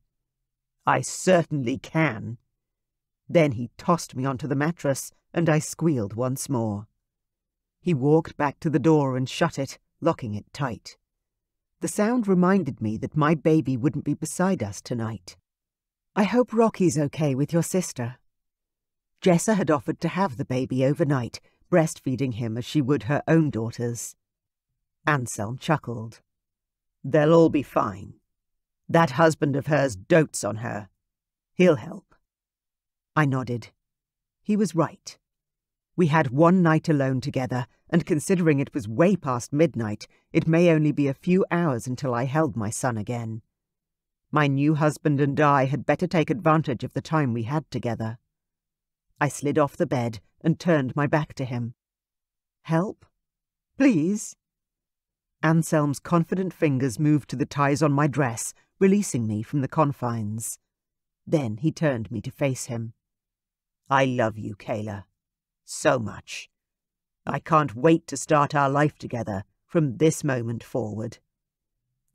I certainly can. Then he tossed me onto the mattress, and I squealed once more. He walked back to the door and shut it, locking it tight. The sound reminded me that my baby wouldn't be beside us tonight. I hope Rocky's okay with your sister. Jessa had offered to have the baby overnight, breastfeeding him as she would her own daughters. Anselm chuckled. They'll all be fine. That husband of hers dotes on her. He'll help. I nodded. He was right. We had one night alone together, and considering it was way past midnight, it may only be a few hours until I held my son again. My new husband and I had better take advantage of the time we had together. I slid off the bed and turned my back to him. Help? Please? Anselm's confident fingers moved to the ties on my dress, releasing me from the confines. Then he turned me to face him. I love you, Kayla. So much. I can't wait to start our life together from this moment forward.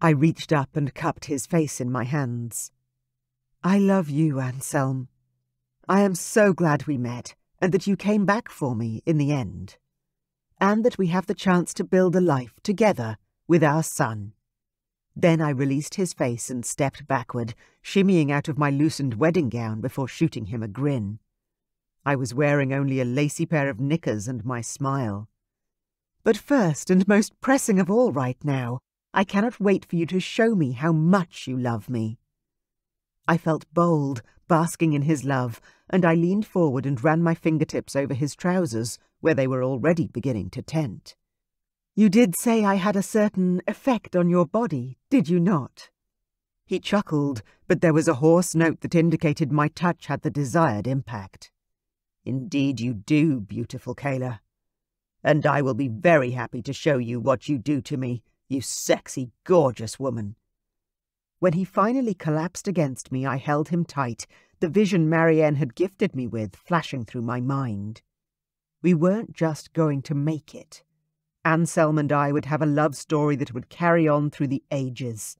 I reached up and cupped his face in my hands. I love you, Anselm. I am so glad we met, and that you came back for me in the end. And that we have the chance to build a life together with our son. Then I released his face and stepped backward, shimmying out of my loosened wedding gown before shooting him a grin. I was wearing only a lacy pair of knickers and my smile. But first and most pressing of all right now, I cannot wait for you to show me how much you love me. I felt bold, basking in his love, and I leaned forward and ran my fingertips over his trousers, where they were already beginning to tent. You did say I had a certain effect on your body, did you not? He chuckled, but there was a hoarse note that indicated my touch had the desired impact. Indeed you do, beautiful Kayla. And I will be very happy to show you what you do to me, you sexy, gorgeous woman. When he finally collapsed against me, I held him tight, the vision Marianne had gifted me with flashing through my mind. We weren't just going to make it. Anselm and I would have a love story that would carry on through the ages.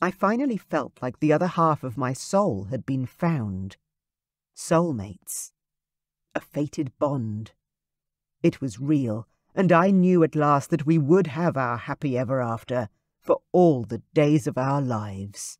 I finally felt like the other half of my soul had been found. Soulmates. A fated bond. It was real, and I knew at last that we would have our happy ever after for all the days of our lives.